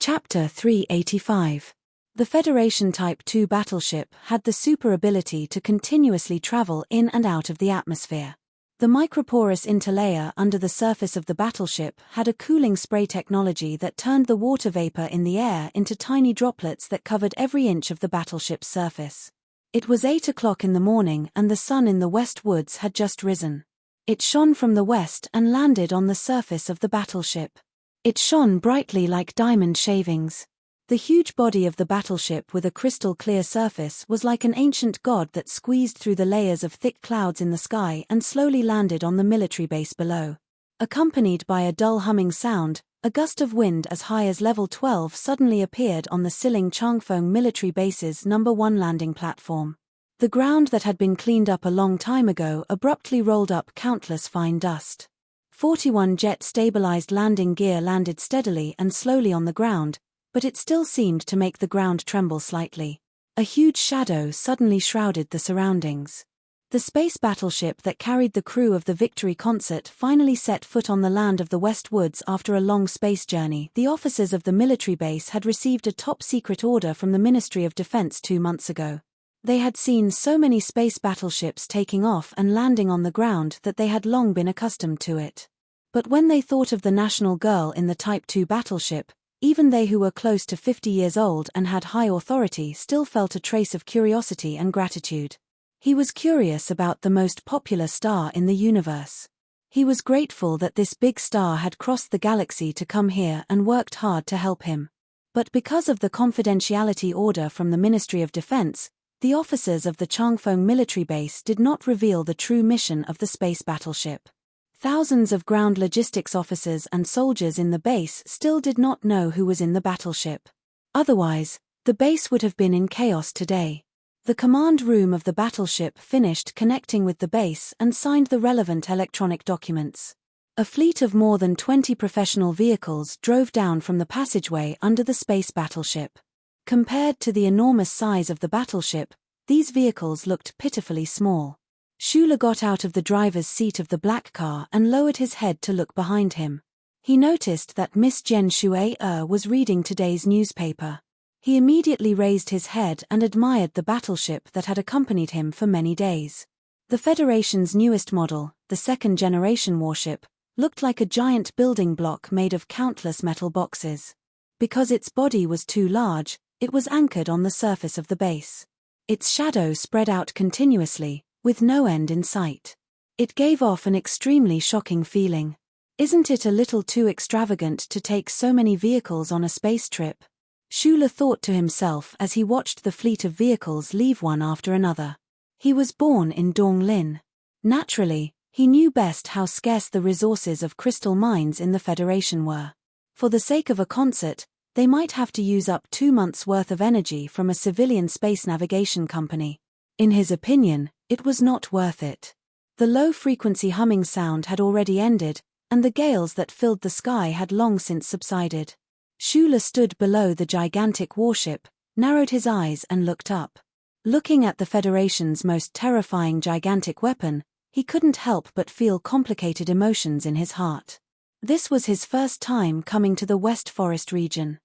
Chapter 385. The Federation Type 2 battleship had the super ability to continuously travel in and out of the atmosphere. The microporous interlayer under the surface of the battleship had a cooling spray technology that turned the water vapor in the air into tiny droplets that covered every inch of the battleship's surface. It was 8 o'clock in the morning and the sun in the west woods had just risen. It shone from the west and landed on the surface of the battleship. It shone brightly like diamond shavings. The huge body of the battleship with a crystal-clear surface was like an ancient god that squeezed through the layers of thick clouds in the sky and slowly landed on the military base below. Accompanied by a dull humming sound, a gust of wind as high as level 12 suddenly appeared on the Siling Changfeng military base's No. 1 landing platform. The ground that had been cleaned up a long time ago abruptly rolled up countless fine dust. 41 jet-stabilized landing gear landed steadily and slowly on the ground, but it still seemed to make the ground tremble slightly. A huge shadow suddenly shrouded the surroundings. The space battleship that carried the crew of the Victory Concert finally set foot on the land of the West Woods after a long space journey. The officers of the military base had received a top-secret order from the Ministry of Defense 2 months ago. They had seen so many space battleships taking off and landing on the ground that they had long been accustomed to it. But when they thought of the national girl in the Type 2 battleship, even they who were close to 50 years old and had high authority still felt a trace of curiosity and gratitude. He was curious about the most popular star in the universe. He was grateful that this big star had crossed the galaxy to come here and worked hard to help him. But because of the confidentiality order from the Ministry of Defense, the officers of the Changfeng military base did not reveal the true mission of the space battleship. Thousands of ground logistics officers and soldiers in the base still did not know who was in the battleship. Otherwise, the base would have been in chaos today. The command room of the battleship finished connecting with the base and signed the relevant electronic documents. A fleet of more than 20 professional vehicles drove down from the passageway under the space battleship. Compared to the enormous size of the battleship, these vehicles looked pitifully small. Shula got out of the driver's seat of the black car and lowered his head to look behind him. He noticed that Miss Jen Shui was reading today's newspaper. He immediately raised his head and admired the battleship that had accompanied him for many days. The Federation's newest model, the second-generation warship, looked like a giant building block made of countless metal boxes. Because its body was too large, it was anchored on the surface of the base. Its shadow spread out continuously, with no end in sight. It gave off an extremely shocking feeling. Isn't it a little too extravagant to take so many vehicles on a space trip? Shula thought to himself as he watched the fleet of vehicles leave one after another. He was born in Donglin. Naturally, he knew best how scarce the resources of crystal mines in the Federation were. For the sake of a concert, they might have to use up 2 months' worth of energy from a civilian space navigation company. In his opinion, it was not worth it. The low-frequency humming sound had already ended, and the gales that filled the sky had long since subsided. Shula stood below the gigantic warship, narrowed his eyes and looked up. Looking at the Federation's most terrifying gigantic weapon, he couldn't help but feel complicated emotions in his heart. This was his first time coming to the West Forest region.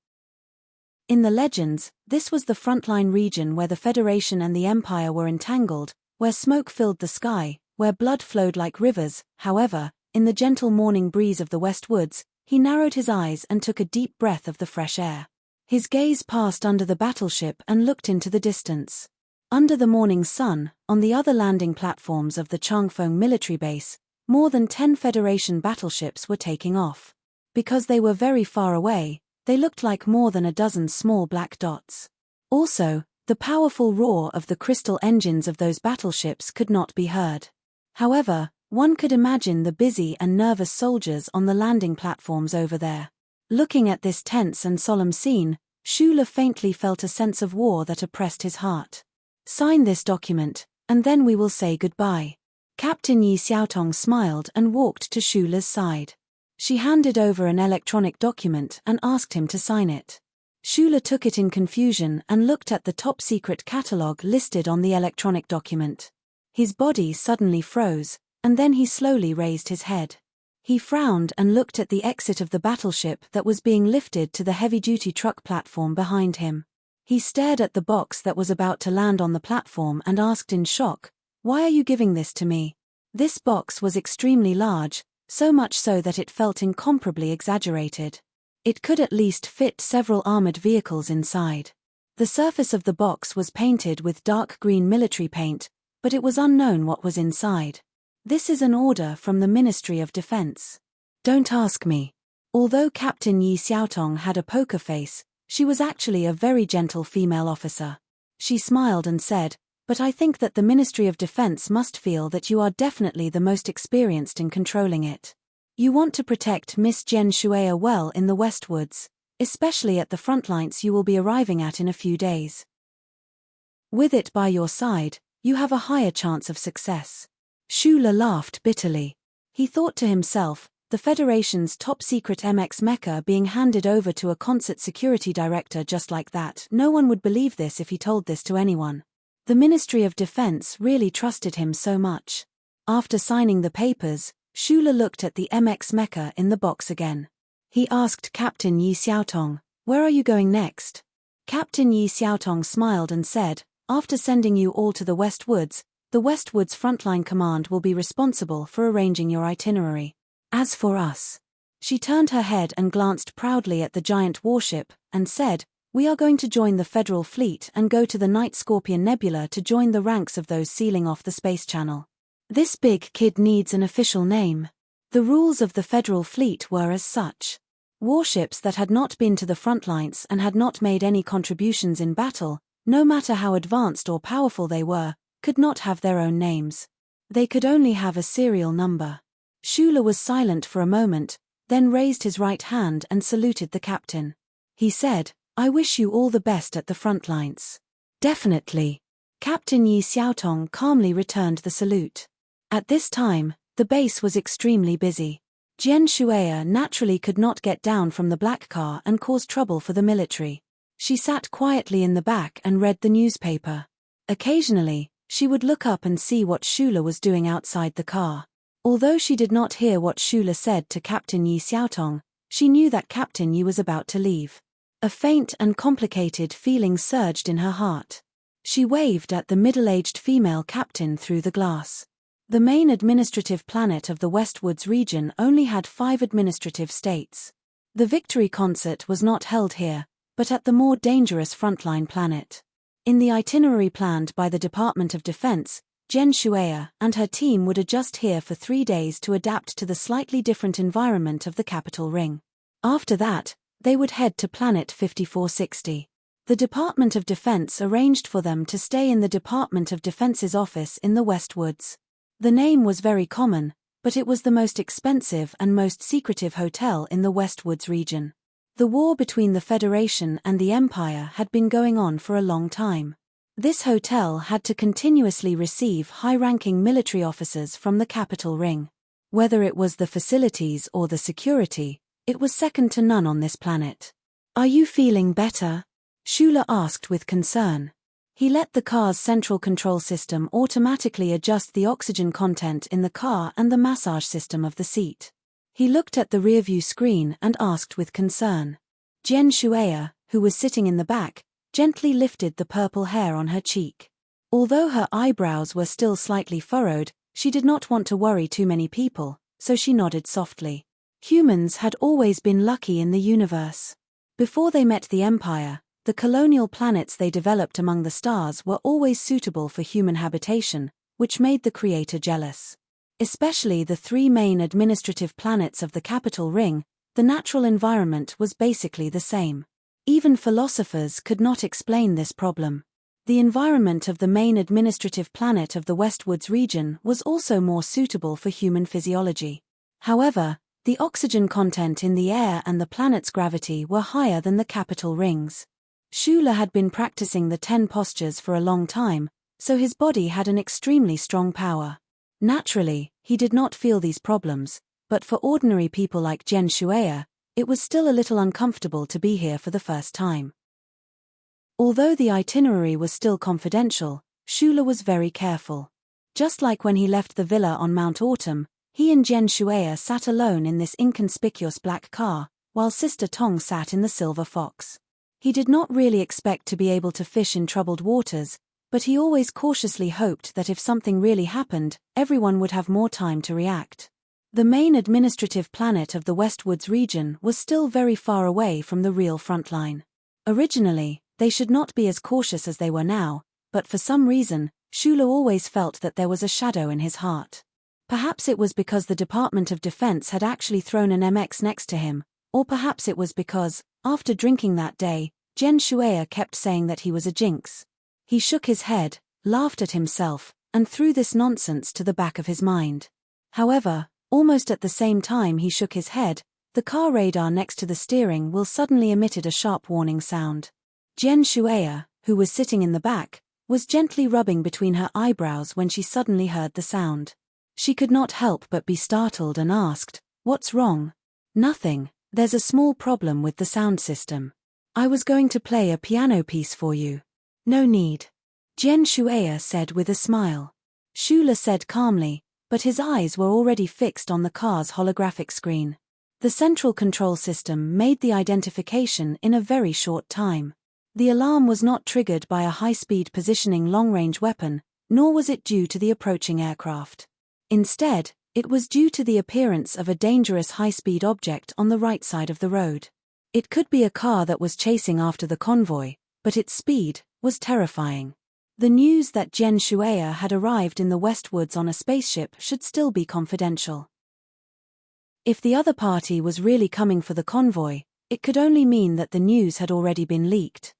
In the legends, this was the frontline region where the Federation and the Empire were entangled, where smoke filled the sky, where blood flowed like rivers. However, in the gentle morning breeze of the West Woods, he narrowed his eyes and took a deep breath of the fresh air. His gaze passed under the battleship and looked into the distance. Under the morning sun, on the other landing platforms of the Changfeng military base, more than 10 Federation battleships were taking off. Because they were very far away, they looked like more than a dozen small black dots. Also, the powerful roar of the crystal engines of those battleships could not be heard. However, one could imagine the busy and nervous soldiers on the landing platforms over there. Looking at this tense and solemn scene, Shula faintly felt a sense of war that oppressed his heart. "Sign this document, and then we will say goodbye." Captain Yi Xiaotong smiled and walked to Shula's side. She handed over an electronic document and asked him to sign it. Shula took it in confusion and looked at the top-secret catalogue listed on the electronic document. His body suddenly froze, and then he slowly raised his head. He frowned and looked at the exit of the battleship that was being lifted to the heavy-duty truck platform behind him. He stared at the box that was about to land on the platform and asked in shock, "Why are you giving this to me?" This box was extremely large, so much so that it felt incomparably exaggerated. It could at least fit several armored vehicles inside. The surface of the box was painted with dark green military paint, but it was unknown what was inside. "This is an order from the Ministry of Defense." "Don't ask me." Although Captain Yi Xiaotong had a poker face, she was actually a very gentle female officer. She smiled and said, "But I think that the Ministry of Defense must feel that you are definitely the most experienced in controlling it. You want to protect Miss Jian Shueya well in the Westwoods, especially at the front lines you will be arriving at in a few days. With it by your side, you have a higher chance of success." Shula laughed bitterly. He thought to himself, the Federation's top-secret MX mecha being handed over to a concert security director just like that, no one would believe this if he told this to anyone. The Ministry of Defense really trusted him so much. After signing the papers, Shula looked at the MX mecha in the box again. He asked Captain Yi Xiaotong, "Where are you going next?" Captain Yi Xiaotong smiled and said, "After sending you all to the Westwoods Frontline Command will be responsible for arranging your itinerary. As for us..." She turned her head and glanced proudly at the giant warship, and said, "We are going to join the Federal Fleet and go to the Night Scorpion Nebula to join the ranks of those sealing off the space channel. This big kid needs an official name." The rules of the Federal Fleet were as such. Warships that had not been to the front lines and had not made any contributions in battle, no matter how advanced or powerful they were, could not have their own names. They could only have a serial number. Shula was silent for a moment, then raised his right hand and saluted the captain. He said, "I wish you all the best at the front lines." "Definitely." Captain Yi Xiaotong calmly returned the salute. At this time, the base was extremely busy. Jian Shueya naturally could not get down from the black car and cause trouble for the military. She sat quietly in the back and read the newspaper. Occasionally, she would look up and see what Shula was doing outside the car. Although she did not hear what Shula said to Captain Yi Xiaotong, she knew that Captain Yi was about to leave. A faint and complicated feeling surged in her heart. She waved at the middle-aged female captain through the glass. The main administrative planet of the Westwoods region only had 5 administrative states. The victory concert was not held here, but at the more dangerous frontline planet. In the itinerary planned by the Department of Defense, Jian Shueya and her team would adjust here for 3 days to adapt to the slightly different environment of the capital ring. After that, they would head to Planet 5460. The Department of Defense arranged for them to stay in the Department of Defense's office in the Westwoods. The name was very common, but it was the most expensive and most secretive hotel in the Westwoods region. The war between the Federation and the Empire had been going on for a long time. This hotel had to continuously receive high-ranking military officers from the capital ring. Whether it was the facilities or the security, it was second to none on this planet. "Are you feeling better?" Shula asked with concern. He let the car's central control system automatically adjust the oxygen content in the car and the massage system of the seat. He looked at the rearview screen and asked with concern. Jian Shueya, who was sitting in the back, gently lifted the purple hair on her cheek. Although her eyebrows were still slightly furrowed, she did not want to worry too many people, so she nodded softly. Humans had always been lucky in the universe. Before they met the Empire, the colonial planets they developed among the stars were always suitable for human habitation, which made the Creator jealous. Especially the 3 main administrative planets of the capital ring, the natural environment was basically the same. Even philosophers could not explain this problem. The environment of the main administrative planet of the Westwoods region was also more suitable for human physiology. However, the oxygen content in the air and the planet's gravity were higher than the capital rings. Shula had been practicing the 10 postures for a long time, so his body had an extremely strong power. Naturally, he did not feel these problems, but for ordinary people like Jian Shueya, it was still a little uncomfortable to be here for the first time. Although the itinerary was still confidential, Shula was very careful. Just like when he left the villa on Mount Autumn, He and Jian Shuya sat alone in this inconspicuous black car, while Sister Tong sat in the silver fox. He did not really expect to be able to fish in troubled waters, but he always cautiously hoped that if something really happened, everyone would have more time to react. The main administrative planet of the Westwoods region was still very far away from the real front line. Originally, they should not be as cautious as they were now, but for some reason, Shula always felt that there was a shadow in his heart. Perhaps it was because the Department of Defense had actually thrown an MX next to him, or perhaps it was because, after drinking that day, Jian Shuya kept saying that he was a jinx. He shook his head, laughed at himself, and threw this nonsense to the back of his mind. However, almost at the same time he shook his head, the car radar next to the steering wheel suddenly emitted a sharp warning sound. Jian Shuya, who was sitting in the back, was gently rubbing between her eyebrows when she suddenly heard the sound. She could not help but be startled and asked, "What's wrong?" "Nothing, there's a small problem with the sound system. I was going to play a piano piece for you." "No need," Jian Shuya said with a smile. Shula said calmly, but his eyes were already fixed on the car's holographic screen. The central control system made the identification in a very short time. The alarm was not triggered by a high-speed positioning long-range weapon, nor was it due to the approaching aircraft. Instead, it was due to the appearance of a dangerous high-speed object on the right side of the road. It could be a car that was chasing after the convoy, but its speed was terrifying. The news that Jian Shuya had arrived in the Westwoods on a spaceship should still be confidential. If the other party was really coming for the convoy, it could only mean that the news had already been leaked.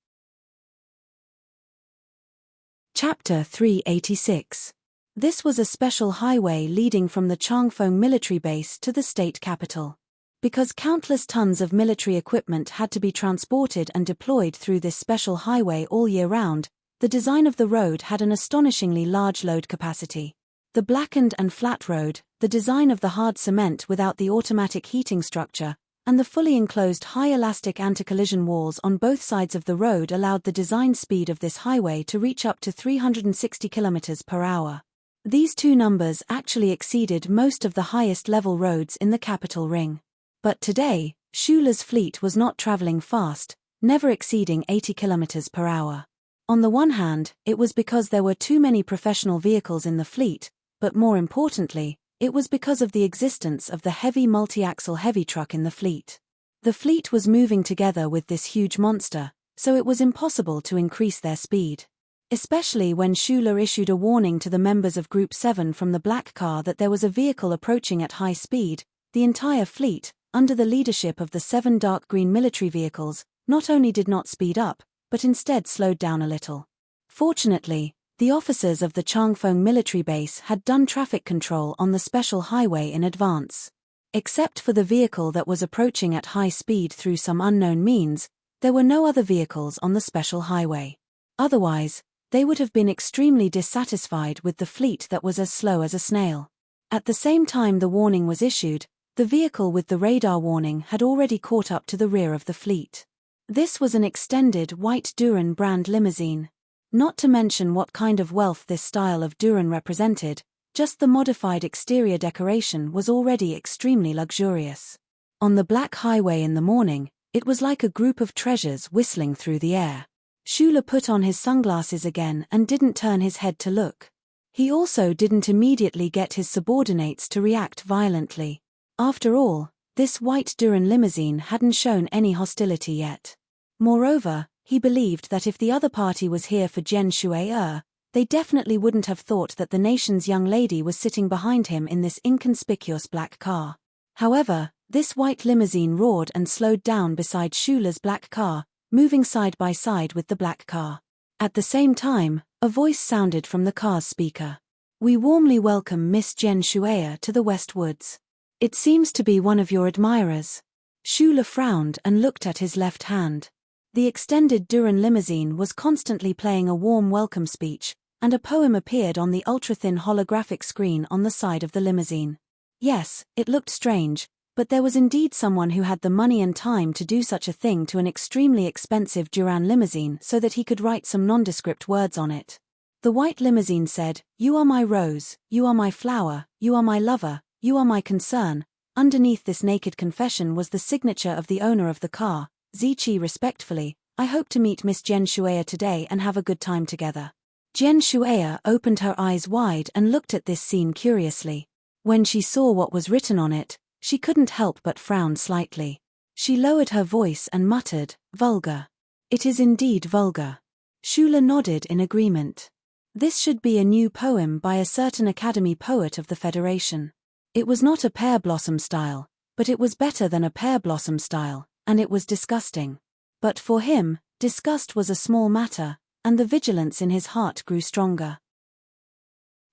Chapter 386. This was a special highway leading from the Changfeng military base to the state capital. Because countless tons of military equipment had to be transported and deployed through this special highway all year round, the design of the road had an astonishingly large load capacity. The blackened and flat road, the design of the hard cement without the automatic heating structure, and the fully enclosed high-elastic anti-collision walls on both sides of the road allowed the design speed of this highway to reach up to 360 km per hour. These two numbers actually exceeded most of the highest-level roads in the capital ring. But today, Shula's fleet was not traveling fast, never exceeding 80 km per hour. On the one hand, it was because there were too many professional vehicles in the fleet, but more importantly, it was because of the existence of the heavy multi-axle heavy truck in the fleet. The fleet was moving together with this huge monster, so it was impossible to increase their speed. Especially when Shula issued a warning to the members of Group 7 from the black car that there was a vehicle approaching at high speed, the entire fleet, under the leadership of the 7 dark green military vehicles, not only did not speed up, but instead slowed down a little. Fortunately, the officers of the Changfeng military base had done traffic control on the special highway in advance. Except for the vehicle that was approaching at high speed through some unknown means, there were no other vehicles on the special highway. Otherwise, they would have been extremely dissatisfied with the fleet that was as slow as a snail. At the same time the warning was issued, the vehicle with the radar warning had already caught up to the rear of the fleet. This was an extended white Duran brand limousine. Not to mention what kind of wealth this style of Duran represented, just the modified exterior decoration was already extremely luxurious. On the black highway in the morning, it was like a group of treasures whistling through the air. Shula put on his sunglasses again and didn't turn his head to look. He also didn't immediately get his subordinates to react violently. After all, this white Duran limousine hadn't shown any hostility yet. Moreover, he believed that if the other party was here for Jian Shuya, they definitely wouldn't have thought that the nation's young lady was sitting behind him in this inconspicuous black car. However, this white limousine roared and slowed down beside Shula's black car, moving side by side with the black car. At the same time, a voice sounded from the car's speaker. "We warmly welcome Miss Jian Shuya to the Westwoods. It seems to be one of your admirers." Shula frowned and looked at his left hand. The extended Duran limousine was constantly playing a warm welcome speech, and a poem appeared on the ultra-thin holographic screen on the side of the limousine. Yes, it looked strange, but there was indeed someone who had the money and time to do such a thing to an extremely expensive Duran limousine so that he could write some nondescript words on it. The white limousine said, "You are my rose, you are my flower, you are my lover, You are my concern." Underneath this naked confession was the signature of the owner of the car, Zichi. Respectfully, "I hope to meet Miss Jen Shueya today and have a good time together." Jen Shueya opened her eyes wide and looked at this scene curiously. When she saw what was written on it, she couldn't help but frown slightly. She lowered her voice and muttered, "Vulgar." "It is indeed vulgar." Shula nodded in agreement. This should be a new poem by a certain Academy poet of the Federation. It was not a pear blossom style, but it was better than a pear blossom style, and it was disgusting. But for him, disgust was a small matter, and the vigilance in his heart grew stronger.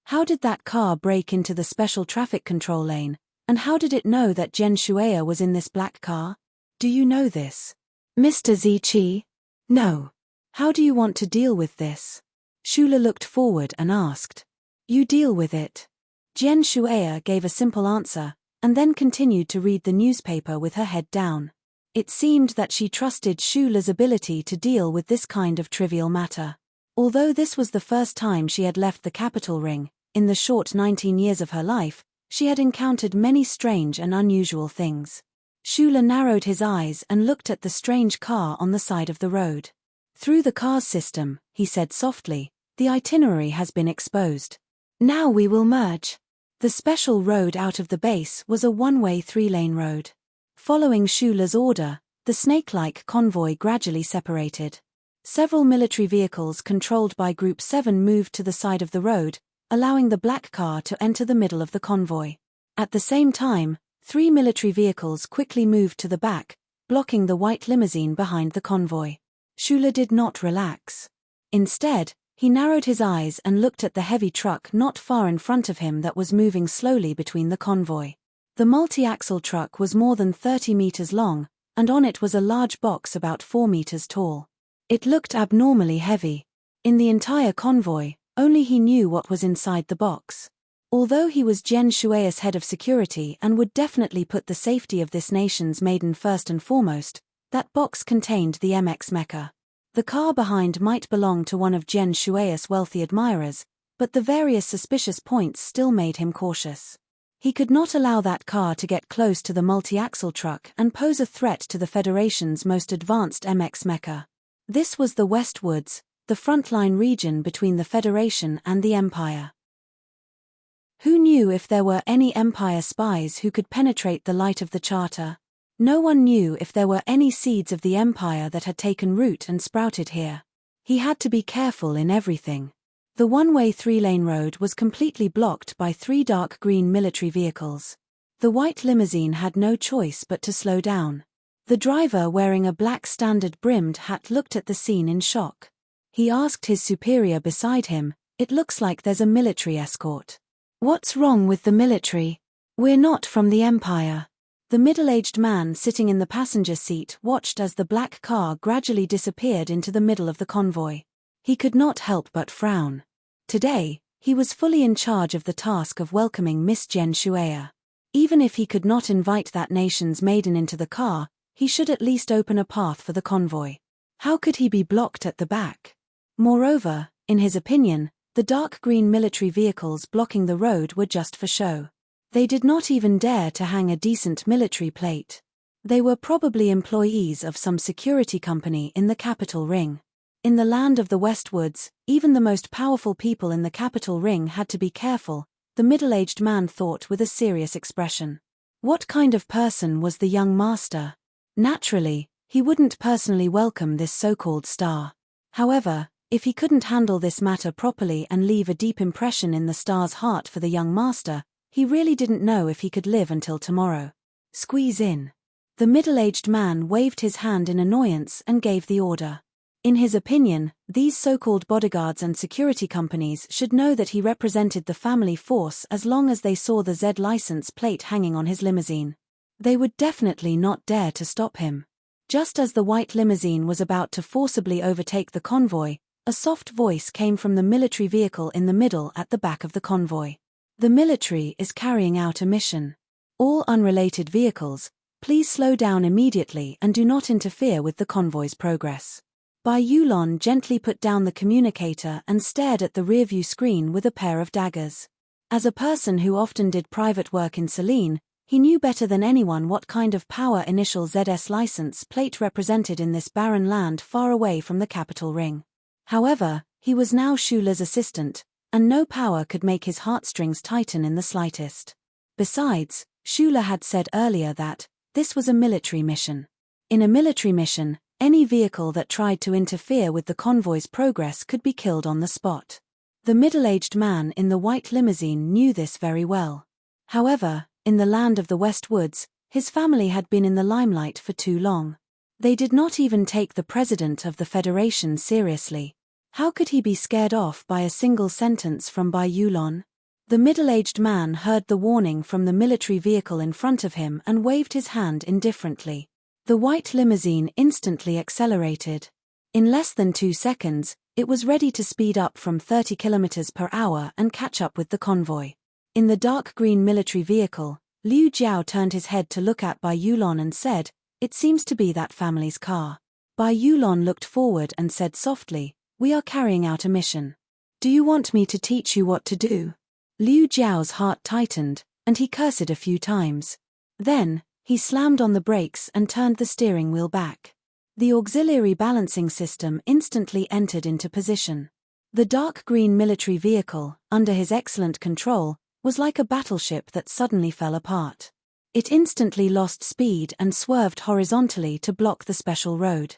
How did that car break into the special traffic control lane, and how did it know that Jen Shueya was in this black car? Do you know this, Mr. Zichi? No. How do you want to deal with this? Shula looked forward and asked. You deal with it. Jen Shueya gave a simple answer, and then continued to read the newspaper with her head down. It seemed that she trusted Shula's ability to deal with this kind of trivial matter. Although this was the first time she had left the capital ring, in the short 19 years of her life, she had encountered many strange and unusual things. Shula narrowed his eyes and looked at the strange car on the side of the road. Through the car's system, he said softly, the itinerary has been exposed. Now we will merge. The special road out of the base was a one-way 3-lane road. Following Shula's order, the snake-like convoy gradually separated. Several military vehicles controlled by Group 7 moved to the side of the road, allowing the black car to enter the middle of the convoy. At the same time, 3 military vehicles quickly moved to the back, blocking the white limousine behind the convoy. Shula did not relax. Instead, he narrowed his eyes and looked at the heavy truck not far in front of him that was moving slowly between the convoy. The multi-axle truck was more than 30 meters long, and on it was a large box about 4 meters tall. It looked abnormally heavy. In the entire convoy, only he knew what was inside the box. Although he was Jen Shueya's head of security and would definitely put the safety of this nation's maiden first and foremost, that box contained the MX Mecha. The car behind might belong to one of Jen Shueya's wealthy admirers, but the various suspicious points still made him cautious. He could not allow that car to get close to the multi-axle truck and pose a threat to the Federation's most advanced MX Mecha. This was the West Woods, the frontline region between the Federation and the Empire. Who knew if there were any Empire spies who could penetrate the light of the Charter? No one knew if there were any seeds of the Empire that had taken root and sprouted here. He had to be careful in everything. The one-way 3-lane road was completely blocked by 3 dark green military vehicles. The white limousine had no choice but to slow down. The driver wearing a black standard-brimmed hat looked at the scene in shock. He asked his superior beside him, "It looks like there's a military escort." "What's wrong with the military? We're not from the Empire." The middle-aged man sitting in the passenger seat watched as the black car gradually disappeared into the middle of the convoy. He could not help but frown. Today, he was fully in charge of the task of welcoming Miss Jen Shueya. Even if he could not invite that nation's maiden into the car, he should at least open a path for the convoy. How could he be blocked at the back? Moreover, in his opinion, the dark green military vehicles blocking the road were just for show. They did not even dare to hang a decent military plate. They were probably employees of some security company in the capital ring. In the land of the Westwoods, even the most powerful people in the capital ring had to be careful, the middle-aged man thought with a serious expression. What kind of person was the young master? Naturally, he wouldn't personally welcome this so-called star. However, if he couldn't handle this matter properly and leave a deep impression in the star's heart for the young master, he really didn't know if he could live until tomorrow. Squeeze in. The middle-aged man waved his hand in annoyance and gave the order. In his opinion, these so-called bodyguards and security companies should know that he represented the family force as long as they saw the Z license plate hanging on his limousine. They would definitely not dare to stop him. Just as the white limousine was about to forcibly overtake the convoy, a soft voice came from the military vehicle in the middle at the back of the convoy. The military is carrying out a mission. All unrelated vehicles, please slow down immediately and do not interfere with the convoy's progress. Bai Yulon gently put down the communicator and stared at the rearview screen with a pair of daggers. As a person who often did private work in Selene, he knew better than anyone what kind of power initial ZS license plate represented in this barren land far away from the capital ring. However, he was now Shula's assistant, and no power could make his heartstrings tighten in the slightest. Besides, Shula had said earlier that this was a military mission. In a military mission, any vehicle that tried to interfere with the convoy's progress could be killed on the spot. The middle-aged man in the white limousine knew this very well. However, in the land of the West Woods, his family had been in the limelight for too long. They did not even take the president of the Federation seriously. How could he be scared off by a single sentence from Bai Yulon? The middle-aged man heard the warning from the military vehicle in front of him and waved his hand indifferently. The white limousine instantly accelerated. In less than 2 seconds, it was ready to speed up from 30 km per hour and catch up with the convoy. In the dark green military vehicle, Liu Jiao turned his head to look at Bai Yulon and said, "It seems to be that family's car." Bai Yulon looked forward and said softly, "We are carrying out a mission. Do you want me to teach you what to do?" Liu Jiao's heart tightened, and he cursed a few times. Then, he slammed on the brakes and turned the steering wheel back. The auxiliary balancing system instantly entered into position. The dark green military vehicle, under his excellent control, was like a battleship that suddenly fell apart. It instantly lost speed and swerved horizontally to block the special road.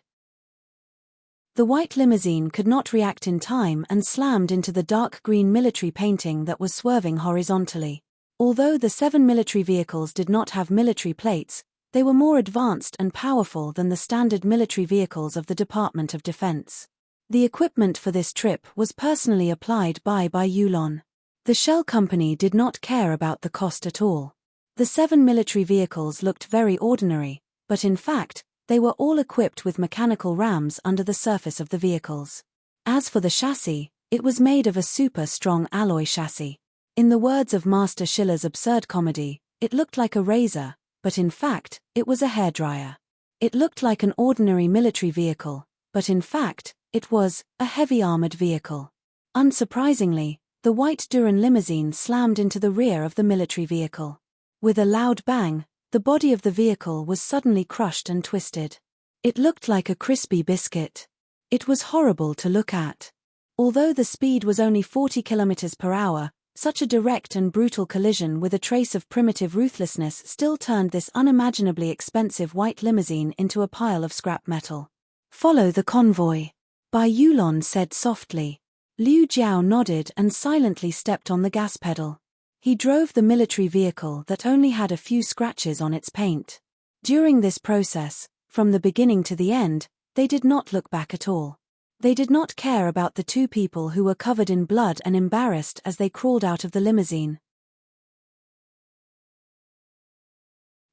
The white limousine could not react in time and slammed into the dark green military painting that was swerving horizontally. Although the 7 military vehicles did not have military plates, they were more advanced and powerful than the standard military vehicles of the Department of Defense. The equipment for this trip was personally applied by Bai Yulon. The shell company did not care about the cost at all. The 7 military vehicles looked very ordinary, but in fact, they were all equipped with mechanical rams under the surface of the vehicles. As for the chassis, it was made of a super-strong alloy chassis. In the words of Master Schiller's absurd comedy, it looked like a razor, but in fact, it was a hairdryer. It looked like an ordinary military vehicle, but in fact, it was a heavy armored vehicle. Unsurprisingly, the white Duran limousine slammed into the rear of the military vehicle. With a loud bang, the body of the vehicle was suddenly crushed and twisted. It looked like a crispy biscuit. It was horrible to look at. Although the speed was only 40 km per hour, such a direct and brutal collision with a trace of primitive ruthlessness still turned this unimaginably expensive white limousine into a pile of scrap metal. "Follow the convoy," Bai Yulon said softly. Liu Jiao nodded and silently stepped on the gas pedal. He drove the military vehicle that only had a few scratches on its paint. During this process, from the beginning to the end, they did not look back at all. They did not care about the 2 people who were covered in blood and embarrassed as they crawled out of the limousine.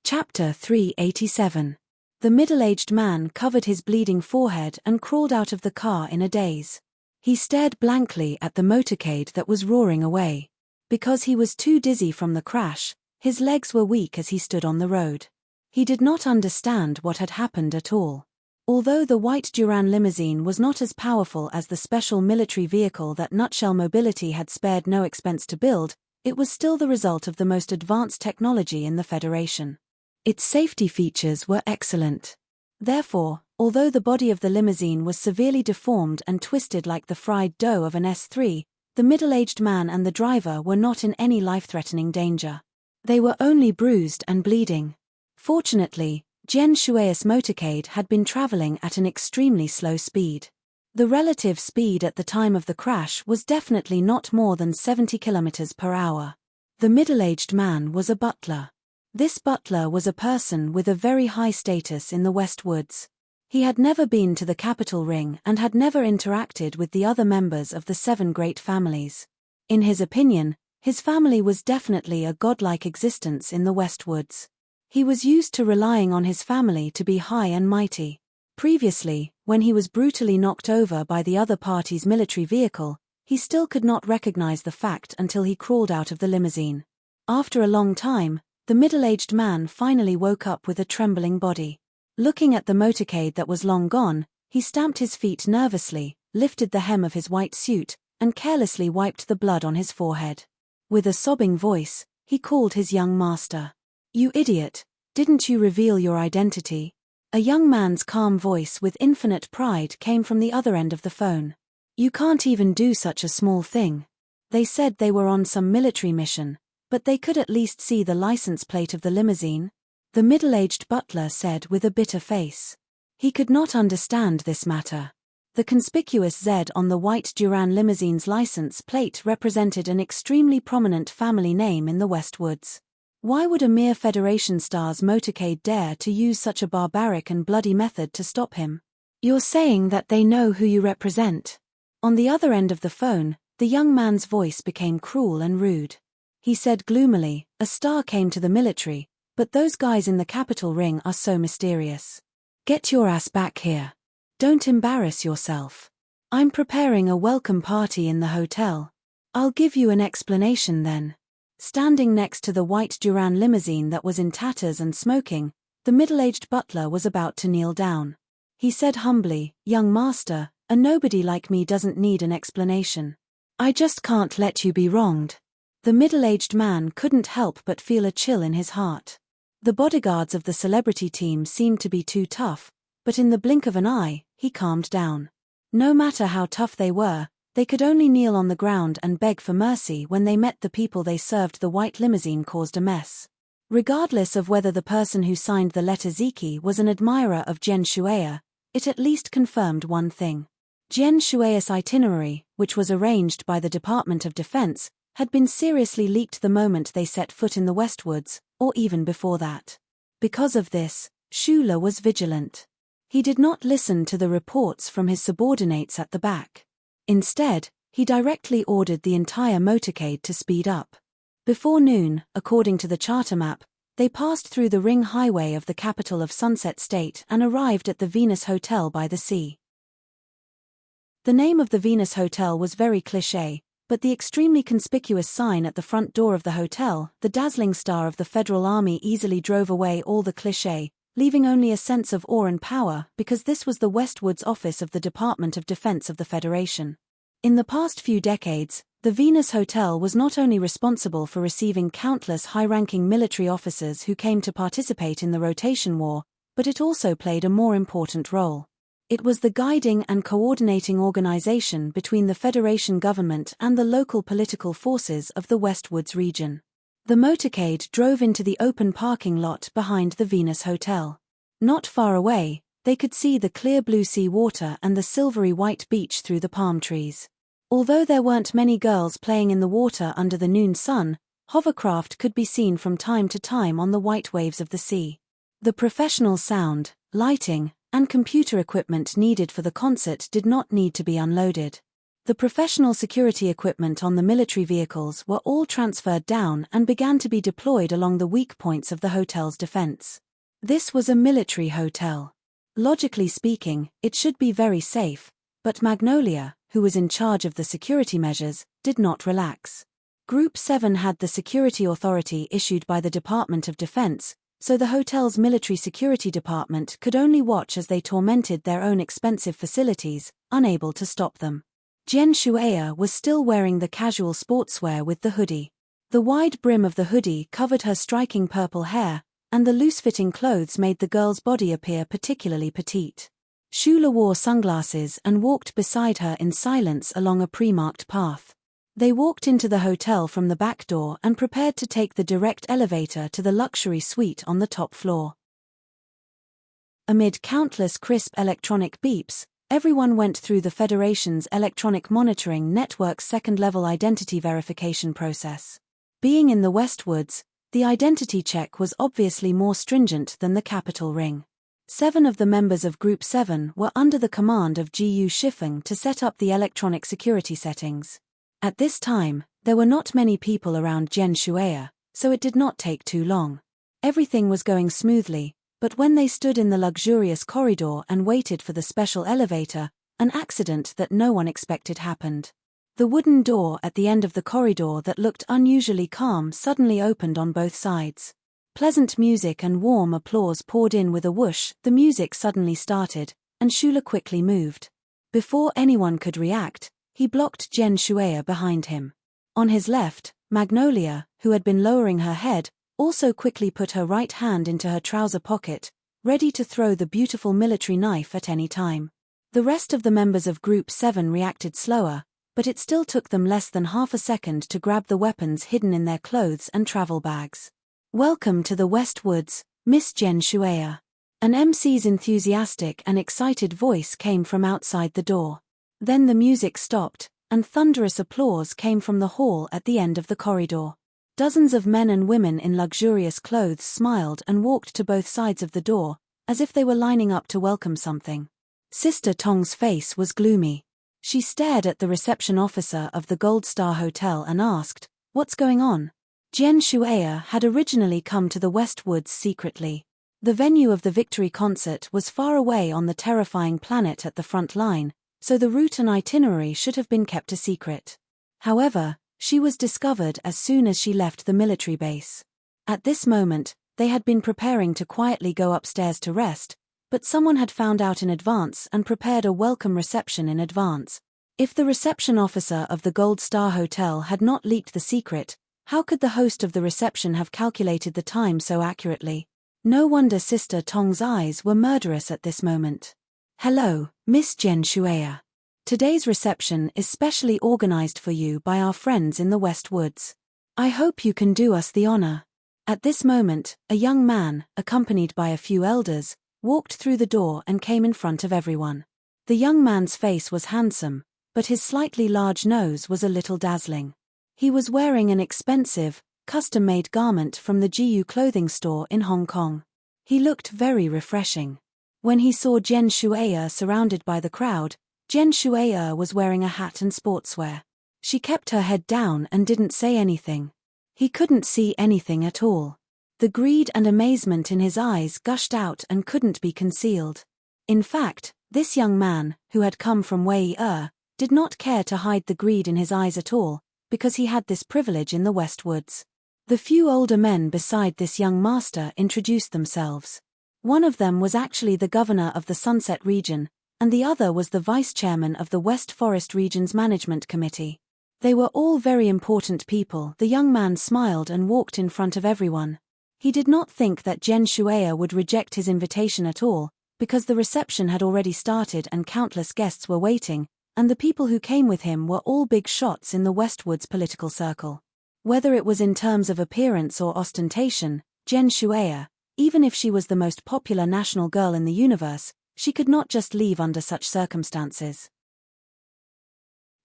Chapter 387. The middle-aged man covered his bleeding forehead and crawled out of the car in a daze. He stared blankly at the motorcade that was roaring away. Because he was too dizzy from the crash, his legs were weak as he stood on the road. He did not understand what had happened at all. Although the white Duran limousine was not as powerful as the special military vehicle that Nutshell Mobility had spared no expense to build, it was still the result of the most advanced technology in the Federation. Its safety features were excellent. Therefore, although the body of the limousine was severely deformed and twisted like the fried dough of an S3, the middle-aged man and the driver were not in any life-threatening danger. They were only bruised and bleeding. Fortunately, Jian Shuai's motorcade had been traveling at an extremely slow speed. The relative speed at the time of the crash was definitely not more than 70 km per hour. The middle-aged man was a butler. This butler was a person with a very high status in the West Woods. He had never been to the capital ring and had never interacted with the other members of the 7 great families. In his opinion, his family was definitely a godlike existence in the West Woods. He was used to relying on his family to be high and mighty. Previously, when he was brutally knocked over by the other party's military vehicle, he still could not recognize the fact until he crawled out of the limousine. After a long time, the middle-aged man finally woke up with a trembling body. Looking at the motorcade that was long gone, he stamped his feet nervously, lifted the hem of his white suit, and carelessly wiped the blood on his forehead. With a sobbing voice, he called his young master. "You idiot, didn't you reveal your identity?" A young man's calm voice with infinite pride came from the other end of the phone. "You can't even do such a small thing." They said they were on some military mission, but they could at least see the license plate of the limousine, the middle-aged butler said with a bitter face. He could not understand this matter. The conspicuous Z on the white Duran limousine's license plate represented an extremely prominent family name in the Westwoods. Why would a mere Federation star's motorcade dare to use such a barbaric and bloody method to stop him? "You're saying that they know who you represent?" On the other end of the phone, the young man's voice became cruel and rude. He said gloomily, "A star came to the military, but those guys in the Capitol ring are so mysterious. Get your ass back here. Don't embarrass yourself. I'm preparing a welcome party in the hotel. I'll give you an explanation then." Standing next to the white Duran limousine that was in tatters and smoking, the middle-aged butler was about to kneel down. He said humbly, "Young master, a nobody like me doesn't need an explanation. I just can't let you be wronged." The middle-aged man couldn't help but feel a chill in his heart. The bodyguards of the celebrity team seemed to be too tough, but in the blink of an eye, he calmed down. No matter how tough they were, they could only kneel on the ground and beg for mercy when they met the people they served. The white limousine caused a mess. Regardless of whether the person who signed the letter Ziki was an admirer of Jian Shueya, it at least confirmed one thing. Jian Shueya's itinerary, which was arranged by the Department of Defense, had been seriously leaked the moment they set foot in the Westwoods, or even before that. Because of this, Shula was vigilant. He did not listen to the reports from his subordinates at the back. Instead, he directly ordered the entire motorcade to speed up. Before noon, according to the charter map, they passed through the ring highway of the capital of Sunset State and arrived at the Venus Hotel by the sea. The name of the Venus Hotel was very cliché, but the extremely conspicuous sign at the front door of the hotel, the dazzling star of the Federal Army, easily drove away all the cliché, leaving only a sense of awe and power because this was the Westwoods office of the Department of Defense of the Federation. In the past few decades, the Venus Hotel was not only responsible for receiving countless high-ranking military officers who came to participate in the Rotation War, but it also played a more important role. It was the guiding and coordinating organization between the Federation government and the local political forces of the Westwoods region. The motorcade drove into the open parking lot behind the Venus Hotel. Not far away, they could see the clear blue sea water and the silvery white beach through the palm trees. Although there weren't many girls playing in the water under the noon sun, hovercraft could be seen from time to time on the white waves of the sea. The professional sound, lighting, and computer equipment needed for the concert did not need to be unloaded. The professional security equipment on the military vehicles were all transferred down and began to be deployed along the weak points of the hotel's defense. This was a military hotel. Logically speaking, it should be very safe, but Magnolia, who was in charge of the security measures, did not relax. Group 7 had the security authority issued by the Department of Defense, so the hotel's military security department could only watch as they tormented their own expensive facilities, unable to stop them. Jian Shueya was still wearing the casual sportswear with the hoodie. The wide brim of the hoodie covered her striking purple hair, and the loose-fitting clothes made the girl's body appear particularly petite. Shula wore sunglasses and walked beside her in silence along a pre-marked path. They walked into the hotel from the back door and prepared to take the direct elevator to the luxury suite on the top floor. Amid countless crisp electronic beeps, everyone went through the Federation's electronic monitoring network's second-level identity verification process. Being in the Westwoods, the identity check was obviously more stringent than the Capitol Ring. 7 of the members of Group 7 were under the command of Gu Shifeng to set up the electronic security settings. At this time, there were not many people around Jian Shueya, so it did not take too long. Everything was going smoothly, but when they stood in the luxurious corridor and waited for the special elevator, an accident that no one expected happened. The wooden door at the end of the corridor that looked unusually calm suddenly opened on both sides. Pleasant music and warm applause poured in with a whoosh. The music suddenly started, and Shula quickly moved. Before anyone could react, he blocked Jian Shueya behind him. On his left, Magnolia, who had been lowering her head, also quickly put her right hand into her trouser pocket, ready to throw the beautiful military knife at any time. The rest of the members of Group 7 reacted slower, but it still took them less than half a second to grab the weapons hidden in their clothes and travel bags. "Welcome to the West Woods, Miss Jen Shueya." An MC's enthusiastic and excited voice came from outside the door. Then the music stopped, and thunderous applause came from the hall at the end of the corridor. Dozens of men and women in luxurious clothes smiled and walked to both sides of the door, as if they were lining up to welcome something. Sister Tong's face was gloomy. She stared at the reception officer of the Gold Star Hotel and asked, "What's going on?" Jen Shueya had originally come to the West Woods secretly. The venue of the Victory concert was far away on the terrifying planet at the front line, so the route and itinerary should have been kept a secret. However, she was discovered as soon as she left the military base. At this moment, they had been preparing to quietly go upstairs to rest, but someone had found out in advance and prepared a welcome reception in advance. If the reception officer of the Gold Star Hotel had not leaked the secret, how could the host of the reception have calculated the time so accurately? No wonder Sister Tong's eyes were murderous at this moment. "Hello, Miss Jen Shueya. Today's reception is specially organized for you by our friends in the West Woods. I hope you can do us the honor." At this moment, a young man, accompanied by a few elders, walked through the door and came in front of everyone. The young man's face was handsome, but his slightly large nose was a little dazzling. He was wearing an expensive, custom-made garment from the GU clothing store in Hong Kong. He looked very refreshing. When he saw Jen Shueya surrounded by the crowd, Jen Shueya was wearing a hat and sportswear. She kept her head down and didn't say anything. He couldn't see anything at all. The greed and amazement in his eyes gushed out and couldn't be concealed. In fact, this young man, who had come from Wei-er, did not care to hide the greed in his eyes at all, because he had this privilege in the West Woods. The few older men beside this young master introduced themselves. One of them was actually the governor of the Sunset region, and the other was the vice-chairman of the West Forest Region's Management Committee. They were all very important people. The young man smiled and walked in front of everyone. He did not think that Jen Shueya would reject his invitation at all, because the reception had already started and countless guests were waiting, and the people who came with him were all big shots in the West Woods political circle. Whether it was in terms of appearance or ostentation, Jen Shueya, even if she was the most popular national girl in the universe, she could not just leave under such circumstances.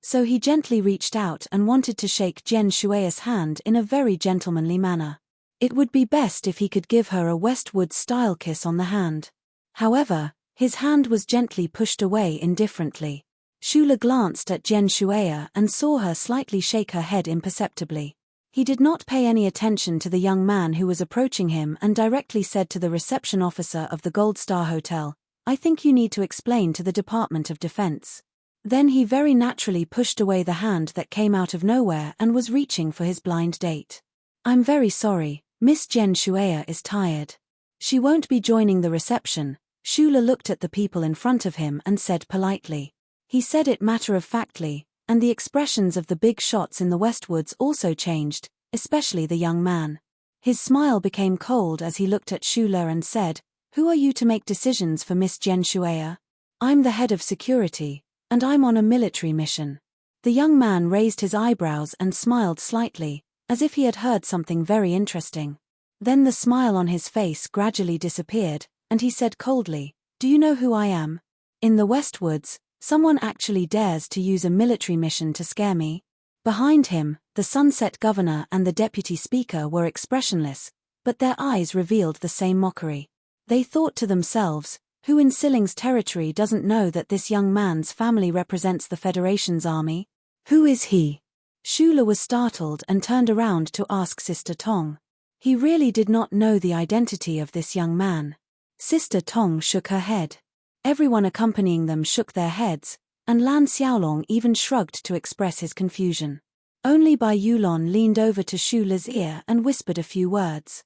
So he gently reached out and wanted to shake Jen Shueya's hand in a very gentlemanly manner. It would be best if he could give her a West Woods-style kiss on the hand. However, his hand was gently pushed away indifferently. Shula glanced at Jen Shueya and saw her slightly shake her head imperceptibly. He did not pay any attention to the young man who was approaching him and directly said to the reception officer of the Gold Star Hotel, "I think you need to explain to the Department of Defense." Then he very naturally pushed away the hand that came out of nowhere and was reaching for his blind date. "I'm very sorry, Miss Jen Shueya is tired. She won't be joining the reception." Shula looked at the people in front of him and said politely. He said it matter-of-factly, and the expressions of the big shots in the Westwoods also changed, especially the young man. His smile became cold as he looked at Shula and said, "Who are you to make decisions for Miss Jen Shueya? I'm the head of security, and I'm on a military mission." The young man raised his eyebrows and smiled slightly, as if he had heard something very interesting. Then the smile on his face gradually disappeared, and he said coldly, "Do you know who I am? In the Westwoods, someone actually dares to use a military mission to scare me." Behind him, the Sunset Governor and the Deputy Speaker were expressionless, but their eyes revealed the same mockery. They thought to themselves, who in Silling's territory doesn't know that this young man's family represents the Federation's army? Who is he? Shula was startled and turned around to ask Sister Tong. He really did not know the identity of this young man. Sister Tong shook her head. Everyone accompanying them shook their heads, and Lan Xiaolong even shrugged to express his confusion. Only Bai Yulon leaned over to Shula's ear and whispered a few words.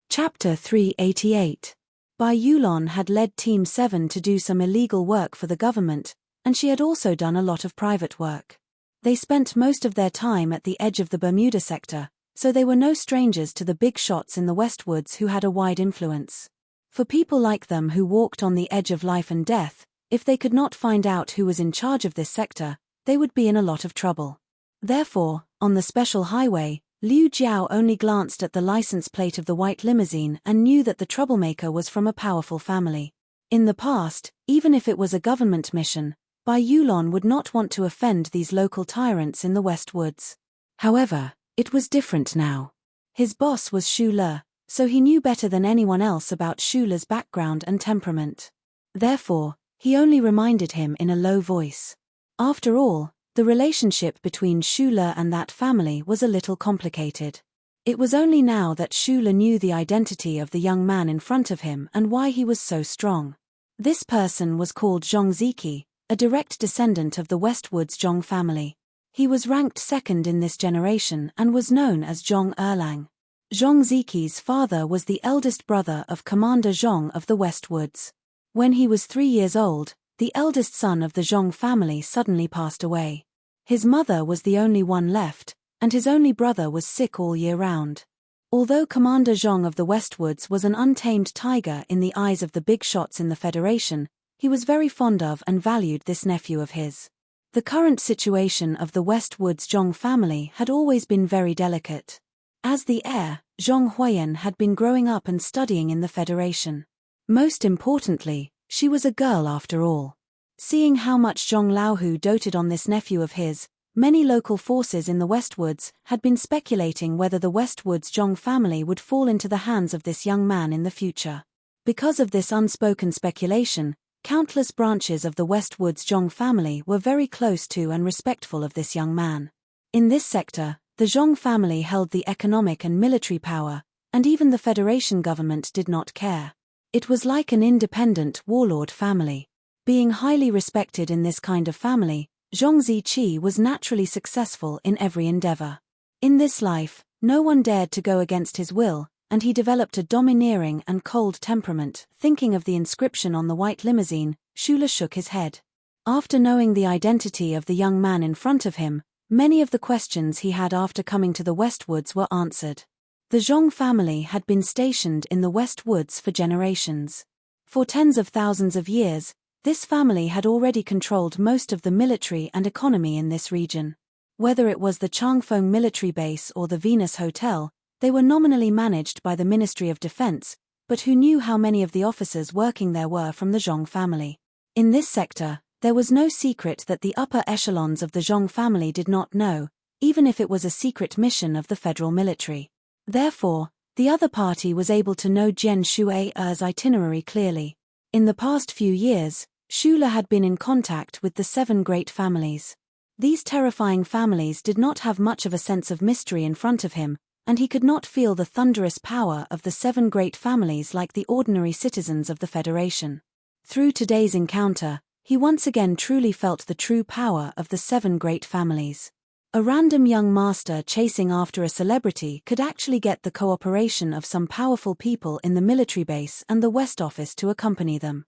Chapter 388. Bai Yulon had led Team 7 to do some illegal work for the government, and she had also done a lot of private work. They spent most of their time at the edge of the Bermuda sector, so they were no strangers to the big shots in the Westwoods who had a wide influence. For people like them who walked on the edge of life and death, if they could not find out who was in charge of this sector, they would be in a lot of trouble. Therefore, on the special highway, Liu Jiao only glanced at the license plate of the white limousine and knew that the troublemaker was from a powerful family. In the past, even if it was a government mission, Bai Yulon would not want to offend these local tyrants in the Westwoods. However, it was different now. His boss was Shu Le, so he knew better than anyone else about Shu Le's background and temperament. Therefore, he only reminded him in a low voice. After all, the relationship between Shu Le and that family was a little complicated. It was only now that Shu Le knew the identity of the young man in front of him and why he was so strong. This person was called Zhong Ziki, a direct descendant of the Westwoods Zhong family. He was ranked second in this generation and was known as Zhong Erlang. Zhong Ziki's father was the eldest brother of Commander Zhong of the Westwoods. When he was 3 years old, the eldest son of the Zhong family suddenly passed away. His mother was the only one left, and his only brother was sick all year round. Although Commander Zhong of the Westwoods was an untamed tiger in the eyes of the big shots in the Federation, he was very fond of and valued this nephew of his. The current situation of the Westwoods Zhong family had always been very delicate. As the heir, Zhong Huiyan had been growing up and studying in the Federation. Most importantly, she was a girl after all. Seeing how much Zhong Laohu doted on this nephew of his, many local forces in the Westwoods had been speculating whether the Westwoods Zhong family would fall into the hands of this young man in the future. Because of this unspoken speculation, countless branches of the Westwoods Zhong family were very close to and respectful of this young man. In this sector, the Zhong family held the economic and military power, and even the Federation government did not care. It was like an independent warlord family. Being highly respected in this kind of family, Zhong Ziqi was naturally successful in every endeavor. In this life, no one dared to go against his will, and he developed a domineering and cold temperament. Thinking of the inscription on the white limousine, Shu Le shook his head. After knowing the identity of the young man in front of him, many of the questions he had after coming to the Westwoods were answered. The Zhong family had been stationed in the Westwoods for generations. For tens of thousands of years, this family had already controlled most of the military and economy in this region. Whether it was the Changfeng military base or the Venus Hotel, they were nominally managed by the Ministry of Defense, but who knew how many of the officers working there were from the Zhong family? In this sector, there was no secret that the upper echelons of the Zhong family did not know, even if it was a secret mission of the federal military. Therefore, the other party was able to know Jian Shui's itinerary clearly. In the past few years, Shu Le had been in contact with the 7 great families. These terrifying families did not have much of a sense of mystery in front of him, and he could not feel the thunderous power of the 7 great families like the ordinary citizens of the Federation. Through today's encounter, he once again truly felt the true power of the 7 great families. A random young master chasing after a celebrity could actually get the cooperation of some powerful people in the military base and the West Office to accompany them.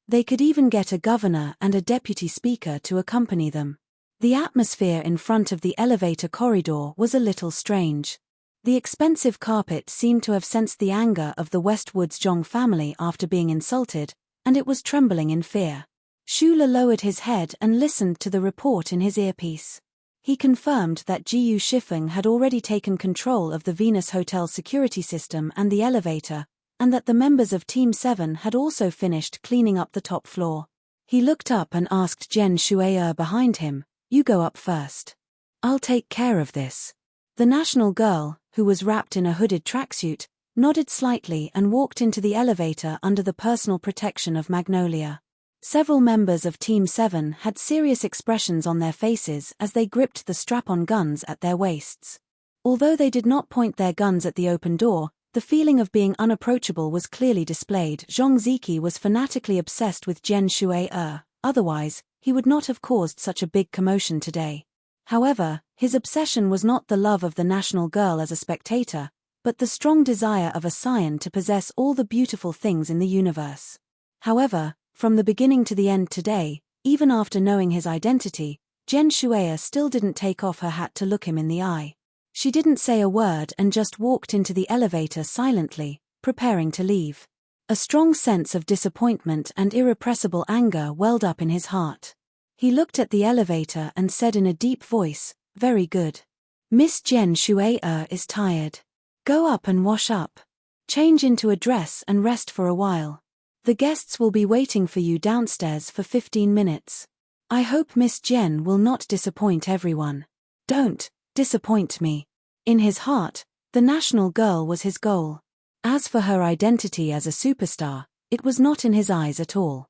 They could even get a governor and a deputy speaker to accompany them. The atmosphere in front of the elevator corridor was a little strange. The expensive carpet seemed to have sensed the anger of the Westwoods Zhong family after being insulted, and it was trembling in fear. Shu Le lowered his head and listened to the report in his earpiece. He confirmed that Jiyu Shifeng had already taken control of the Venus Hotel security system and the elevator, and that the members of Team 7 had also finished cleaning up the top floor. He looked up and asked Jian Shui'er behind him, "You go up first. I'll take care of this." The national girl, who was wrapped in a hooded tracksuit, nodded slightly and walked into the elevator under the personal protection of Magnolia. Several members of Team 7 had serious expressions on their faces as they gripped the strap-on guns at their waists. Although they did not point their guns at the open door, the feeling of being unapproachable was clearly displayed. Zhong Ziki was fanatically obsessed with Jian Shui'er, otherwise, he would not have caused such a big commotion today. However, his obsession was not the love of the national girl as a spectator, but the strong desire of a scion to possess all the beautiful things in the universe. However, from the beginning to the end today, even after knowing his identity, Jen Shueya still didn't take off her hat to look him in the eye. She didn't say a word and just walked into the elevator silently, preparing to leave. A strong sense of disappointment and irrepressible anger welled up in his heart. He looked at the elevator and said in a deep voice, "Very good. Miss Jen Shueya is tired. Go up and wash up. Change into a dress and rest for a while. The guests will be waiting for you downstairs for 15 minutes. I hope Miss Jen will not disappoint everyone. Don't disappoint me." In his heart, the national girl was his goal. As for her identity as a superstar, it was not in his eyes at all.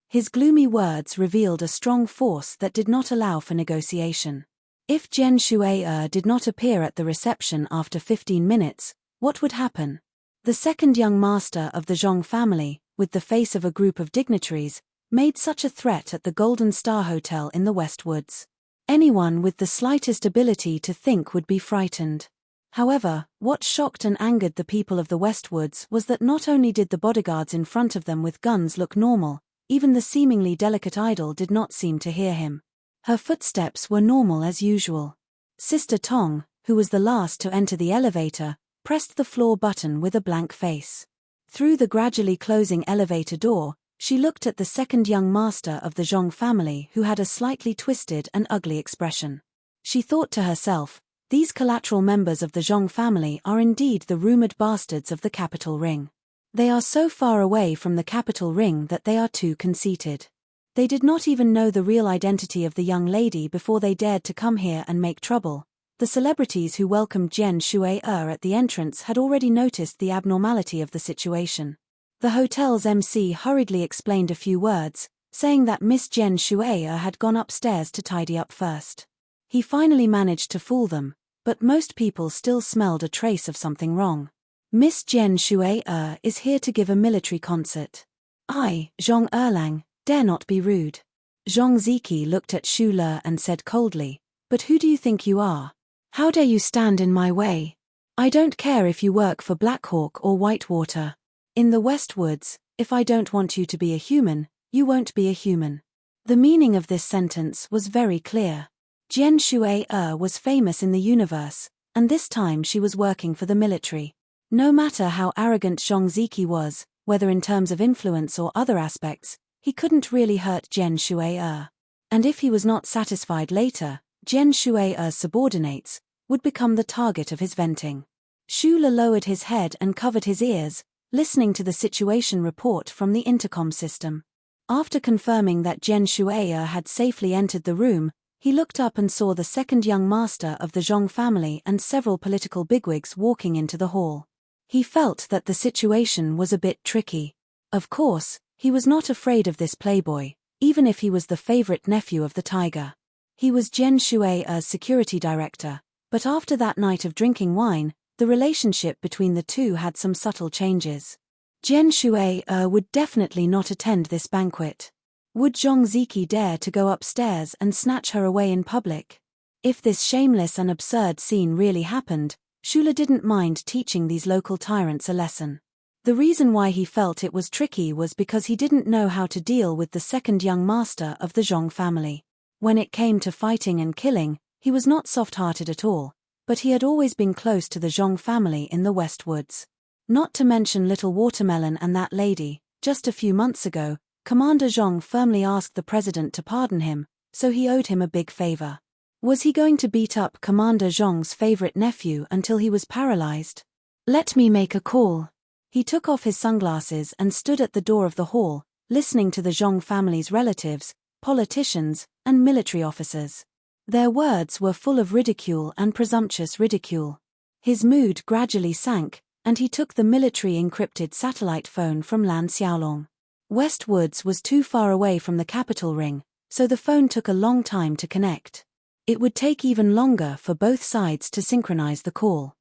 His gloomy words revealed a strong force that did not allow for negotiation. If Jen Shueya did not appear at the reception after 15 minutes, what would happen? The second young master of the Zhong family, with the face of a group of dignitaries, made such a threat at the Golden Star Hotel in the Westwoods. Anyone with the slightest ability to think would be frightened. However, what shocked and angered the people of the Westwoods was that not only did the bodyguards in front of them with guns look normal, even the seemingly delicate idol did not seem to hear him. Her footsteps were normal as usual. Sister Tong, who was the last to enter the elevator, pressed the floor button with a blank face. Through the gradually closing elevator door, she looked at the second young master of the Zhong family who had a slightly twisted and ugly expression. She thought to herself, these collateral members of the Zhong family are indeed the rumored bastards of the capital ring. They are so far away from the capital ring that they are too conceited. They did not even know the real identity of the young lady before they dared to come here and make trouble. The celebrities who welcomed Jen Shueya at the entrance had already noticed the abnormality of the situation. The hotel's MC hurriedly explained a few words, saying that Miss Jen Shueya had gone upstairs to tidy up first. He finally managed to fool them, but most people still smelled a trace of something wrong. Miss Jen Shueya is here to give a military concert. I, Zhong Erlang, dare not be rude. Zhong Ziki looked at Shu Le and said coldly, "But who do you think you are? How dare you stand in my way? I don't care if you work for Blackhawk or Whitewater. In the Westwoods, if I don't want you to be a human, you won't be a human." The meaning of this sentence was very clear. Jen Shueya was famous in the universe, and this time she was working for the military. No matter how arrogant Zhong Ziki was, whether in terms of influence or other aspects, he couldn't really hurt Jen Shueya. And if he was not satisfied later, Jen Shueya's subordinates would become the target of his venting. Shu Le lowered his head and covered his ears, listening to the situation report from the intercom system. After confirming that Jen Shueya had safely entered the room, he looked up and saw the second young master of the Zhong family and several political bigwigs walking into the hall. He felt that the situation was a bit tricky. Of course, he was not afraid of this playboy, even if he was the favorite nephew of the tiger. He was Jen Shueya's security director, but after that night of drinking wine, the relationship between the two had some subtle changes. Jen Shueya would definitely not attend this banquet. Would Zhong Ziki dare to go upstairs and snatch her away in public? If this shameless and absurd scene really happened, Shu Le didn't mind teaching these local tyrants a lesson. The reason why he felt it was tricky was because he didn't know how to deal with the second young master of the Zhong family. When it came to fighting and killing, he was not soft-hearted at all, but he had always been close to the Zhong family in the Westwoods. Not to mention Little Watermelon and that lady. Just a few months ago, Commander Zhong firmly asked the president to pardon him, so he owed him a big favor. Was he going to beat up Commander Zhong's favorite nephew until he was paralyzed? Let me make a call. He took off his sunglasses and stood at the door of the hall, listening to the Zhong family's relatives, politicians, and military officers. Their words were full of ridicule and presumptuous ridicule. His mood gradually sank, and he took the military encrypted satellite phone from Lan Xiaolong. Westwoods was too far away from the capital ring, so the phone took a long time to connect. It would take even longer for both sides to synchronize the call.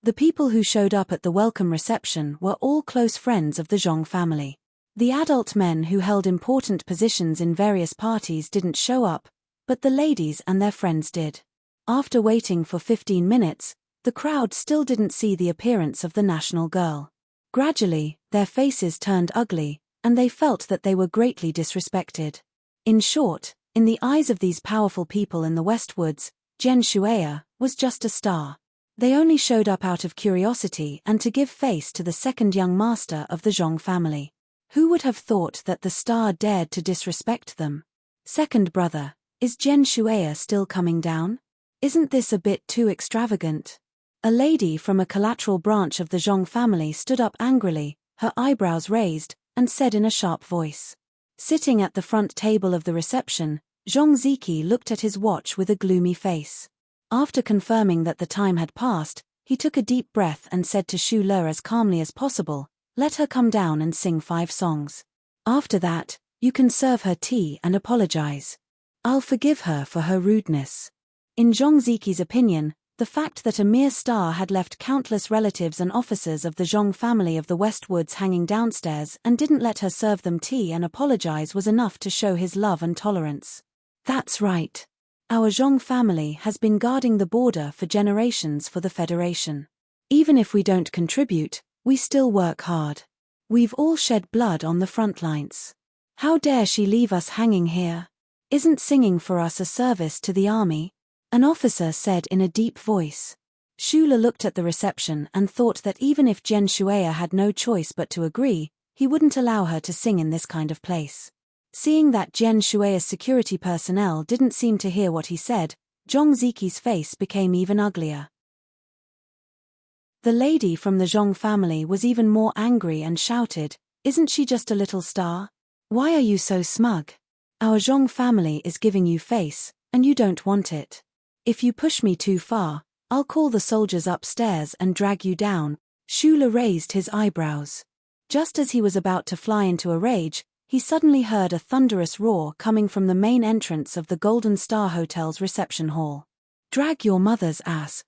The people who showed up at the welcome reception were all close friends of the Zhong family. The adult men who held important positions in various parties didn't show up, but the ladies and their friends did. After waiting for 15 minutes, the crowd still didn't see the appearance of the national girl. Gradually, their faces turned ugly, and they felt that they were greatly disrespected. In short, in the eyes of these powerful people in the Westwoods, Jen Shueya was just a star. They only showed up out of curiosity and to give face to the second young master of the Zhong family. Who would have thought that the star dared to disrespect them? Second brother, is Jen Shueya still coming down? Isn't this a bit too extravagant? A lady from a collateral branch of the Zhong family stood up angrily, her eyebrows raised, and said in a sharp voice. Sitting at the front table of the reception, Zhong Ziki looked at his watch with a gloomy face. After confirming that the time had passed, he took a deep breath and said to Shu Le as calmly as possible, "Let her come down and sing 5 songs. After that, you can serve her tea and apologize. I'll forgive her for her rudeness." In Zhong Ziki's opinion, the fact that a mere star had left countless relatives and officers of the Zhong family of the Westwoods hanging downstairs and didn't let her serve them tea and apologize was enough to show his love and tolerance. That's right. Our Zhong family has been guarding the border for generations for the Federation. Even if we don't contribute, we still work hard. We've all shed blood on the front lines. How dare she leave us hanging here? Isn't singing for us a service to the army? An officer said in a deep voice. Shu Le looked at the reception and thought that even if Jen Shueya had no choice but to agree, he wouldn't allow her to sing in this kind of place. Seeing that Jen Shueya's security personnel didn't seem to hear what he said, Zhong Ziki's face became even uglier. The lady from the Zhong family was even more angry and shouted, "Isn't she just a little star? Why are you so smug? Our Zhong family is giving you face, and you don't want it. If you push me too far, I'll call the soldiers upstairs and drag you down." Shu Le raised his eyebrows. Just as he was about to fly into a rage, he suddenly heard a thunderous roar coming from the main entrance of the Golden Star Hotel's reception hall. "Drag your mother's ass."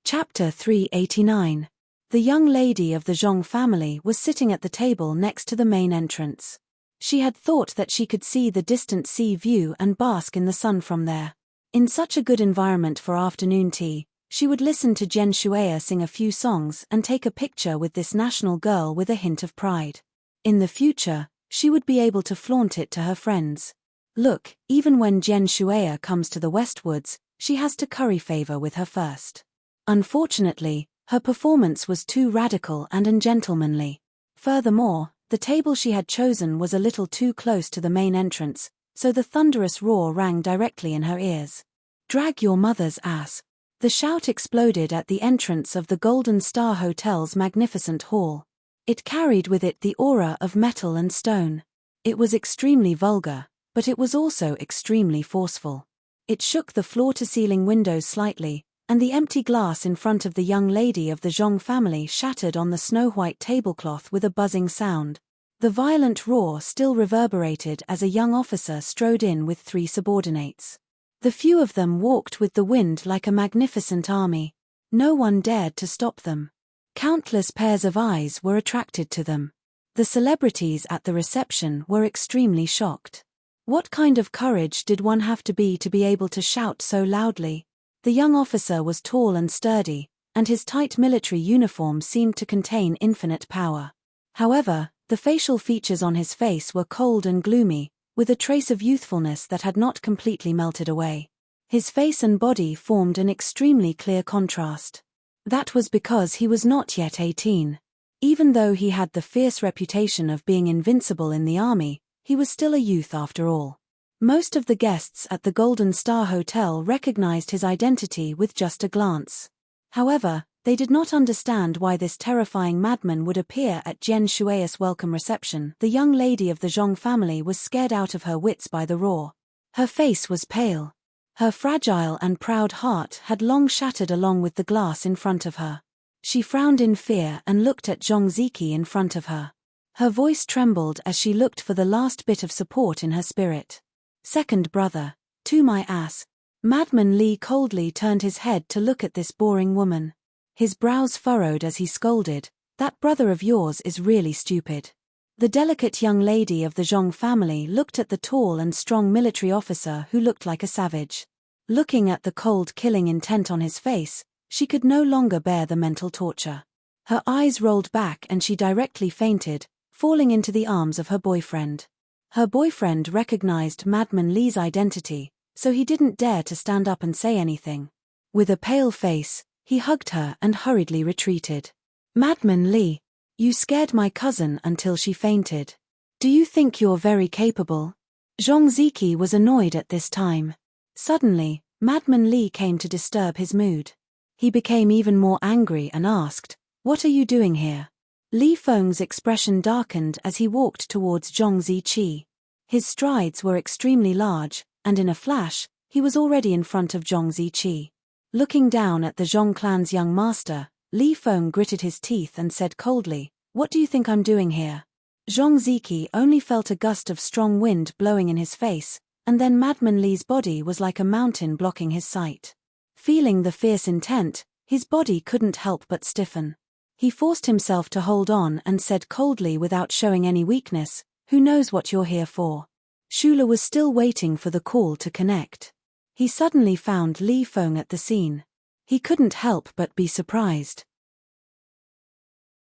Chapter 389. The young lady of the Zhong family was sitting at the table next to the main entrance. She had thought that she could see the distant sea view and bask in the sun from there. In such a good environment for afternoon tea, she would listen to Jen Shueya sing a few songs and take a picture with this national girl with a hint of pride. In the future, she would be able to flaunt it to her friends. Look, even when Jen Shueya comes to the Westwoods, she has to curry favor with her first. Unfortunately, her performance was too radical and ungentlemanly. Furthermore, the table she had chosen was a little too close to the main entrance, so the thunderous roar rang directly in her ears. "Drag your mother's ass." The shout exploded at the entrance of the Golden Star Hotel's magnificent hall. It carried with it the aura of metal and stone. It was extremely vulgar, but it was also extremely forceful. It shook the floor-to-ceiling windows slightly, and the empty glass in front of the young lady of the Zhong family shattered on the snow-white tablecloth with a buzzing sound. The violent roar still reverberated as a young officer strode in with 3 subordinates. The few of them walked with the wind like a magnificent army. No one dared to stop them. Countless pairs of eyes were attracted to them. The celebrities at the reception were extremely shocked. What kind of courage did one have to be able to shout so loudly? The young officer was tall and sturdy, and his tight military uniform seemed to contain infinite power. However, the facial features on his face were cold and gloomy, with a trace of youthfulness that had not completely melted away. His face and body formed an extremely clear contrast. That was because he was not yet 18. Even though he had the fierce reputation of being invincible in the army, he was still a youth after all. Most of the guests at the Golden Star Hotel recognized his identity with just a glance. However, they did not understand why this terrifying madman would appear at Jen Shueya's welcome reception. The young lady of the Zhong family was scared out of her wits by the roar. Her face was pale. Her fragile and proud heart had long shattered along with the glass in front of her. She frowned in fear and looked at Zhong Ziki in front of her. Her voice trembled as she looked for the last bit of support in her spirit. "Second brother, to my ass." Madman Li coldly turned his head to look at this boring woman. His brows furrowed as he scolded, "That brother of yours is really stupid." The delicate young lady of the Zhong family looked at the tall and strong military officer who looked like a savage. Looking at the cold killing intent on his face, she could no longer bear the mental torture. Her eyes rolled back and she directly fainted, falling into the arms of her boyfriend. Her boyfriend recognized Madman Li's identity, so he didn't dare to stand up and say anything. With a pale face, he hugged her and hurriedly retreated. Madman Li, you scared my cousin until she fainted. Do you think you're very capable? Zhong Ziki was annoyed at this time. Suddenly, Madman Li came to disturb his mood. He became even more angry and asked, "What are you doing here?" Li Feng's expression darkened as he walked towards Zhong Ziqi. His strides were extremely large, and in a flash, he was already in front of Zhong Ziqi. Looking down at the Zhong clan's young master, Li Feng gritted his teeth and said coldly, "What do you think I'm doing here?" Zhong Ziki only felt a gust of strong wind blowing in his face, and then Madman Li's body was like a mountain blocking his sight. Feeling the fierce intent, his body couldn't help but stiffen. He forced himself to hold on and said coldly without showing any weakness, "Who knows what you're here for?" Shula was still waiting for the call to connect. He suddenly found Li Feng at the scene. He couldn't help but be surprised.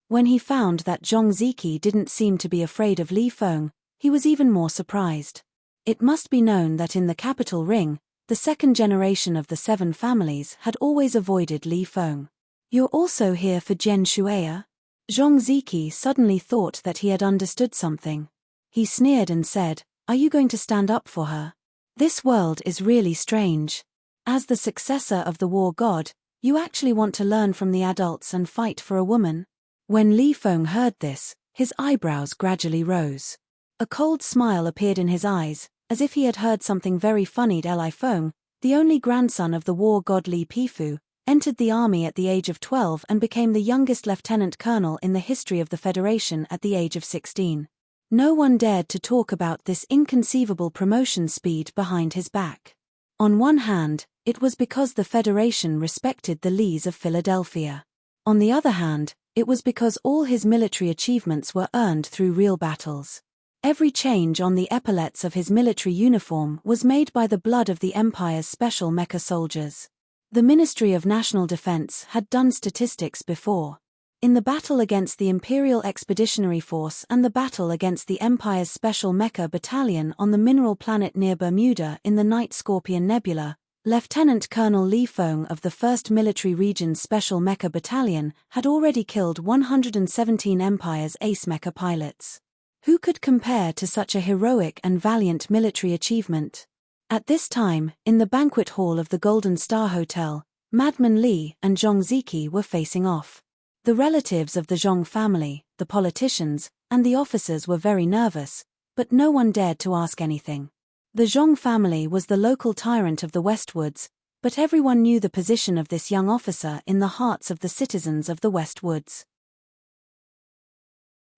When he found that Zhong Ziki didn't seem to be afraid of Li Feng, he was even more surprised. It must be known that in the capital ring, the second generation of the 7 families had always avoided Li Feng. "You're also here for Jian Shueya?" Zhong Ziki suddenly thought that he had understood something. He sneered and said, "Are you going to stand up for her? This world is really strange. As the successor of the war god, you actually want to learn from the adults and fight for a woman?" When Li Feng heard this, his eyebrows gradually rose. A cold smile appeared in his eyes, as if he had heard something very funny. Li Feng, the only grandson of the war god Li Pifu, entered the army at the age of 12 and became the youngest lieutenant colonel in the history of the Federation at the age of 16. No one dared to talk about this inconceivable promotion speed behind his back. On one hand, it was because the Federation respected the Lis of Philadelphia. On the other hand, it was because all his military achievements were earned through real battles. Every change on the epaulets of his military uniform was made by the blood of the Empire's special mecha soldiers. The Ministry of National Defense had done statistics before. In the battle against the Imperial Expeditionary Force and the battle against the Empire's Special Mecha Battalion on the mineral planet near Bermuda in the Night Scorpion Nebula, Lieutenant Colonel Li Feng of the 1st Military Region's Special Mecha Battalion had already killed 117 Empire's ace mecha pilots. Who could compare to such a heroic and valiant military achievement? At this time, in the banquet hall of the Golden Star Hotel, Madman Li and Zhong Ziki were facing off. The relatives of the Zhong family, the politicians, and the officers were very nervous, but no one dared to ask anything. The Zhong family was the local tyrant of the Westwoods, but everyone knew the position of this young officer in the hearts of the citizens of the Westwoods.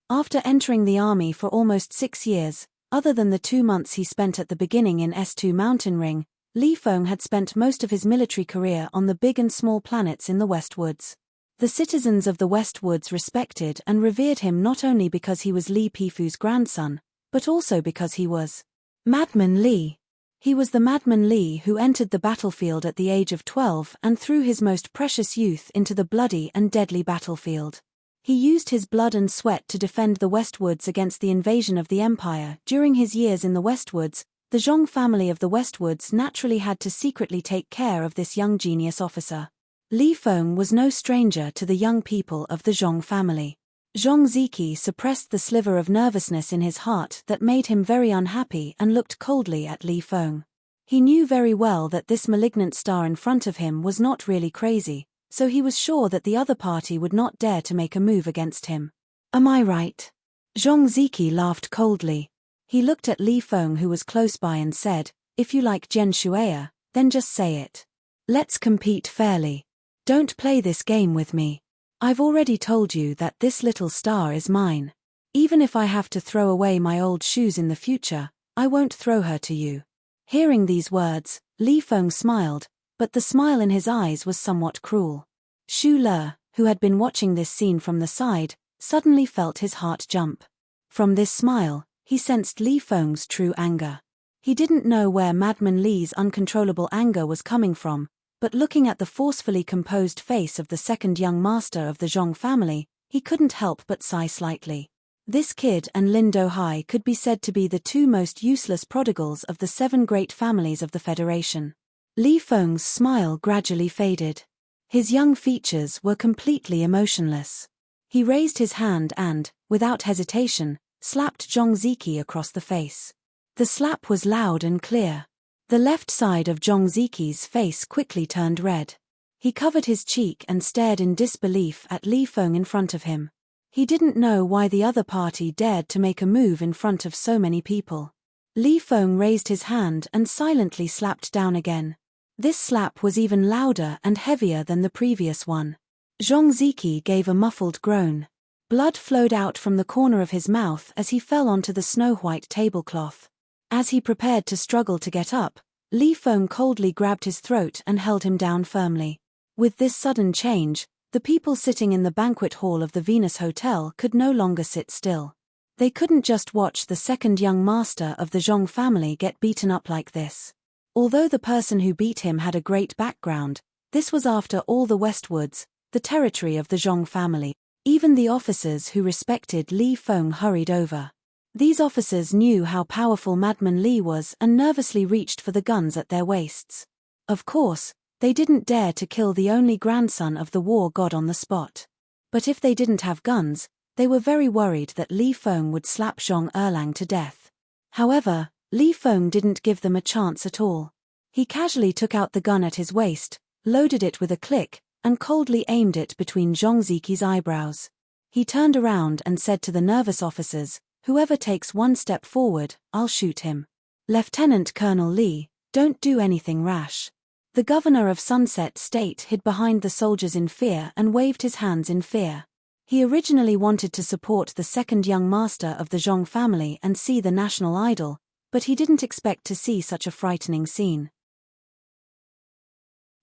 After entering the army for almost 6 years, other than the 2 months he spent at the beginning in S2 Mountain Ring, Li Feng had spent most of his military career on the big and small planets in the Westwoods. The citizens of the Westwoods respected and revered him not only because he was Li Pifu's grandson, but also because he was Madman Li. He was the Madman Li who entered the battlefield at the age of 12 and threw his most precious youth into the bloody and deadly battlefield. He used his blood and sweat to defend the Westwoods against the invasion of the Empire. During his years in the Westwoods, the Zhong family of the Westwoods naturally had to secretly take care of this young genius officer. Li Feng was no stranger to the young people of the Zhong family. Zhong Ziki suppressed the sliver of nervousness in his heart that made him very unhappy and looked coldly at Li Feng. He knew very well that this malignant star in front of him was not really crazy, so he was sure that the other party would not dare to make a move against him. "Am I right?" Zhong Ziki laughed coldly. He looked at Li Feng who was close by and said, "If you like Jian Shueya, then just say it. Let's compete fairly. Don't play this game with me. I've already told you that this little star is mine. Even if I have to throw away my old shoes in the future, I won't throw her to you." Hearing these words, Li Feng smiled, but the smile in his eyes was somewhat cruel. Xu Le, who had been watching this scene from the side, suddenly felt his heart jump. From this smile, he sensed Li Feng's true anger. He didn't know where Madman Li's uncontrollable anger was coming from, but looking at the forcefully composed face of the second young master of the Zhong family, he couldn't help but sigh slightly. This kid and Lin Do-hai could be said to be the two most useless prodigals of the 7 great families of the Federation. Li Feng's smile gradually faded. His young features were completely emotionless. He raised his hand and, without hesitation, slapped Zhong Ziqi across the face. The slap was loud and clear. The left side of Zhong Ziqi's face quickly turned red. He covered his cheek and stared in disbelief at Li Feng in front of him. He didn't know why the other party dared to make a move in front of so many people. Li Feng raised his hand and silently slapped down again. This slap was even louder and heavier than the previous one. Zhong Ziqi gave a muffled groan. Blood flowed out from the corner of his mouth as he fell onto the snow-white tablecloth. As he prepared to struggle to get up, Li Feng coldly grabbed his throat and held him down firmly. With this sudden change, the people sitting in the banquet hall of the Venus Hotel could no longer sit still. They couldn't just watch the second young master of the Zhong family get beaten up like this. Although the person who beat him had a great background, this was after all the Westwoods, the territory of the Zhong family. Even the officers who respected Li Feng hurried over. These officers knew how powerful Madman Li was and nervously reached for the guns at their waists. Of course, they didn't dare to kill the only grandson of the war god on the spot. But if they didn't have guns, they were very worried that Li Feng would slap Zhong Erlang to death. However, Li Feng didn't give them a chance at all. He casually took out the gun at his waist, loaded it with a click, and coldly aimed it between Zhong Ziqi's eyebrows. He turned around and said to the nervous officers, "Whoever takes one step forward, I'll shoot him. Lieutenant Colonel Li, don't do anything rash." The governor of Sunset State hid behind the soldiers in fear and waved his hands in fear. He originally wanted to support the second young master of the Zhong family and see the national idol, but he didn't expect to see such a frightening scene.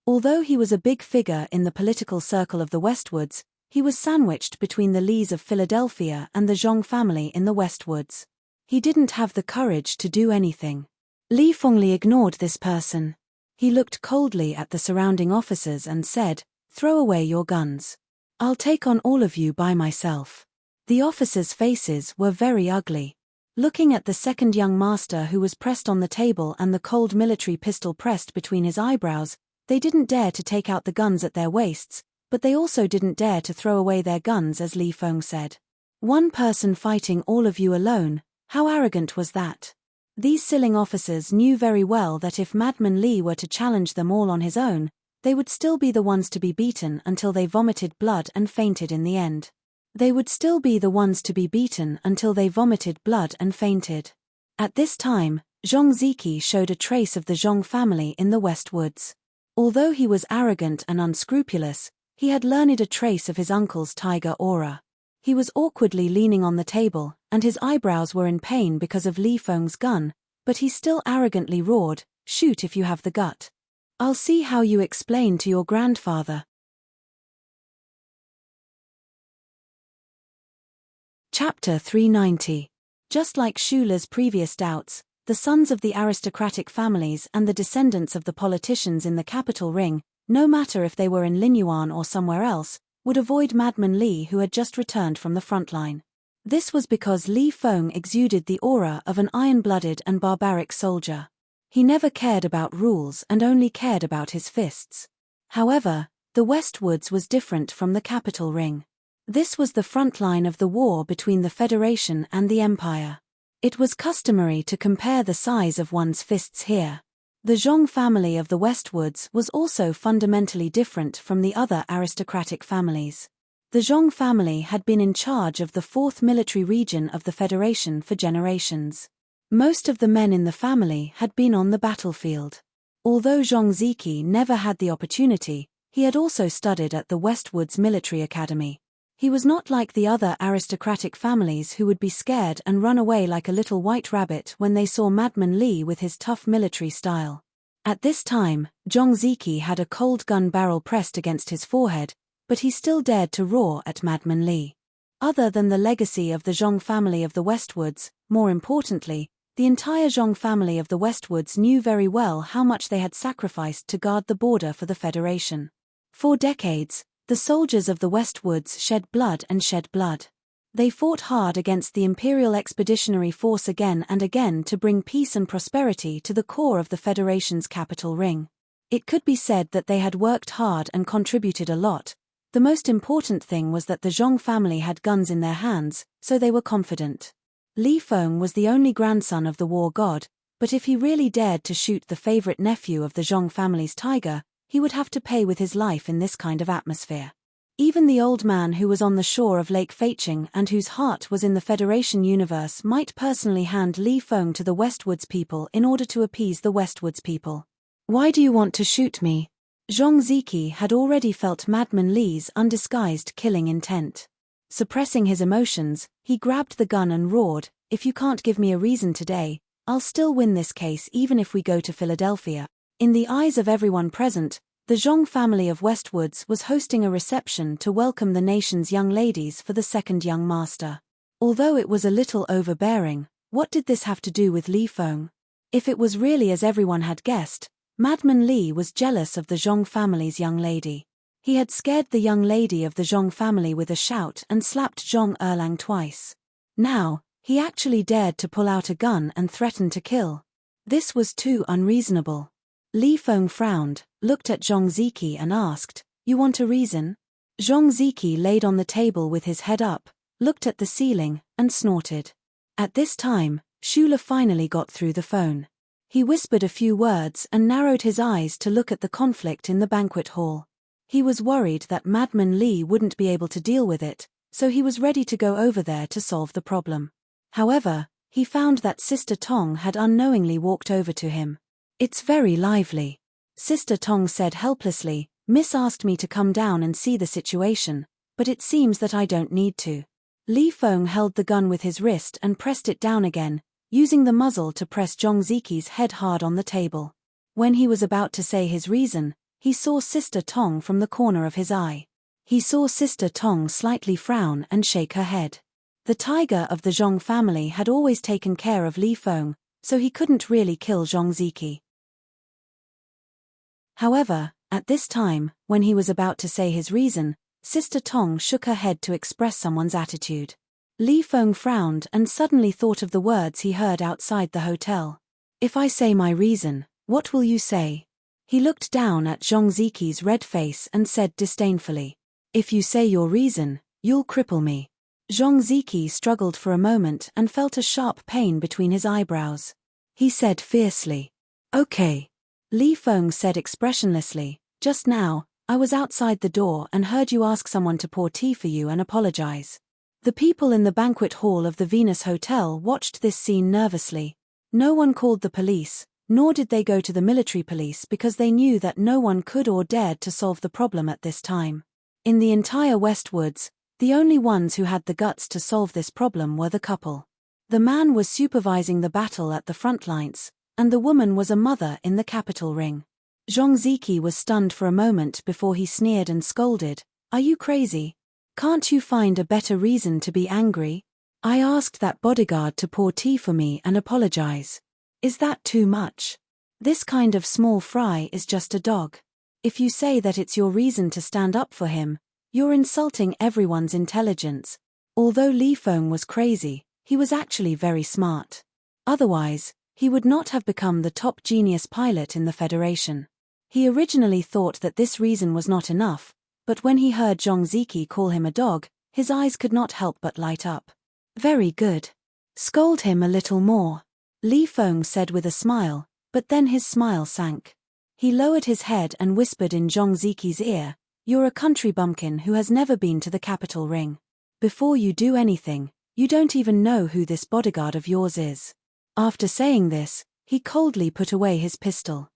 Although he was a big figure in the political circle of the Westwoods, he was sandwiched between the Lees of Philadelphia and the Zhong family in the Westwoods. He didn't have the courage to do anything. Li Fengli ignored this person. He looked coldly at the surrounding officers and said, "Throw away your guns. I'll take on all of you by myself." The officers' faces were very ugly. Looking at the second young master who was pressed on the table and the cold military pistol pressed between his eyebrows, they didn't dare to take out the guns at their waists, but they also didn't dare to throw away their guns, as Li Feng said. One person fighting all of you alone, how arrogant was that? These silling officers knew very well that if Madman Li were to challenge them all on his own, they would still be the ones to be beaten until they vomited blood and fainted in the end. They would still be the ones to be beaten until they vomited blood and fainted. At this time, Zhong Ziqi showed a trace of the Zhong family in the Westwoods. Although he was arrogant and unscrupulous, he had learned a trace of his uncle's tiger aura. He was awkwardly leaning on the table, and his eyebrows were in pain because of Li Feng's gun, but he still arrogantly roared, "Shoot if you have the gut. I'll see how you explain to your grandfather." Chapter 390. Just like Shula's previous doubts, the sons of the aristocratic families and the descendants of the politicians in the capital ring, no matter if they were in Linyuan or somewhere else, would avoid Madman Li, who had just returned from the front line. This was because Li Feng exuded the aura of an iron-blooded and barbaric soldier. He never cared about rules and only cared about his fists. However, the Westwoods was different from the capital ring. This was the front line of the war between the Federation and the Empire. It was customary to compare the size of one's fists here. The Zhong family of the Westwoods was also fundamentally different from the other aristocratic families. The Zhong family had been in charge of the 4th military region of the Federation for generations. Most of the men in the family had been on the battlefield. Although Zhong Ziqi never had the opportunity, he had also studied at the Westwoods Military Academy. He was not like the other aristocratic families who would be scared and run away like a little white rabbit when they saw Madman Li with his tough military style. At this time, Zhong Ziqi had a cold gun barrel pressed against his forehead, but he still dared to roar at Madman Li. Other than the legacy of the Zhong family of the Westwoods, more importantly, The entire Zhong family of the Westwoods knew very well how much they had sacrificed to guard the border for the Federation. For decades, the soldiers of the Westwoods shed blood and shed blood. They fought hard against the Imperial Expeditionary Force again and again to bring peace and prosperity to the core of the Federation's capital ring. It could be said that they had worked hard and contributed a lot. The most important thing was that the Zhong family had guns in their hands, so they were confident. Li Feng was the only grandson of the war god, but if he really dared to shoot the favorite nephew of the Zhong family's tiger, he would have to pay with his life in this kind of atmosphere. Even the old man who was on the shore of Lake Feiqing and whose heart was in the Federation universe might personally hand Li Feng to the Westwoods people in order to appease the Westwoods people. Why do you want to shoot me? Zhong Ziqi had already felt Madman Li's undisguised killing intent. Suppressing his emotions, he grabbed the gun and roared, "If you can't give me a reason today, I'll still win this case even if we go to Philadelphia." In the eyes of everyone present, the Zhong family of Westwoods was hosting a reception to welcome the nation's young ladies for the second young master. Although it was a little overbearing, what did this have to do with Li Feng? If it was really as everyone had guessed, Madman Li was jealous of the Zhong family's young lady. He had scared the young lady of the Zhong family with a shout and slapped Zhong Erlang twice. Now, he actually dared to pull out a gun and threaten to kill. This was too unreasonable. Li Feng frowned, looked at Zhong Ziqi and asked, "You want a reason?" Zhong Ziqi laid on the table with his head up, looked at the ceiling, and snorted. At this time, Shula finally got through the phone. He whispered a few words and narrowed his eyes to look at the conflict in the banquet hall. He was worried that Madman Li wouldn't be able to deal with it, so he was ready to go over there to solve the problem. However, he found that Sister Tong had unknowingly walked over to him. "It's very lively," Sister Tong said helplessly. "Miss asked me to come down and see the situation, but it seems that I don't need to." Li Feng held the gun with his wrist and pressed it down again, using the muzzle to press Zhong Ziqi's head hard on the table. When he was about to say his reason, he saw Sister Tong from the corner of his eye. He saw Sister Tong slightly frown and shake her head. The tiger of the Zhong family had always taken care of Li Feng, so he couldn't really kill Zhong Ziqi. However, at this time, when he was about to say his reason, Sister Tong shook her head to express someone's attitude. Li Feng frowned and suddenly thought of the words he heard outside the hotel. "If I say my reason, what will you say?" He looked down at Zhong Ziqi's red face and said disdainfully, "If you say your reason, you'll cripple me." Zhong Ziqi struggled for a moment and felt a sharp pain between his eyebrows. He said fiercely, "Okay." Li Feng said expressionlessly, "Just now, I was outside the door and heard you ask someone to pour tea for you and apologize." The people in the banquet hall of the Venus Hotel watched this scene nervously. No one called the police, nor did they go to the military police because they knew that no one could or dared to solve the problem at this time. In the entire Westwoods, the only ones who had the guts to solve this problem were the couple. The man was supervising the battle at the front lines, and the woman was a mother in the capital ring. Zhong Ziqi was stunned for a moment before he sneered and scolded, "Are you crazy? Can't you find a better reason to be angry? I asked that bodyguard to pour tea for me and apologize. Is that too much? This kind of small fry is just a dog. If you say that it's your reason to stand up for him, you're insulting everyone's intelligence." Although Li Feng was crazy, he was actually very smart. Otherwise, he would not have become the top genius pilot in the Federation. He originally thought that this reason was not enough, but when he heard Zhong Ziqi call him a dog, his eyes could not help but light up. "Very good. Scold him a little more," Li Feng said with a smile, but then his smile sank. He lowered his head and whispered in Zhong Ziqi's ear, "You're a country bumpkin who has never been to the capital ring. Before you do anything, you don't even know who this bodyguard of yours is." After saying this, he coldly put away his pistol.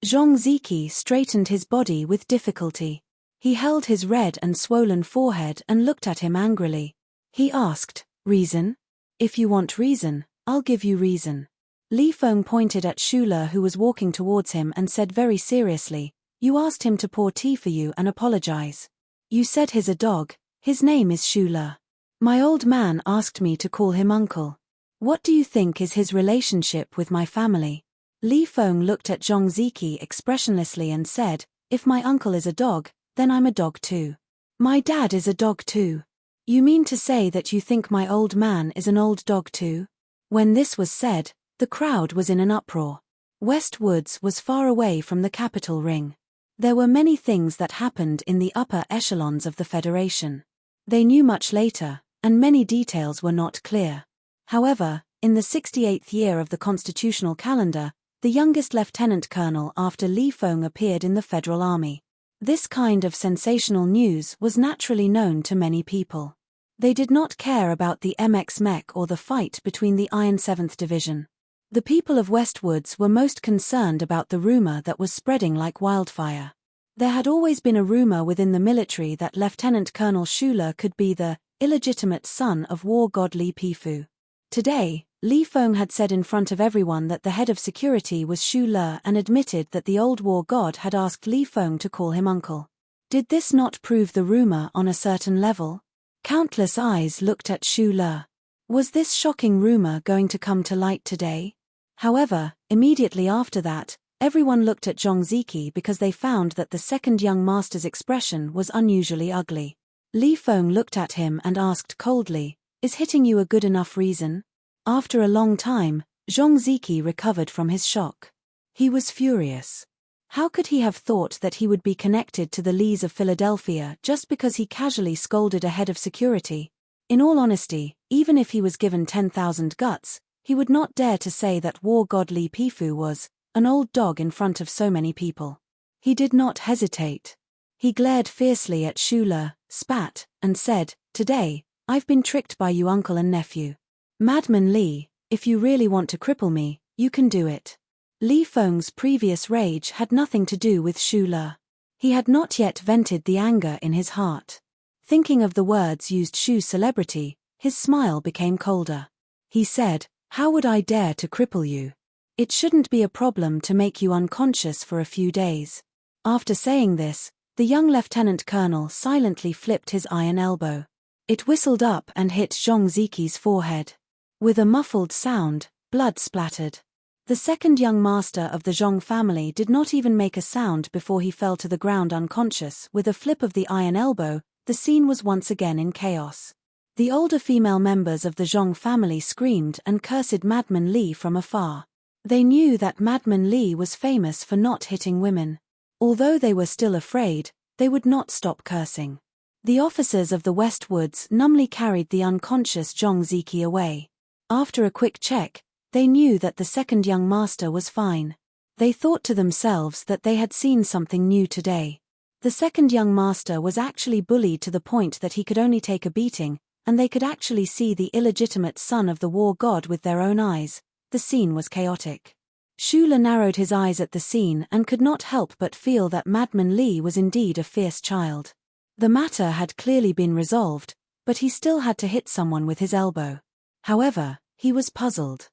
Zhong Ziqi straightened his body with difficulty. He held his red and swollen forehead and looked at him angrily. He asked, "Reason? If you want reason, I'll give you reason." Li Feng pointed at Shula who was walking towards him and said very seriously, "You asked him to pour tea for you and apologize. You said he's a dog. His name is Shula. My old man asked me to call him uncle. What do you think is his relationship with my family? Li Feng looked at Zhong Ziqi expressionlessly and said, if my uncle is a dog, then I'm a dog too. My dad is a dog too. You mean to say that you think my old man is an old dog too? When this was said, the crowd was in an uproar. West Woods was far away from the capital ring. There were many things that happened in the upper echelons of the Federation. They knew much later, and many details were not clear. However, in the 68th year of the constitutional calendar, the youngest lieutenant colonel after Li Feng appeared in the Federal Army. This kind of sensational news was naturally known to many people. They did not care about the MX Mech or the fight between the Iron 7th Division. The people of Westwoods were most concerned about the rumor that was spreading like wildfire. There had always been a rumor within the military that Lieutenant Colonel Schuler could be the illegitimate son of war god Li Pifu. Today, Li Feng had said in front of everyone that the head of security was Shu Le and admitted that the old war god had asked Li Feng to call him uncle. Did this not prove the rumor on a certain level? Countless eyes looked at Shu Le. Was this shocking rumor going to come to light today? However, immediately after that, everyone looked at Zhong Ziqi because they found that the second young master's expression was unusually ugly. Li Feng looked at him and asked coldly, is hitting you a good enough reason? After a long time, Zhong Ziqi recovered from his shock. He was furious. How could he have thought that he would be connected to the Lees of Philadelphia just because he casually scolded a head of security? In all honesty, even if he was given 10,000 guts, he would not dare to say that war god Li Pifu was an old dog in front of so many people. He did not hesitate. He glared fiercely at Shu Le, spat, and said, today, I've been tricked by you uncle and nephew. Madman Li, if you really want to cripple me, you can do it. Li Feng's previous rage had nothing to do with Shu Le. He had not yet vented the anger in his heart. Thinking of the words used Shu's celebrity, his smile became colder. He said, how would I dare to cripple you? It shouldn't be a problem to make you unconscious for a few days. After saying this, the young lieutenant colonel silently flipped his iron elbow. It whistled up and hit Zhong Ziqi's forehead. With a muffled sound, blood splattered. The second young master of the Zhong family did not even make a sound before he fell to the ground unconscious. With a flip of the iron elbow, the scene was once again in chaos. The older female members of the Zhong family screamed and cursed Madman Li from afar. They knew that Madman Li was famous for not hitting women. Although they were still afraid, they would not stop cursing. The officers of the Westwoods numbly carried the unconscious Zhong Ziqi away. After a quick check, they knew that the second young master was fine. They thought to themselves that they had seen something new today. The second young master was actually bullied to the point that he could only take a beating, and they could actually see the illegitimate son of the war god with their own eyes. The scene was chaotic. Shu Le narrowed his eyes at the scene and could not help but feel that Madman Li was indeed a fierce child. The matter had clearly been resolved, but he still had to hit someone with his elbow. However, he was puzzled.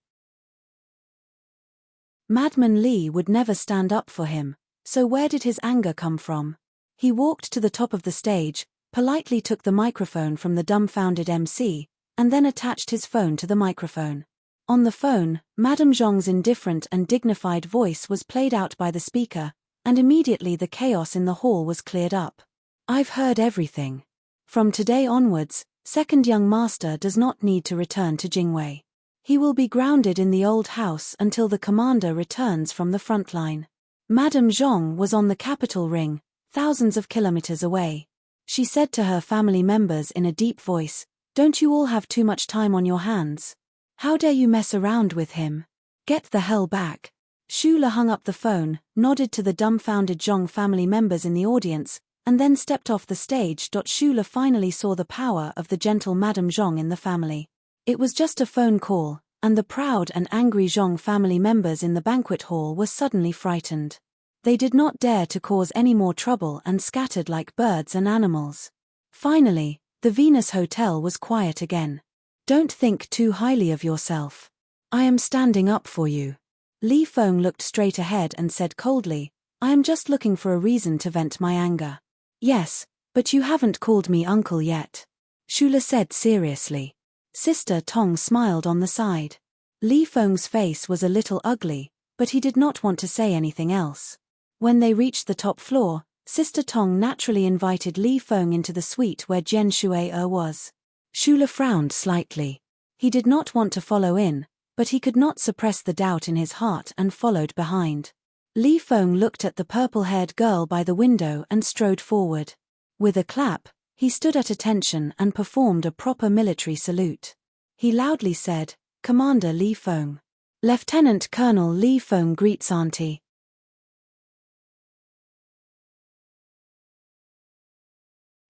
Madman Li would never stand up for him, so where did his anger come from? He walked to the top of the stage, politely took the microphone from the dumbfounded MC, and then attached his phone to the microphone. On the phone, Madame Zhong's indifferent and dignified voice was played out by the speaker, and immediately the chaos in the hall was cleared up. I've heard everything. From today onwards, second young master does not need to return to Jingwei. He will be grounded in the old house until the commander returns from the front line. Madame Zhong was on the capital ring, thousands of kilometers away. She said to her family members in a deep voice, don't you all have too much time on your hands? How dare you mess around with him? Get the hell back. Shu Le hung up the phone, nodded to the dumbfounded Zhong family members in the audience, and then stepped off the stage. Shu Le finally saw the power of the gentle Madame Zhong in the family. It was just a phone call, and the proud and angry Zhong family members in the banquet hall were suddenly frightened. They did not dare to cause any more trouble and scattered like birds and animals. Finally, the Venus Hotel was quiet again. Don't think too highly of yourself. I am standing up for you. Li Feng looked straight ahead and said coldly, I am just looking for a reason to vent my anger. Yes, but you haven't called me uncle yet. Shu Le said seriously. Sister Tong smiled on the side. Li Feng's face was a little ugly, but he did not want to say anything else. When they reached the top floor, Sister Tong naturally invited Li Feng into the suite where Jian Shuai was. Shula frowned slightly. He did not want to follow in, but he could not suppress the doubt in his heart and followed behind. Li Feng looked at the purple-haired girl by the window and strode forward. With a clap, he stood at attention and performed a proper military salute. He loudly said, "Commander Li Feng. Lieutenant Colonel Li Feng greets Auntie."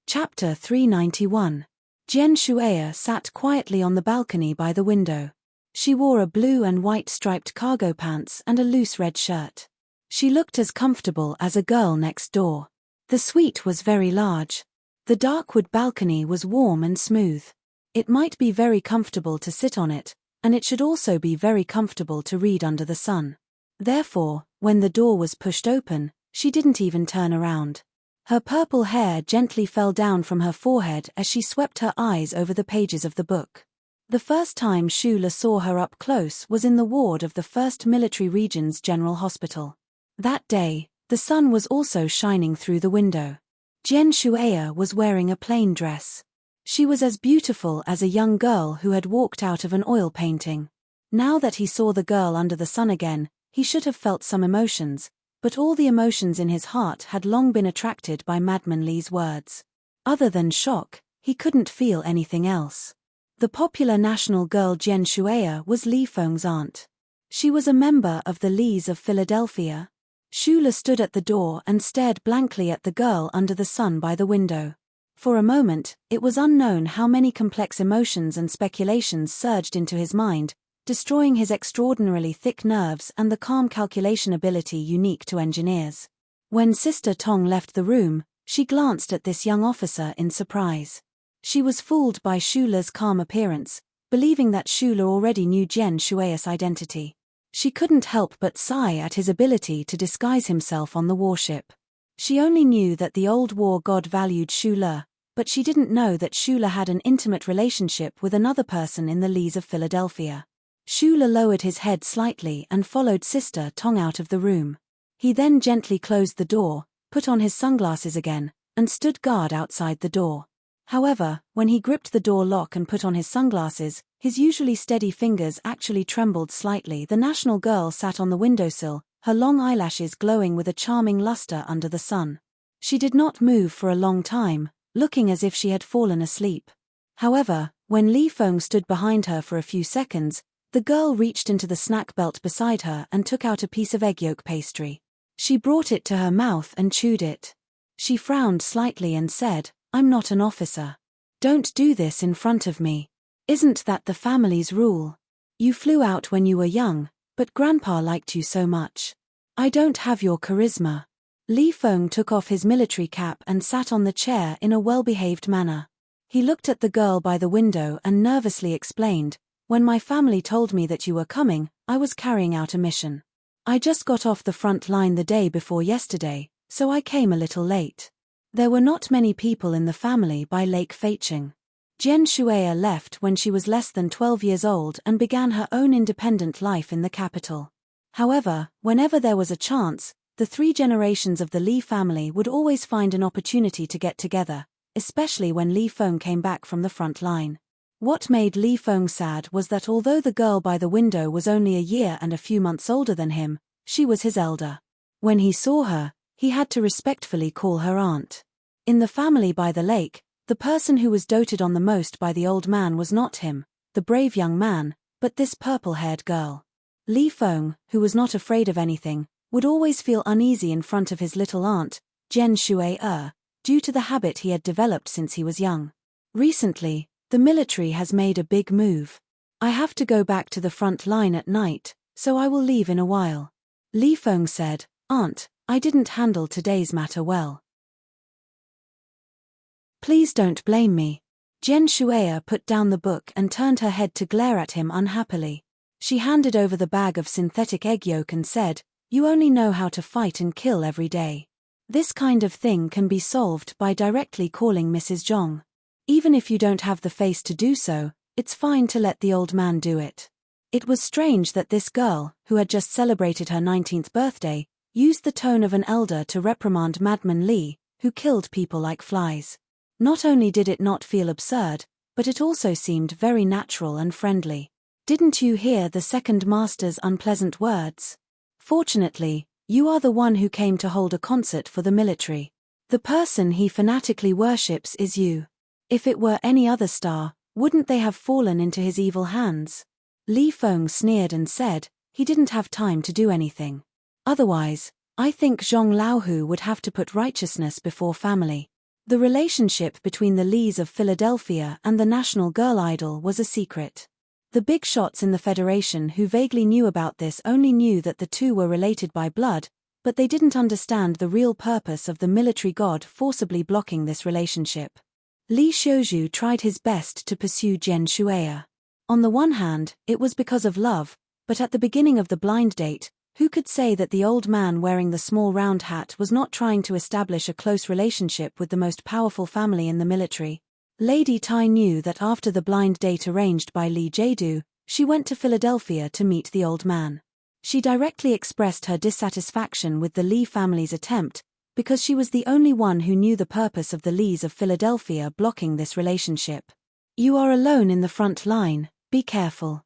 Chapter 391. Jian Shuai sat quietly on the balcony by the window. She wore a blue and white striped cargo pants and a loose red shirt. She looked as comfortable as a girl next door. The suite was very large. The dark wood balcony was warm and smooth. It might be very comfortable to sit on it, and it should also be very comfortable to read under the sun. Therefore, when the door was pushed open, she didn't even turn around. Her purple hair gently fell down from her forehead as she swept her eyes over the pages of the book. The first time Shula saw her up close was in the ward of the 1st Military Region's General Hospital. That day, the sun was also shining through the window. Jian Shuai was wearing a plain dress. She was as beautiful as a young girl who had walked out of an oil painting. Now that he saw the girl under the sun again, he should have felt some emotions, but all the emotions in his heart had long been attracted by Madman Li's words. Other than shock, he couldn't feel anything else. The popular national girl Jian Shuai was Li Feng's aunt. She was a member of the Lis of Philadelphia. Shula stood at the door and stared blankly at the girl under the sun by the window. For a moment, it was unknown how many complex emotions and speculations surged into his mind, destroying his extraordinarily thick nerves and the calm calculation ability unique to engineers. When Sister Tong left the room, she glanced at this young officer in surprise. She was fooled by Shula's calm appearance, believing that Shula already knew Jian Shuai's identity. She couldn't help but sigh at his ability to disguise himself on the warship. She only knew that the old war god valued Shula, but she didn't know that Shula had an intimate relationship with another person in the Lis of Philadelphia. Shula lowered his head slightly and followed Sister Tong out of the room. He then gently closed the door, put on his sunglasses again, and stood guard outside the door. However, when he gripped the door lock and put on his sunglasses, his usually steady fingers actually trembled slightly. The national girl sat on the windowsill, her long eyelashes glowing with a charming luster under the sun. She did not move for a long time, looking as if she had fallen asleep. However, when Li Feng stood behind her for a few seconds, the girl reached into the snack belt beside her and took out a piece of egg yolk pastry. She brought it to her mouth and chewed it. She frowned slightly and said, "I'm not an officer. Don't do this in front of me. Isn't that the family's rule? You flew out when you were young, but Grandpa liked you so much. I don't have your charisma." Li Feng took off his military cap and sat on the chair in a well-behaved manner. He looked at the girl by the window and nervously explained, "When my family told me that you were coming, I was carrying out a mission. I just got off the front line the day before yesterday, so I came a little late. There were not many people in the family by Lake Feiqing. Jian Shuai left when she was less than 12 years old and began her own independent life in the capital. However, whenever there was a chance, the 3 generations of the Li family would always find an opportunity to get together, especially when Li Feng came back from the front line. What made Li Feng sad was that although the girl by the window was only a year and a few months older than him, she was his elder. When he saw her, he had to respectfully call her aunt. In the family by the lake, the person who was doted on the most by the old man was not him, the brave young man, but this purple-haired girl. Li Feng, who was not afraid of anything, would always feel uneasy in front of his little aunt, Jian Shuai, due to the habit he had developed since he was young. Recently, the military has made a big move. I have to go back to the front line at night, so I will leave in a while. Li Feng said, "Aunt, I didn't handle today's matter well. Please don't blame me." Jian Shuai put down the book and turned her head to glare at him unhappily. She handed over the bag of synthetic egg yolk and said, "You only know how to fight and kill every day. This kind of thing can be solved by directly calling Mrs. Zhong. Even if you don't have the face to do so, It's fine to let the old man do it. It was strange that this girl, who had just celebrated her 19th birthday, used the tone of an elder to reprimand Madman Lee, who killed people like flies. Not only did it not feel absurd, but it also seemed very natural and friendly. Didn't you hear the second master's unpleasant words? Fortunately, you are the one who came to hold a concert for the military. The person he fanatically worships is you. If it were any other star, wouldn't they have fallen into his evil hands? Li Feng sneered and said, he didn't have time to do anything. Otherwise, I think Zhong Laohu would have to put righteousness before family. The relationship between the Lees of Philadelphia and the national girl idol was a secret. The big shots in the Federation who vaguely knew about this only knew that the two were related by blood, but they didn't understand the real purpose of the military god forcibly blocking this relationship. Li Xiuzhu tried his best to pursue Jian Shueya. On the one hand, it was because of love, but at the beginning of the blind date, who could say that the old man wearing the small round hat was not trying to establish a close relationship with the most powerful family in the military? Lady Tai knew that after the blind date arranged by Li Jiedu, she went to Philadelphia to meet the old man. She directly expressed her dissatisfaction with the Li family's attempt, because she was the only one who knew the purpose of the Lees of Philadelphia blocking this relationship. You are alone in the front line, be careful.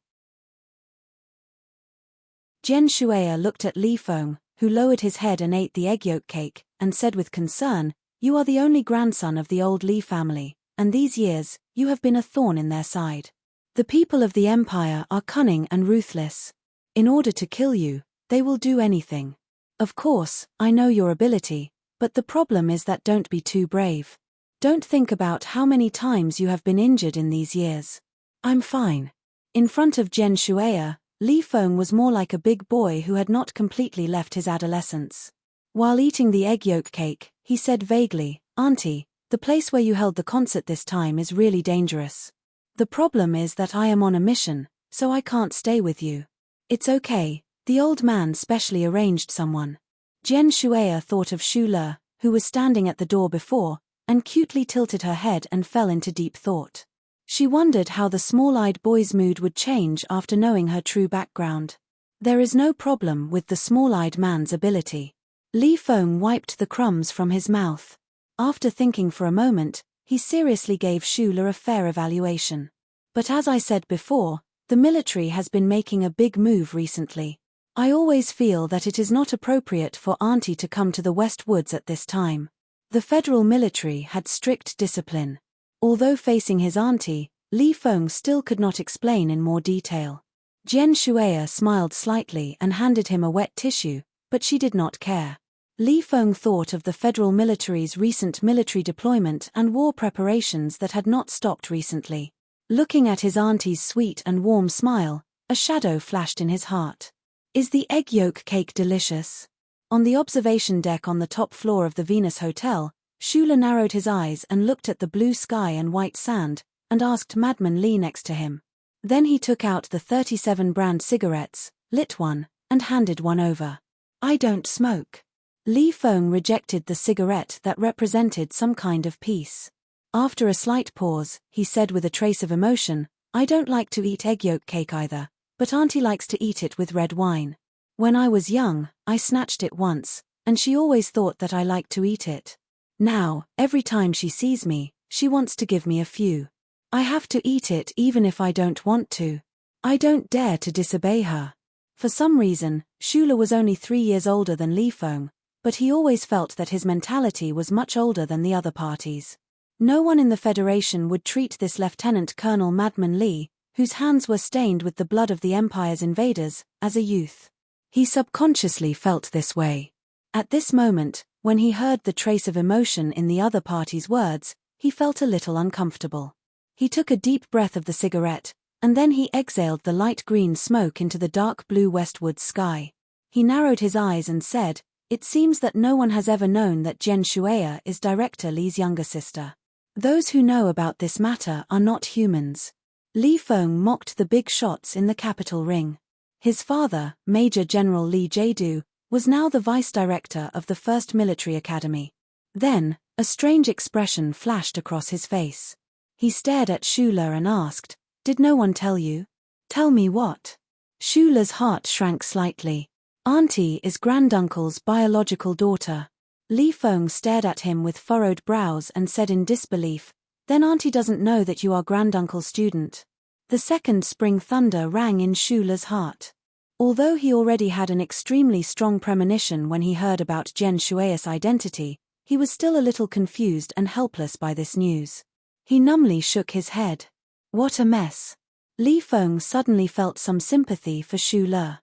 Jian Shueya looked at Li Feng, who lowered his head and ate the egg yolk cake, and said with concern, you are the only grandson of the old Li family, and these years, you have been a thorn in their side. The people of the empire are cunning and ruthless. In order to kill you, they will do anything. Of course, I know your ability, but the problem is that don't be too brave. Don't think about how many times you have been injured in these years. I'm fine. In front of Jian Shueya, Li Feng was more like a big boy who had not completely left his adolescence. While eating the egg yolk cake, he said vaguely, Auntie, the place where you held the concert this time is really dangerous. The problem is that I am on a mission, so I can't stay with you. It's okay, the old man specially arranged someone. Jian Shueya thought of Shu Le, who was standing at the door before, and cutely tilted her head and fell into deep thought. She wondered how the small-eyed boy's mood would change after knowing her true background. There is no problem with the small-eyed man's ability. Li Feng wiped the crumbs from his mouth. After thinking for a moment, he seriously gave Shu Le a fair evaluation. But as I said before, the military has been making a big move recently. I always feel that it is not appropriate for Auntie to come to the West Woods at this time. The federal military had strict discipline. Although facing his auntie, Li Feng still could not explain in more detail. Jian Shueya smiled slightly and handed him a wet tissue, but she did not care. Li Feng thought of the federal military's recent military deployment and war preparations that had not stopped recently. Looking at his auntie's sweet and warm smile, a shadow flashed in his heart. Is the egg yolk cake delicious? On the observation deck on the top floor of the Venus Hotel, Shu Le narrowed his eyes and looked at the blue sky and white sand, and asked Madman Lee next to him. Then he took out the 37 brand cigarettes, lit one, and handed one over. I don't smoke. Li Feng rejected the cigarette that represented some kind of peace. After a slight pause, he said with a trace of emotion, I don't like to eat egg yolk cake either, but Auntie likes to eat it with red wine. When I was young, I snatched it once, and she always thought that I liked to eat it. Now, every time she sees me, she wants to give me a few. I have to eat it even if I don't want to. I don't dare to disobey her. For some reason, Shu Le was only 3 years older than Li Feng, but he always felt that his mentality was much older than the other parties. No one in the Federation would treat this Lieutenant Colonel Madman Lee, whose hands were stained with the blood of the Empire's invaders, as a youth. He subconsciously felt this way. At this moment, when he heard the trace of emotion in the other party's words, he felt a little uncomfortable. He took a deep breath of the cigarette, and then he exhaled the light green smoke into the dark blue westward sky. He narrowed his eyes and said, It seems that no one has ever known that Jian Shueya is Director Li's younger sister. Those who know about this matter are not humans. Li Feng mocked the big shots in the capital ring. His father, Major General Li Jiedu, was now the vice director of the 1st Military Academy. Then, a strange expression flashed across his face. He stared at Shu Le and asked, Did no one tell you? Tell me what? Shula's heart shrank slightly. Auntie is granduncle's biological daughter. Li Feng stared at him with furrowed brows and said in disbelief, then Auntie doesn't know that you are granduncle's student. The second spring thunder rang in Shula's heart. Although he already had an extremely strong premonition when he heard about Zhen Shuai's identity, he was still a little confused and helpless by this news. He numbly shook his head. What a mess. Li Feng suddenly felt some sympathy for Shula.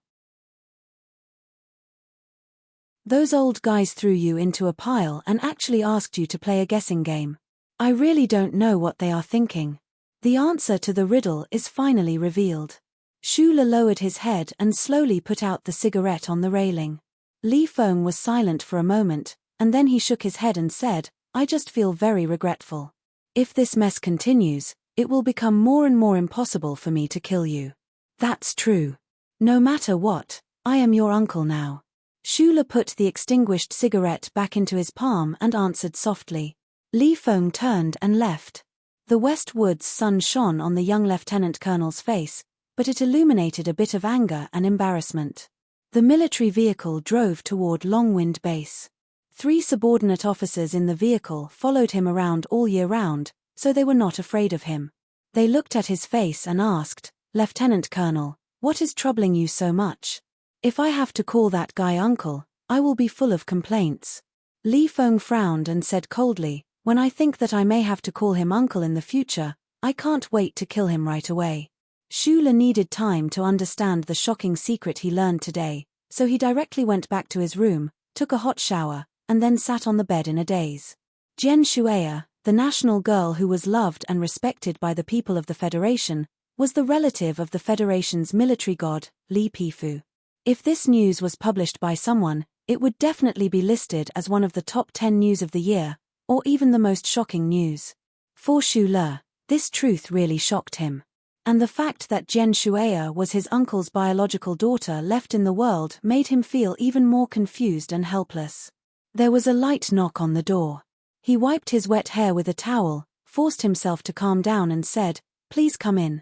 Those old guys threw you into a pile and actually asked you to play a guessing game. I really don't know what they are thinking. The answer to the riddle is finally revealed. Shula lowered his head and slowly put out the cigarette on the railing. Li Feng was silent for a moment, and then he shook his head and said, I just feel very regretful. If this mess continues, it will become more and more impossible for me to kill you. That's true. No matter what, I am your uncle now. Shula put the extinguished cigarette back into his palm and answered softly. Li Feng turned and left. The West Woods sun shone on the young lieutenant colonel's face, but it illuminated a bit of anger and embarrassment. The military vehicle drove toward Longwind Base. 3 subordinate officers in the vehicle followed him around all year round, so they were not afraid of him. They looked at his face and asked, Lieutenant Colonel, what is troubling you so much? If I have to call that guy uncle, I will be full of complaints. Li Feng frowned and said coldly, when I think that I may have to call him uncle in the future, I can't wait to kill him right away. Shula needed time to understand the shocking secret he learned today, so he directly went back to his room, took a hot shower, and then sat on the bed in a daze. Zhen Shuai, the national girl who was loved and respected by the people of the Federation, was the relative of the Federation's military god, Li Pifu. If this news was published by someone, it would definitely be listed as one of the top 10 news of the year, or even the most shocking news. For Shula, this truth really shocked him. And the fact that Zhen Shuai was his uncle's biological daughter left in the world made him feel even more confused and helpless. There was a light knock on the door. He wiped his wet hair with a towel, forced himself to calm down and said, Please come in.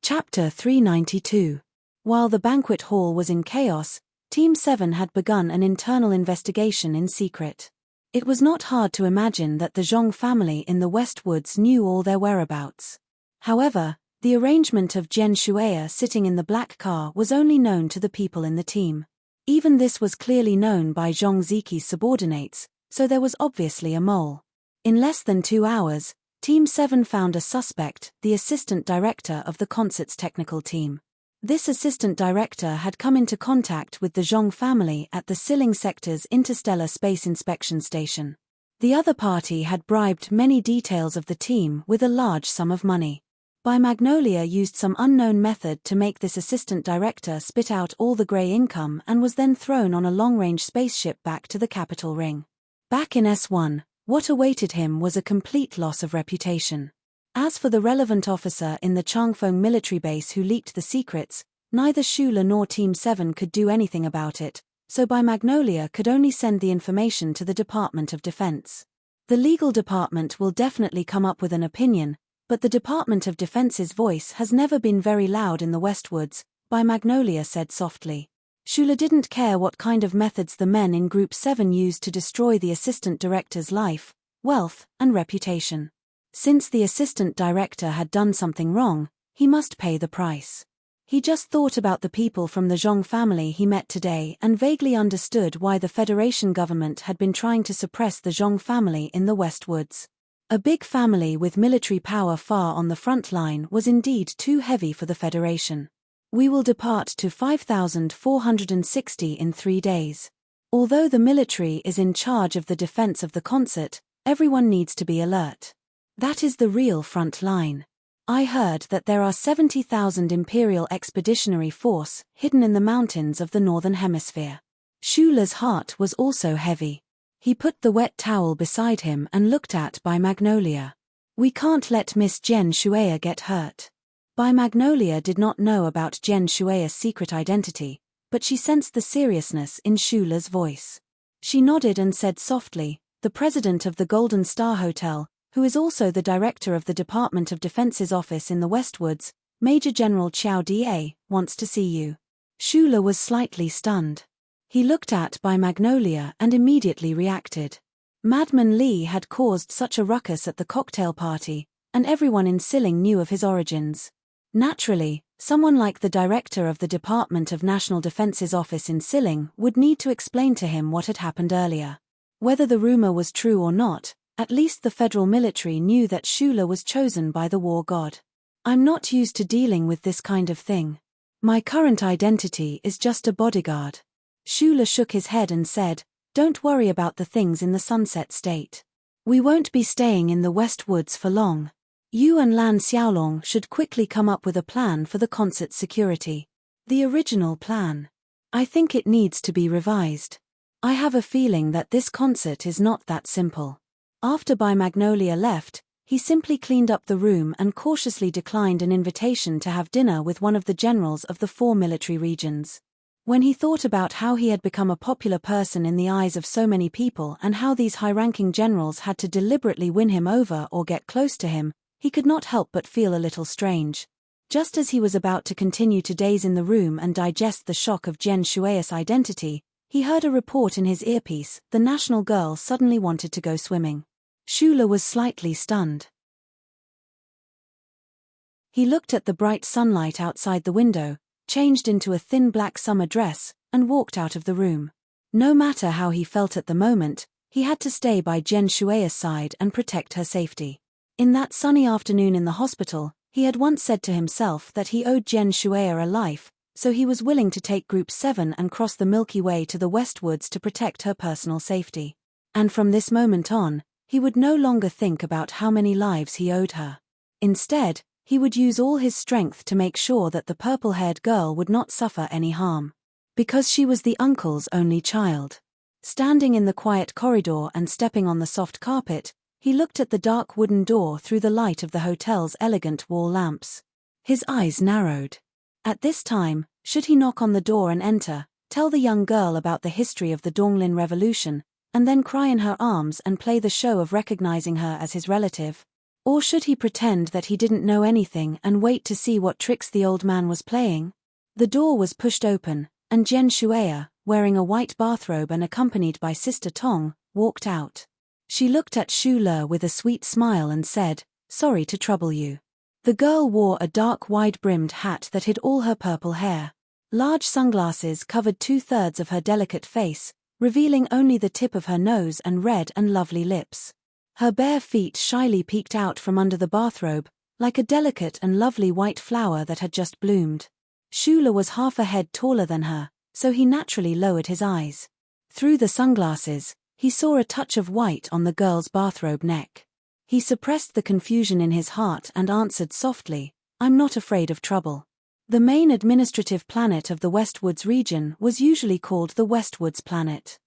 Chapter 392. While the banquet hall was in chaos, Team 7 had begun an internal investigation in secret. It was not hard to imagine that the Zhong family in the West Woods knew all their whereabouts. However, the arrangement of Zhen Shuai sitting in the black car was only known to the people in the team. Even this was clearly known by Zhong Ziqi's subordinates, so there was obviously a mole. In less than 2 hours, Team 7 found a suspect, the assistant director of the concert's technical team. This assistant director had come into contact with the Zhong family at the Siling Sector's Interstellar Space Inspection Station. The other party had bribed many details of the team with a large sum of money. Magnolia used some unknown method to make this assistant director spit out all the grey income and was then thrown on a long-range spaceship back to the capital ring. Back in S1, what awaited him was a complete loss of reputation. As for the relevant officer in the Changfeng military base who leaked the secrets, neither Shula nor Team 7 could do anything about it, so Magnolia could only send the information to the Department of Defense. The legal department will definitely come up with an opinion, but the Department of Defense's voice has never been very loud in the Westwoods, Magnolia said softly. Shula didn't care what kind of methods the men in Group 7 used to destroy the assistant director's life, wealth, and reputation. Since the assistant director had done something wrong, he must pay the price. He just thought about the people from the Zhong family he met today and vaguely understood why the Federation government had been trying to suppress the Zhong family in the Westwoods. A big family with military power far on the front line was indeed too heavy for the Federation. We will depart to 5,460 in 3 days. Although the military is in charge of the defense of the concert, everyone needs to be alert. That is the real front line. I heard that there are 70,000 Imperial Expeditionary Force hidden in the mountains of the Northern Hemisphere. Shula's heart was also heavy. He put the wet towel beside him and looked at Magnolia. We can't let Miss Zhen Shuai get hurt. Magnolia did not know about Zhen Shuai's secret identity, but she sensed the seriousness in Shula's voice. She nodded and said softly, the president of the Golden Star Hotel, who is also the director of the Department of Defense's office in the Westwoods, Major General Qiao Da, wants to see you. Shula was slightly stunned. He looked at By Magnolia and immediately reacted. Madman Li had caused such a ruckus at the cocktail party, and everyone in Siling knew of his origins. Naturally, someone like the director of the Department of National Defense's office in Siling would need to explain to him what had happened earlier. Whether the rumor was true or not, at least the federal military knew that Shula was chosen by the war god. I'm not used to dealing with this kind of thing. My current identity is just a bodyguard. Shula shook his head and said, don't worry about the things in the Sunset State. We won't be staying in the Westwoods for long. You and Lan Xiaolong should quickly come up with a plan for the concert's security. The original plan. I think it needs to be revised. I have a feeling that this concert is not that simple. After By Magnolia left, he simply cleaned up the room and cautiously declined an invitation to have dinner with one of the generals of the 4 military regions. When he thought about how he had become a popular person in the eyes of so many people and how these high-ranking generals had to deliberately win him over or get close to him, he could not help but feel a little strange. Just as he was about to continue to daze in the room and digest the shock of Jian Shuai's identity, he heard a report in his earpiece: the national girl suddenly wanted to go swimming. Shula was slightly stunned. He looked at the bright sunlight outside the window, changed into a thin black summer dress, and walked out of the room. No matter how he felt at the moment, he had to stay by Jian Shuai's side and protect her safety. In that sunny afternoon in the hospital, he had once said to himself that he owed Jian Shuai a life, so he was willing to take Group 7 and cross the Milky Way to the Westwoods to protect her personal safety. And from this moment on, he would no longer think about how many lives he owed her. Instead, he would use all his strength to make sure that the purple-haired girl would not suffer any harm. Because she was the uncle's only child. Standing in the quiet corridor and stepping on the soft carpet, he looked at the dark wooden door through the light of the hotel's elegant wall lamps. His eyes narrowed. At this time, should he knock on the door and enter, tell the young girl about the history of the Donglin Revolution, and then cry in her arms and play the show of recognizing her as his relative? Or should he pretend that he didn't know anything and wait to see what tricks the old man was playing? The door was pushed open, and Jian Shuai, wearing a white bathrobe and accompanied by Sister Tong, walked out. She looked at Shula with a sweet smile and said, "Sorry to trouble you." The girl wore a dark wide-brimmed hat that hid all her purple hair. Large sunglasses covered 2/3 of her delicate face, revealing only the tip of her nose and red and lovely lips. Her bare feet shyly peeked out from under the bathrobe, like a delicate and lovely white flower that had just bloomed. Shula was half a head taller than her, so he naturally lowered his eyes. Through the sunglasses, he saw a touch of white on the girl's bathrobe neck. He suppressed the confusion in his heart and answered softly, "I'm not afraid of trouble." The main administrative planet of the Westwoods region was usually called the Westwoods Planet.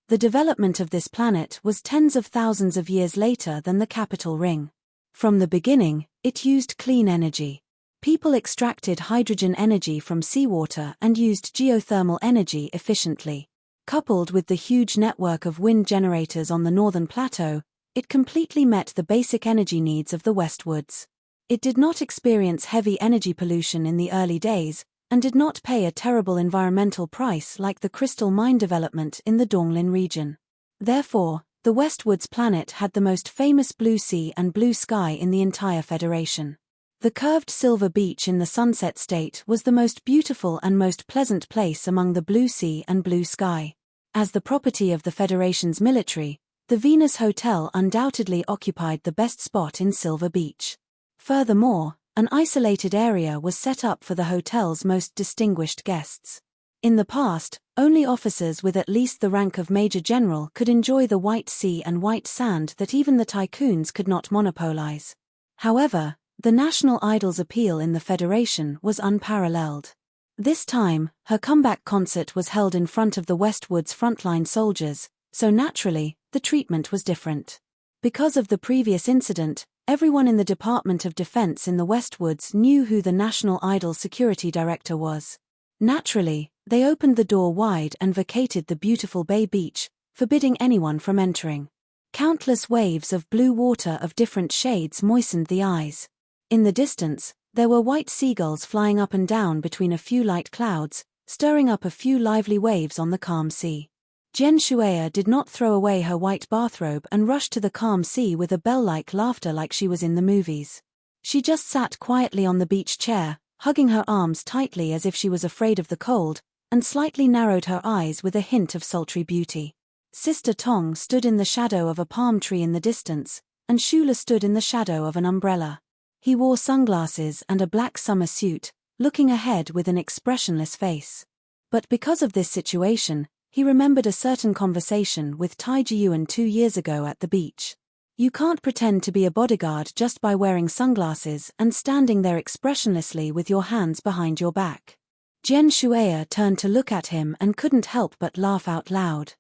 The development of this planet was tens of thousands of years later than the capital ring. From the beginning, it used clean energy. People extracted hydrogen energy from seawater and used geothermal energy efficiently. Coupled with the huge network of wind generators on the northern plateau, it completely met the basic energy needs of the Westwoods. It did not experience heavy energy pollution in the early days, and did not pay a terrible environmental price like the crystal mine development in the Donglin region. Therefore, the Westwoods planet had the most famous blue sea and blue sky in the entire Federation. The curved silver beach in the Sunset State was the most beautiful and most pleasant place among the blue sea and blue sky. As the property of the Federation's military, the Venus Hotel undoubtedly occupied the best spot in Silver Beach. Furthermore, an isolated area was set up for the hotel's most distinguished guests. In the past, only officers with at least the rank of Major General could enjoy the white sea and white sand that even the tycoons could not monopolize. However, the national idol's appeal in the Federation was unparalleled. This time, her comeback concert was held in front of the Westwoods' frontline soldiers, so naturally, the treatment was different. Because of the previous incident, everyone in the Department of Defense in the Westwoods knew who the National Idol security director was. Naturally, they opened the door wide and vacated the beautiful bay beach, forbidding anyone from entering. Countless waves of blue water of different shades moistened the eyes. In the distance, there were white seagulls flying up and down between a few light clouds, stirring up a few lively waves on the calm sea. Jen Shueya did not throw away her white bathrobe and rush to the calm sea with a bell-like laughter like she was in the movies. She just sat quietly on the beach chair, hugging her arms tightly as if she was afraid of the cold, and slightly narrowed her eyes with a hint of sultry beauty. Sister Tong stood in the shadow of a palm tree in the distance, and Shula stood in the shadow of an umbrella. He wore sunglasses and a black summer suit, looking ahead with an expressionless face. But because of this situation, he remembered a certain conversation with Tai Jiyuan 2 years ago at the beach. You can't pretend to be a bodyguard just by wearing sunglasses and standing there expressionlessly with your hands behind your back. Jen Shueya turned to look at him and couldn't help but laugh out loud.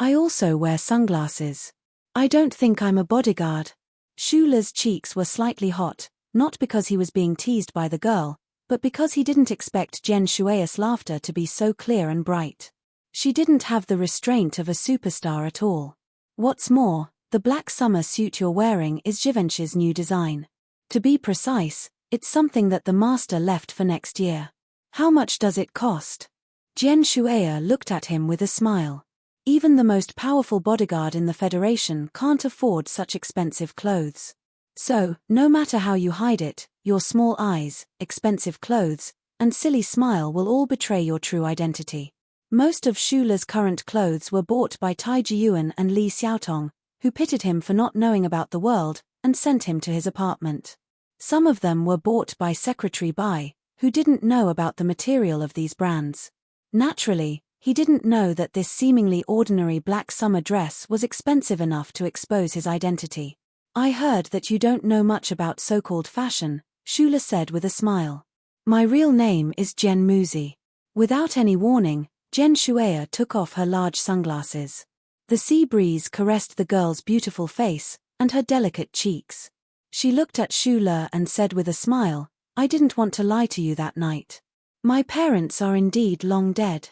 I also wear sunglasses. I don't think I'm a bodyguard. Shula's cheeks were slightly hot, not because he was being teased by the girl, but because he didn't expect Jen Shueya's laughter to be so clear and bright. She didn't have the restraint of a superstar at all. What's more, the black summer suit you're wearing is Givenchy's new design. To be precise, it's something that the master left for next year. How much does it cost? Jen Shueya looked at him with a smile. Even the most powerful bodyguard in the Federation can't afford such expensive clothes. So, no matter how you hide it, your small eyes, expensive clothes, and silly smile will all betray your true identity. Most of Shula's current clothes were bought by Tai Jiyuan and Li Xiaotong, who pitied him for not knowing about the world, and sent him to his apartment. Some of them were bought by Secretary Bai, who didn't know about the material of these brands. Naturally, he didn't know that this seemingly ordinary black summer dress was expensive enough to expose his identity. I heard that you don't know much about so-called fashion, Shula said with a smile. My real name is Jen Muzi. Without any warning, Jen Shueya took off her large sunglasses. The sea breeze caressed the girl's beautiful face and her delicate cheeks. She looked at Shula and said with a smile, I didn't want to lie to you that night. My parents are indeed long dead.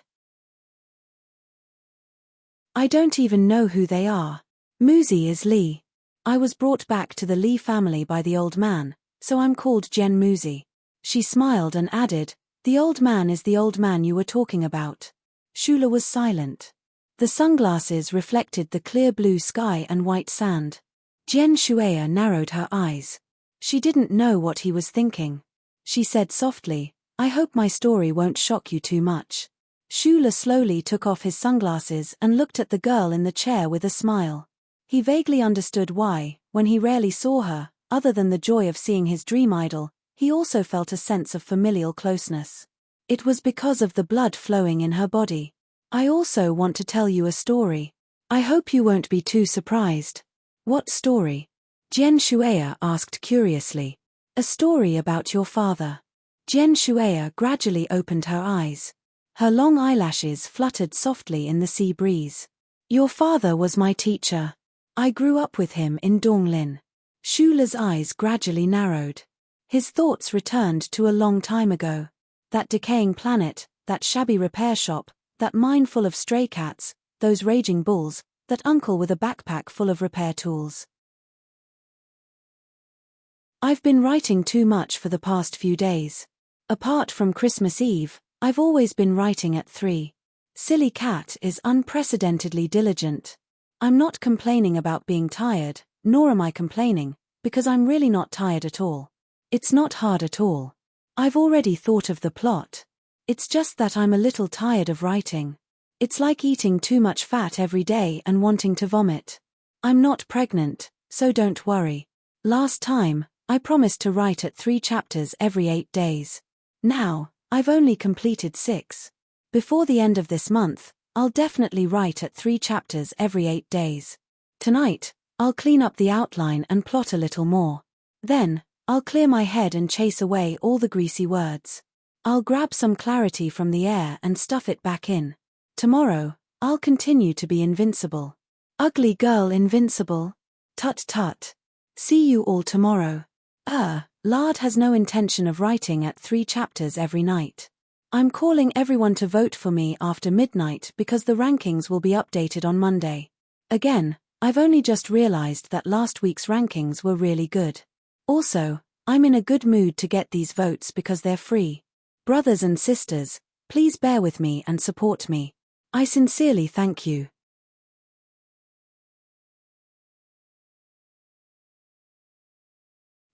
I don't even know who they are. Muzi is Li. I was brought back to the Li family by the old man, so I'm called Jen Muzi. She smiled and added, the old man is the old man you were talking about. Shula was silent. The sunglasses reflected the clear blue sky and white sand. Jen Shueya narrowed her eyes. She didn't know what he was thinking. She said softly, I hope my story won't shock you too much. Shula slowly took off his sunglasses and looked at the girl in the chair with a smile. He vaguely understood why, when he rarely saw her, other than the joy of seeing his dream idol, he also felt a sense of familial closeness. It was because of the blood flowing in her body. I also want to tell you a story. I hope you won't be too surprised. What story? Jen Shueya asked curiously. A story about your father. Jen Shueya gradually opened her eyes. Her long eyelashes fluttered softly in the sea breeze. Your father was my teacher. I grew up with him in Donglin. Shula's eyes gradually narrowed. His thoughts returned to a long time ago. That decaying planet, that shabby repair shop, that mine full of stray cats, those raging bulls, that uncle with a backpack full of repair tools. I've been writing too much for the past few days. Apart from Christmas Eve, I've always been writing at 3. Silly cat is unprecedentedly diligent. I'm not complaining about being tired, nor am I complaining, because I'm really not tired at all. It's not hard at all. I've already thought of the plot. It's just that I'm a little tired of writing. It's like eating too much fat every day and wanting to vomit. I'm not pregnant, so don't worry. Last time, I promised to write at 3 chapters every 8 days. Now, I've only completed 6. Before the end of this month, I'll definitely write at 3 chapters every 8 days. Tonight, I'll clean up the outline and plot a little more. Then, I'll clear my head and chase away all the greasy words. I'll grab some clarity from the air and stuff it back in. Tomorrow, I'll continue to be invincible. Ugly girl invincible. Tut tut. See you all tomorrow. Lard has no intention of writing at 3 chapters every night. I'm calling everyone to vote for me after midnight because the rankings will be updated on Monday. Again, I've only just realized that last week's rankings were really good. Also, I'm in a good mood to get these votes because they're free. Brothers and sisters, please bear with me and support me. I sincerely thank you.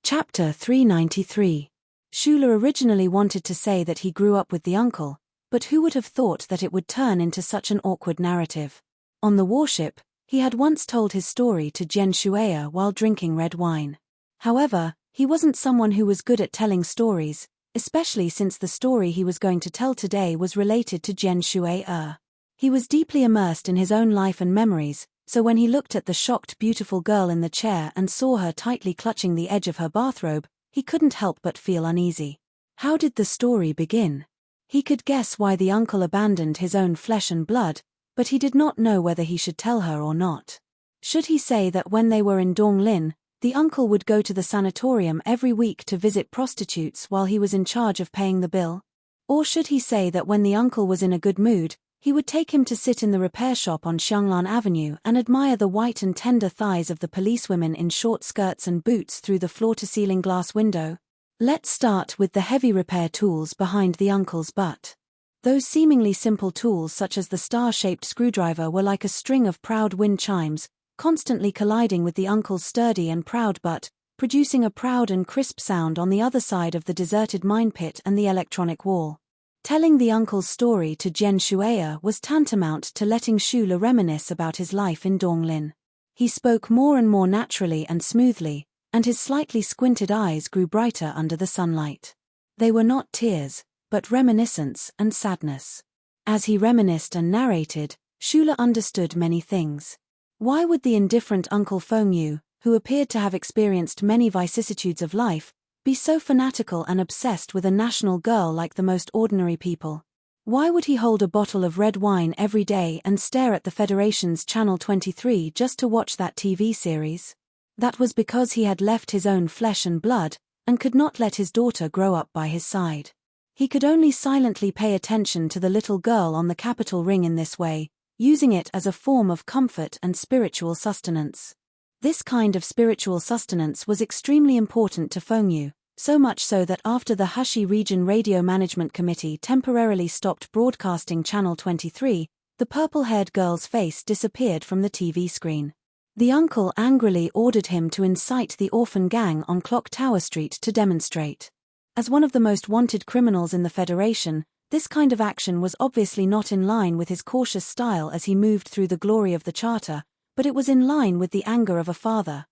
Chapter 393. Shula originally wanted to say that he grew up with the uncle, but who would have thought that it would turn into such an awkward narrative? On the warship, he had once told his story to Jen Shueya while drinking red wine. However, he wasn't someone who was good at telling stories, especially since the story he was going to tell today was related to Jen Shueya. He was deeply immersed in his own life and memories, so when he looked at the shocked beautiful girl in the chair and saw her tightly clutching the edge of her bathrobe, he couldn't help but feel uneasy. How did the story begin? He could guess why the uncle abandoned his own flesh and blood, but he did not know whether he should tell her or not. Should he say that when they were in Donglin, the uncle would go to the sanatorium every week to visit prostitutes while he was in charge of paying the bill? Or should he say that when the uncle was in a good mood, he would take him to sit in the repair shop on Xianglan Avenue and admire the white and tender thighs of the policewomen in short skirts and boots through the floor-to-ceiling glass window? Let's start with the heavy repair tools behind the uncle's butt. Those seemingly simple tools such as the star-shaped screwdriver were like a string of proud wind chimes, constantly colliding with the uncle's sturdy and proud butt, producing a proud and crisp sound on the other side of the deserted mine pit and the electronic wall. Telling the uncle's story to Jen Shueya was tantamount to letting Shula reminisce about his life in Donglin. He spoke more and more naturally and smoothly, and his slightly squinted eyes grew brighter under the sunlight. They were not tears, but reminiscence and sadness. As he reminisced and narrated, Shula understood many things. Why would the indifferent Uncle Fengyu, who appeared to have experienced many vicissitudes of life, be so fanatical and obsessed with a national girl like the most ordinary people? Why would he hold a bottle of red wine every day and stare at the Federation's Channel 23 just to watch that TV series? That was because he had left his own flesh and blood, and could not let his daughter grow up by his side. He could only silently pay attention to the little girl on the capital ring in this way, using it as a form of comfort and spiritual sustenance. This kind of spiritual sustenance was extremely important to Fengyu, so much so that after the Hushi Region Radio Management Committee temporarily stopped broadcasting Channel 23, the purple-haired girl's face disappeared from the TV screen. The uncle angrily ordered him to incite the orphan gang on Clock Tower Street to demonstrate. As one of the most wanted criminals in the Federation, this kind of action was obviously not in line with his cautious style as he moved through the glory of the charter, but it was in line with the anger of a father.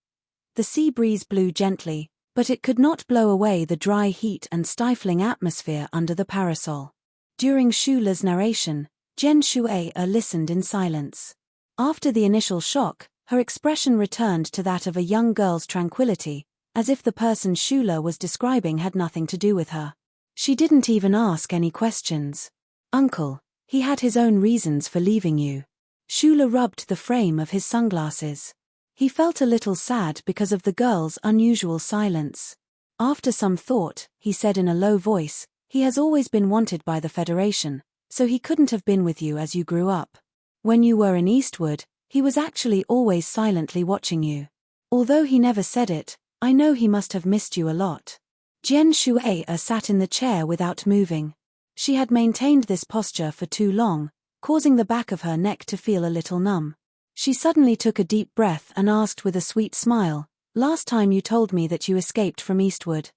The sea breeze blew gently, but it could not blow away the dry heat and stifling atmosphere under the parasol. During Shula's narration, Jen Shueya listened in silence. After the initial shock, her expression returned to that of a young girl's tranquility, as if the person Shula was describing had nothing to do with her. She didn't even ask any questions. "Uncle, he had his own reasons for leaving you." Shula rubbed the frame of his sunglasses. He felt a little sad because of the girl's unusual silence. After some thought, he said in a low voice, "He has always been wanted by the Federation, so he couldn't have been with you as you grew up. When you were in Eastwood, he was actually always silently watching you. Although he never said it, I know he must have missed you a lot." Jen Shueya sat in the chair without moving. She had maintained this posture for too long, causing the back of her neck to feel a little numb. She suddenly took a deep breath and asked with a sweet smile, "Last time you told me that you escaped from Eastwood.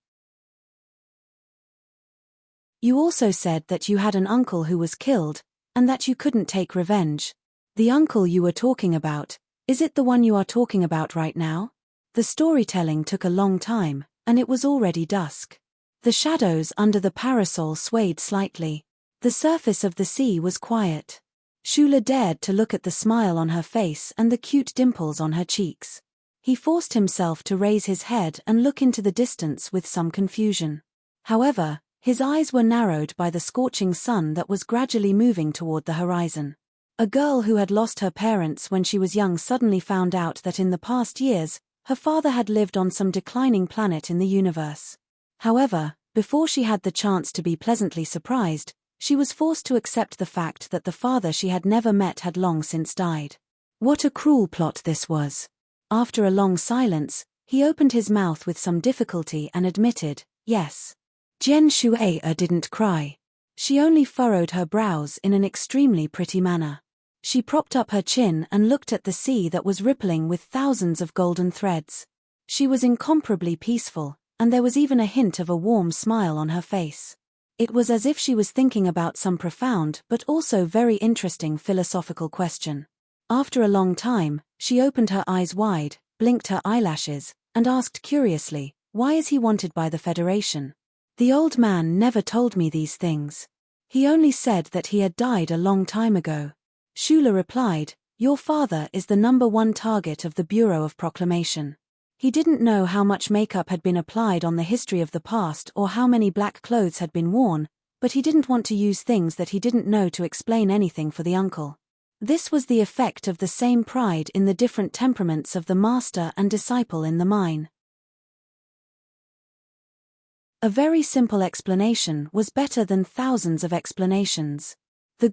You also said that you had an uncle who was killed, and that you couldn't take revenge. The uncle you were talking about, is it the one you are talking about right now?" The storytelling took a long time, and it was already dusk. The shadows under the parasol swayed slightly. The surface of the sea was quiet. Shula dared to look at the smile on her face and the cute dimples on her cheeks. He forced himself to raise his head and look into the distance with some confusion. However, his eyes were narrowed by the scorching sun that was gradually moving toward the horizon. A girl who had lost her parents when she was young suddenly found out that in the past years, her father had lived on some declining planet in the universe. However, before she had the chance to be pleasantly surprised, She was forced to accept the fact that the father she had never met had long since died. What a cruel plot this was. After a long silence, he opened his mouth with some difficulty and admitted, yes. Jian Shuai didn't cry. She only furrowed her brows in an extremely pretty manner. She propped up her chin and looked at the sea that was rippling with thousands of golden threads. She was incomparably peaceful, and there was even a hint of a warm smile on her face. It was as if she was thinking about some profound but also very interesting philosophical question. After a long time, she opened her eyes wide, blinked her eyelashes, and asked curiously, "Why is he wanted by the Federation?" "The old man never told me these things. He only said that he had died a long time ago." Shula replied, "Your father is the #1 target of the Bureau of Proclamation. He didn't know how much makeup had been applied on the history of the past or how many black clothes had been worn, but he didn't want to use things that he didn't know to explain anything for the uncle." This was the effect of the same pride in the different temperaments of the master and disciple in the mine. A very simple explanation was better than thousands of explanations. The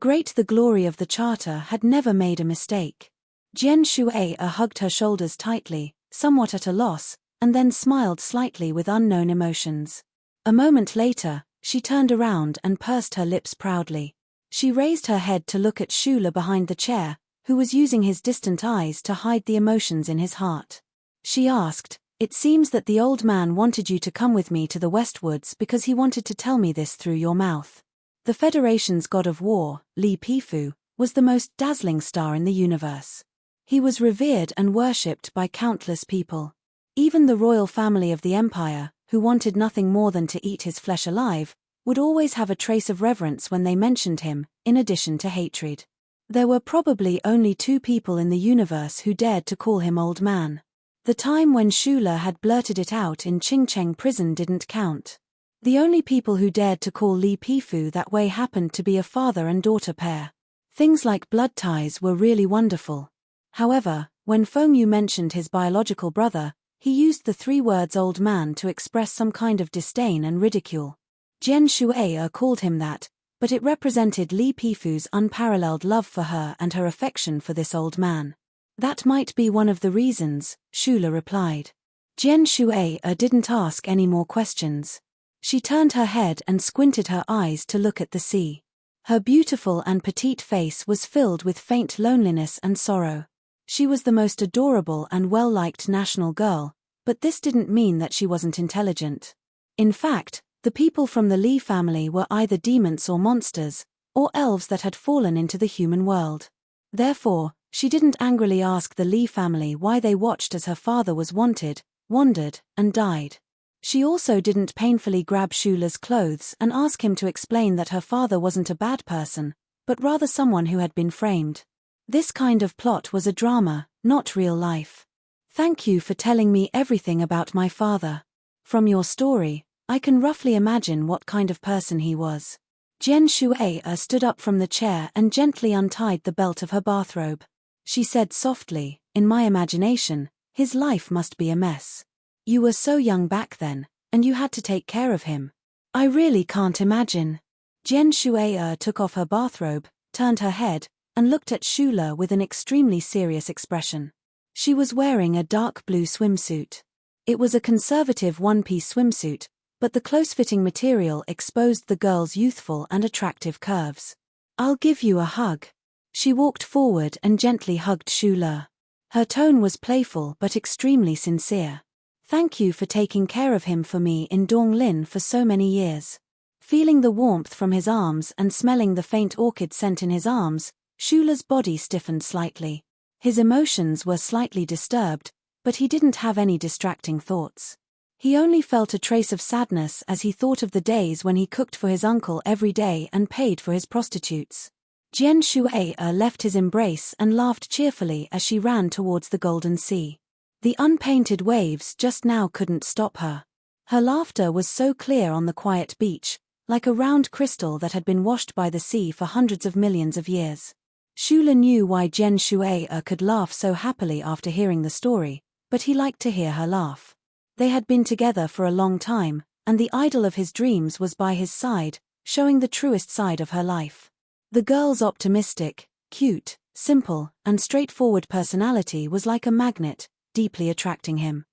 glory of the charter had never made a mistake. Jian Shuai hugged her shoulders tightly, somewhat at a loss, and then smiled slightly with unknown emotions. A moment later, she turned around and pursed her lips proudly. She raised her head to look at Shula behind the chair, who was using his distant eyes to hide the emotions in his heart. She asked, "It seems that the old man wanted you to come with me to the Westwoods because he wanted to tell me this through your mouth." The Federation's god of war, Li Pifu, was the most dazzling star in the universe. He was revered and worshipped by countless people. Even the royal family of the empire, who wanted nothing more than to eat his flesh alive, would always have a trace of reverence when they mentioned him, in addition to hatred. There were probably only 2 people in the universe who dared to call him old man. The time when Shula had blurted it out in Qingcheng prison didn't count. The only people who dared to call Li Pifu that way happened to be a father and daughter pair. Things like blood ties were really wonderful. However, when Feng Yu mentioned his biological brother, he used the 3 words old man to express some kind of disdain and ridicule. Jian Shuai called him that, but it represented Li Pifu's unparalleled love for her and her affection for this old man. "That might be one of the reasons," Shula replied. Jian Shuai didn't ask any more questions. She turned her head and squinted her eyes to look at the sea. Her beautiful and petite face was filled with faint loneliness and sorrow. She was the most adorable and well-liked national girl, but this didn't mean that she wasn't intelligent. In fact, the people from the Li family were either demons or monsters, or elves that had fallen into the human world. Therefore, she didn't angrily ask the Li family why they watched as her father was wanted, wandered, and died. She also didn't painfully grab Shula's clothes and ask him to explain that her father wasn't a bad person, but rather someone who had been framed. This kind of plot was a drama, not real life. "Thank you for telling me everything about my father. From your story, I can roughly imagine what kind of person he was." Jian Shuai stood up from the chair and gently untied the belt of her bathrobe. She said softly, "In my imagination, his life must be a mess. You were so young back then, and you had to take care of him. I really can't imagine." Jian Shuai took off her bathrobe, turned her head, and looked at Shula with an extremely serious expression. She was wearing a dark blue swimsuit. It was a conservative one-piece swimsuit, but the close-fitting material exposed the girl's youthful and attractive curves. "I'll give you a hug." She walked forward and gently hugged Shula. Her tone was playful but extremely sincere. "Thank you for taking care of him for me in Donglin for so many years." Feeling the warmth from his arms and smelling the faint orchid scent in his arms, Shula's body stiffened slightly. His emotions were slightly disturbed, but he didn't have any distracting thoughts. He only felt a trace of sadness as he thought of the days when he cooked for his uncle every day and paid for his prostitutes. Jian Shuai left his embrace and laughed cheerfully as she ran towards the golden sea. The unpainted waves just now couldn't stop her. Her laughter was so clear on the quiet beach, like a round crystal that had been washed by the sea for hundreds of millions of years. Shula knew why Jian Shuai could laugh so happily after hearing the story, but he liked to hear her laugh. They had been together for a long time, and the idol of his dreams was by his side, showing the truest side of her life. The girl's optimistic, cute, simple, and straightforward personality was like a magnet, deeply attracting him.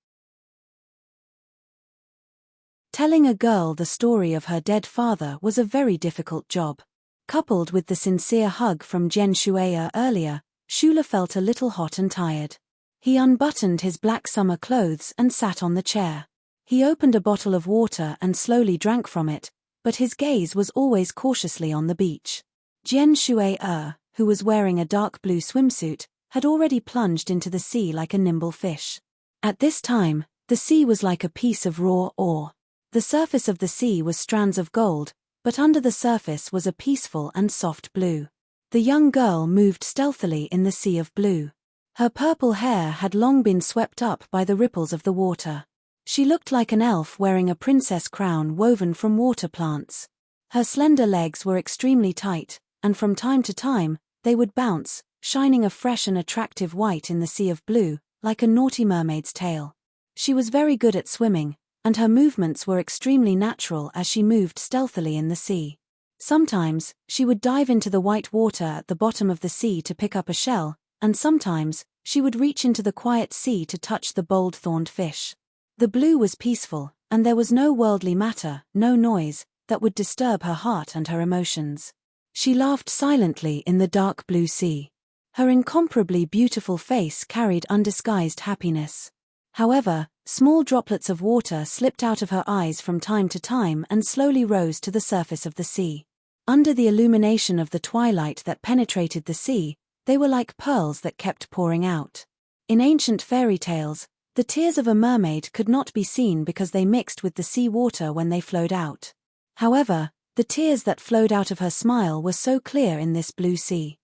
Telling a girl the story of her dead father was a very difficult job. Coupled with the sincere hug from Jen Shueya earlier, Shula felt a little hot and tired. He unbuttoned his black summer clothes and sat on the chair. He opened a bottle of water and slowly drank from it, but his gaze was always cautiously on the beach. Jen Shueya, who was wearing a dark blue swimsuit, had already plunged into the sea like a nimble fish. At this time, the sea was like a piece of raw ore. The surface of the sea was strands of gold, but under the surface was a peaceful and soft blue. The young girl moved stealthily in the sea of blue. Her purple hair had long been swept up by the ripples of the water. She looked like an elf wearing a princess crown woven from water plants. Her slender legs were extremely tight, and from time to time, they would bounce, shining a fresh and attractive white in the sea of blue, like a naughty mermaid's tail. She was very good at swimming, and her movements were extremely natural as she moved stealthily in the sea. Sometimes, she would dive into the white water at the bottom of the sea to pick up a shell, and sometimes, she would reach into the quiet sea to touch the bold thorned fish. The blue was peaceful, and there was no worldly matter, no noise, that would disturb her heart and her emotions. She laughed silently in the dark blue sea. Her incomparably beautiful face carried undisguised happiness. However, small droplets of water slipped out of her eyes from time to time and slowly rose to the surface of the sea. Under the illumination of the twilight that penetrated the sea, they were like pearls that kept pouring out. In ancient fairy tales, the tears of a mermaid could not be seen because they mixed with the sea water when they flowed out. However, the tears that flowed out of her smile were so clear in this blue sea.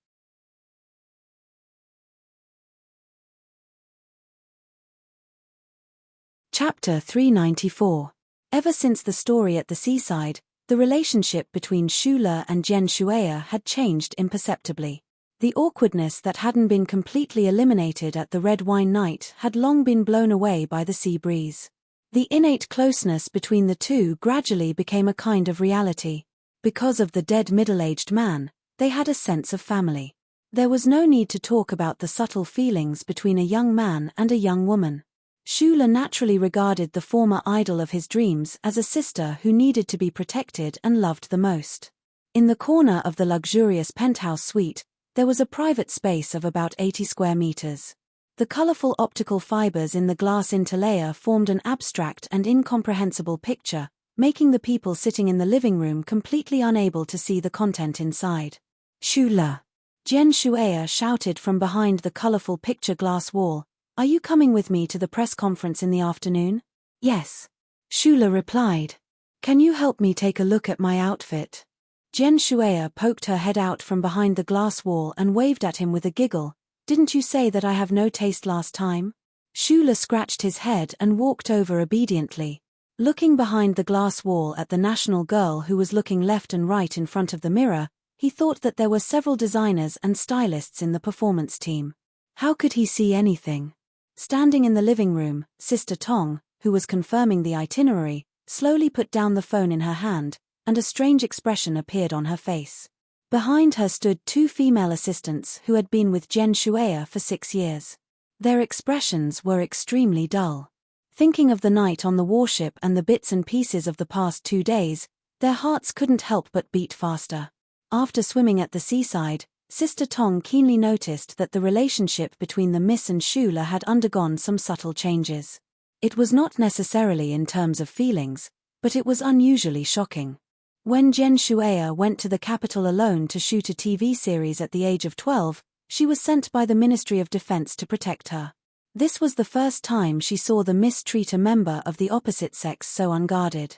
Chapter 394. Ever since the story at the seaside, the relationship between Shula and Jen Shueya had changed imperceptibly. The awkwardness that hadn't been completely eliminated at the red wine night had long been blown away by the sea breeze. The innate closeness between the two gradually became a kind of reality. Because of the dead middle-aged man, they had a sense of family. There was no need to talk about the subtle feelings between a young man and a young woman. Shula naturally regarded the former idol of his dreams as a sister who needed to be protected and loved the most. In the corner of the luxurious penthouse suite, there was a private space of about 80 square meters. The colorful optical fibers in the glass interlayer formed an abstract and incomprehensible picture, making the people sitting in the living room completely unable to see the content inside. Shula! Jen Shueya shouted from behind the colorful picture glass wall, "Are you coming with me to the press conference in the afternoon?" "Yes," Shula replied. "Can you help me take a look at my outfit?" Jen Shueya poked her head out from behind the glass wall and waved at him with a giggle. "Didn't you say that I have no taste last time?" Shula scratched his head and walked over obediently. Looking behind the glass wall at the national girl who was looking left and right in front of the mirror, he thought that there were several designers and stylists in the performance team. How could he see anything? Standing in the living room, Sister Tong, who was confirming the itinerary, slowly put down the phone in her hand, and a strange expression appeared on her face. Behind her stood two female assistants who had been with Jen Shueya for 6 years. Their expressions were extremely dull. Thinking of the night on the warship and the bits and pieces of the past 2 days, their hearts couldn't help but beat faster. After swimming at the seaside, Sister Tong keenly noticed that the relationship between the Miss and Shula had undergone some subtle changes. It was not necessarily in terms of feelings, but it was unusually shocking. When Jen Shueya went to the capital alone to shoot a TV series at the age of 12, she was sent by the Ministry of Defense to protect her. This was the first time she saw the Miss treat a member of the opposite sex so unguarded.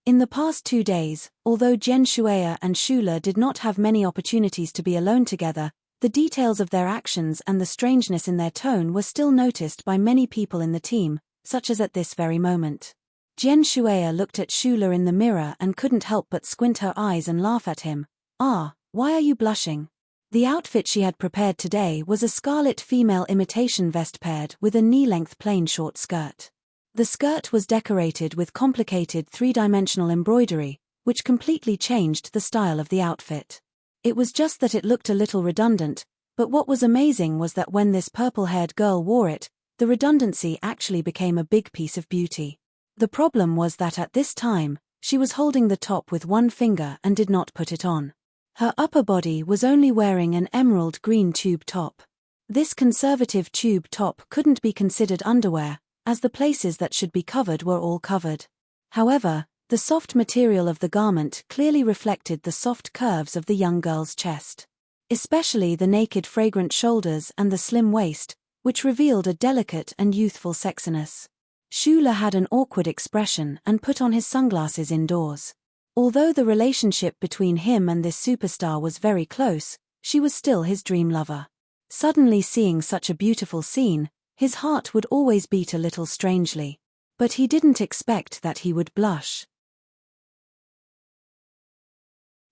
In the past 2 days, although Jen Shueya and Shula did not have many opportunities to be alone together, the details of their actions and the strangeness in their tone were still noticed by many people in the team, such as at this very moment. Jen Shueya looked at Shula in the mirror and couldn't help but squint her eyes and laugh at him. "Ah, why are you blushing?" The outfit she had prepared today was a scarlet female imitation vest paired with a knee-length plain short skirt. The skirt was decorated with complicated 3-dimensional embroidery, which completely changed the style of the outfit. It was just that it looked a little redundant, but what was amazing was that when this purple-haired girl wore it, the redundancy actually became a big piece of beauty. The problem was that at this time, she was holding the top with one finger and did not put it on. Her upper body was only wearing an emerald green tube top. This conservative tube top couldn't be considered underwear, as the places that should be covered were all covered. However, the soft material of the garment clearly reflected the soft curves of the young girl's chest. Especially the naked fragrant shoulders and the slim waist, which revealed a delicate and youthful sexiness. Shula had an awkward expression and put on his sunglasses indoors. Although the relationship between him and this superstar was very close, she was still his dream lover. Suddenly seeing such a beautiful scene, his heart would always beat a little strangely. But he didn't expect that he would blush.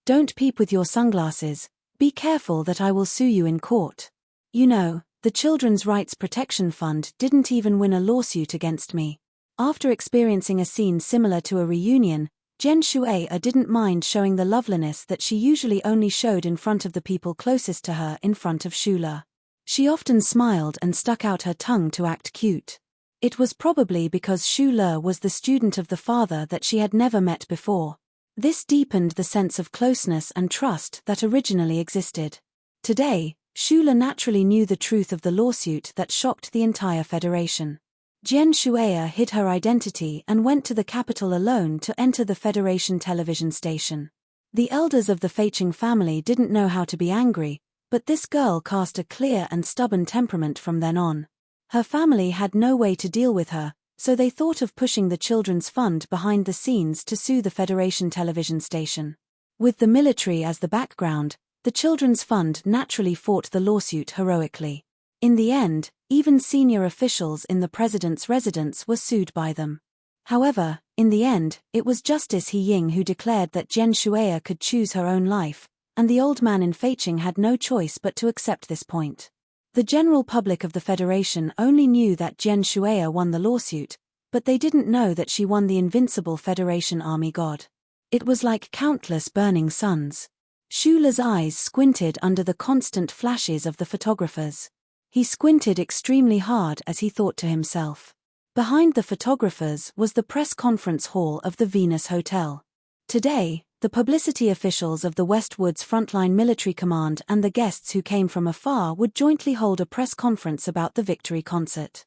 "Don't peep with your sunglasses, be careful that I will sue you in court. You know, the Children's Rights Protection Fund didn't even win a lawsuit against me." After experiencing a scene similar to a reunion, Jen Shueya didn't mind showing the loveliness that she usually only showed in front of the people closest to her in front of Shula. She often smiled and stuck out her tongue to act cute. It was probably because Shula was the student of the father that she had never met before. This deepened the sense of closeness and trust that originally existed. Today, Shula naturally knew the truth of the lawsuit that shocked the entire federation. Jen Shueya hid her identity and went to the capital alone to enter the Federation television station. The elders of the Feicheng family didn't know how to be angry, but this girl cast a clear and stubborn temperament from then on. Her family had no way to deal with her, so they thought of pushing the Children's Fund behind the scenes to sue the Federation television station. With the military as the background, the Children's Fund naturally fought the lawsuit heroically. In the end, even senior officials in the president's residence were sued by them. However, in the end, it was Justice He Ying who declared that Jen Shueya could choose her own life, and the old man in Feicheng had no choice but to accept this point. The general public of the Federation only knew that Jen Shueya won the lawsuit, but they didn't know that she won the invincible Federation army god. It was like countless burning suns. Shula's eyes squinted under the constant flashes of the photographers. He squinted extremely hard as he thought to himself. Behind the photographers was the press conference hall of the Venus Hotel. Today, the publicity officials of the Westwoods Frontline Military Command and the guests who came from afar would jointly hold a press conference about the victory concert.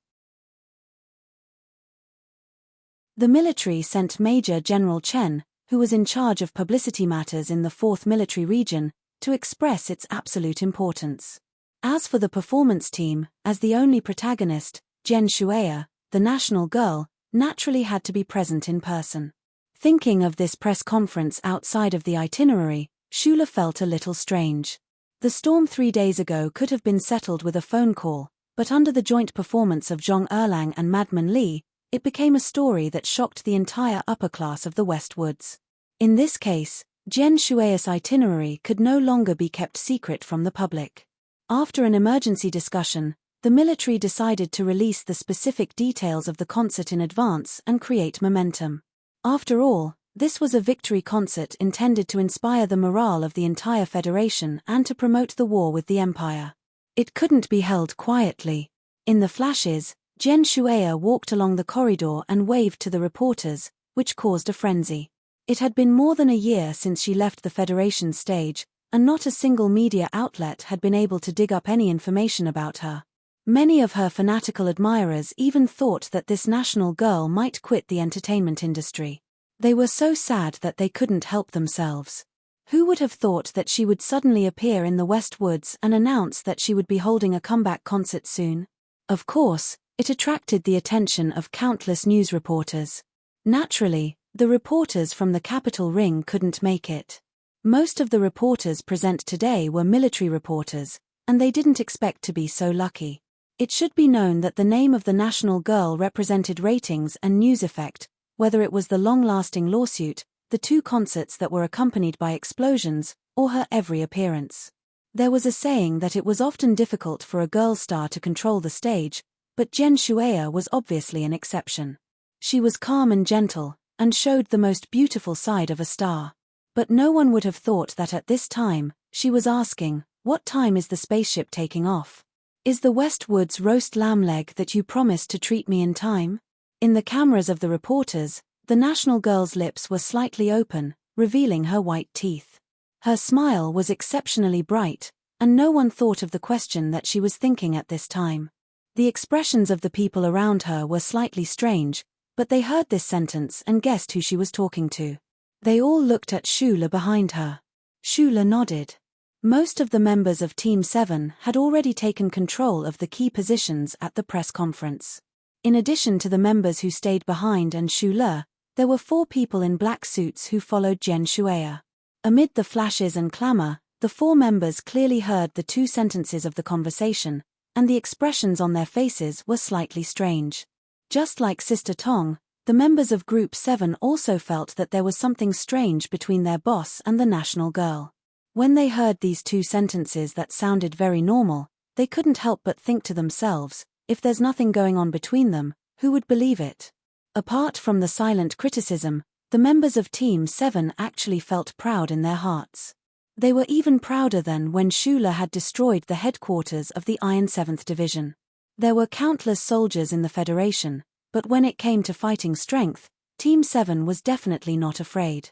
The military sent Major General Chen, who was in charge of publicity matters in the 4th Military Region, to express its absolute importance. As for the performance team, as the only protagonist, Jen Shueya, the national girl, naturally had to be present in person. Thinking of this press conference outside of the itinerary, Shula felt a little strange. The storm 3 days ago could have been settled with a phone call, but under the joint performance of Zhong Erlang and Madman Li, it became a story that shocked the entire upper class of the Westwoods. In this case, Jen Shueya's itinerary could no longer be kept secret from the public. After an emergency discussion, the military decided to release the specific details of the concert in advance and create momentum. After all, this was a victory concert intended to inspire the morale of the entire Federation and to promote the war with the Empire. It couldn't be held quietly. In the flashes, Jen Shueya walked along the corridor and waved to the reporters, which caused a frenzy. It had been more than a year since she left the Federation stage, and not a single media outlet had been able to dig up any information about her. Many of her fanatical admirers even thought that this national girl might quit the entertainment industry. They were so sad that they couldn't help themselves. Who would have thought that she would suddenly appear in the Westwoods and announce that she would be holding a comeback concert soon? Of course, it attracted the attention of countless news reporters. Naturally, the reporters from the capital ring couldn't make it. Most of the reporters present today were military reporters, and they didn't expect to be so lucky. It should be known that the name of the national girl represented ratings and news effect, whether it was the long-lasting lawsuit, the 2 concerts that were accompanied by explosions, or her every appearance. There was a saying that it was often difficult for a girl star to control the stage, but Jen Shueya was obviously an exception. She was calm and gentle, and showed the most beautiful side of a star. But no one would have thought that at this time, she was asking, "What time is the spaceship taking off? Is the Westwoods roast lamb leg that you promised to treat me in time?" In the cameras of the reporters, the national girl's lips were slightly open, revealing her white teeth. Her smile was exceptionally bright, and no one thought of the question that she was thinking at this time. The expressions of the people around her were slightly strange, but they heard this sentence and guessed who she was talking to. They all looked at Shula behind her. Shula nodded. Most of the members of Team 7 had already taken control of the key positions at the press conference. In addition to the members who stayed behind and Shula, there were 4 people in black suits who followed Jen Shueya. Amid the flashes and clamor, the 4 members clearly heard the 2 sentences of the conversation, and the expressions on their faces were slightly strange. Just like Sister Tong, the members of Group 7 also felt that there was something strange between their boss and the national girl. When they heard these 2 sentences that sounded very normal, they couldn't help but think to themselves, if there's nothing going on between them, who would believe it? Apart from the silent criticism, the members of Team 7 actually felt proud in their hearts. They were even prouder than when Shula had destroyed the headquarters of the Iron 7th Division. There were countless soldiers in the Federation, but when it came to fighting strength, Team 7 was definitely not afraid.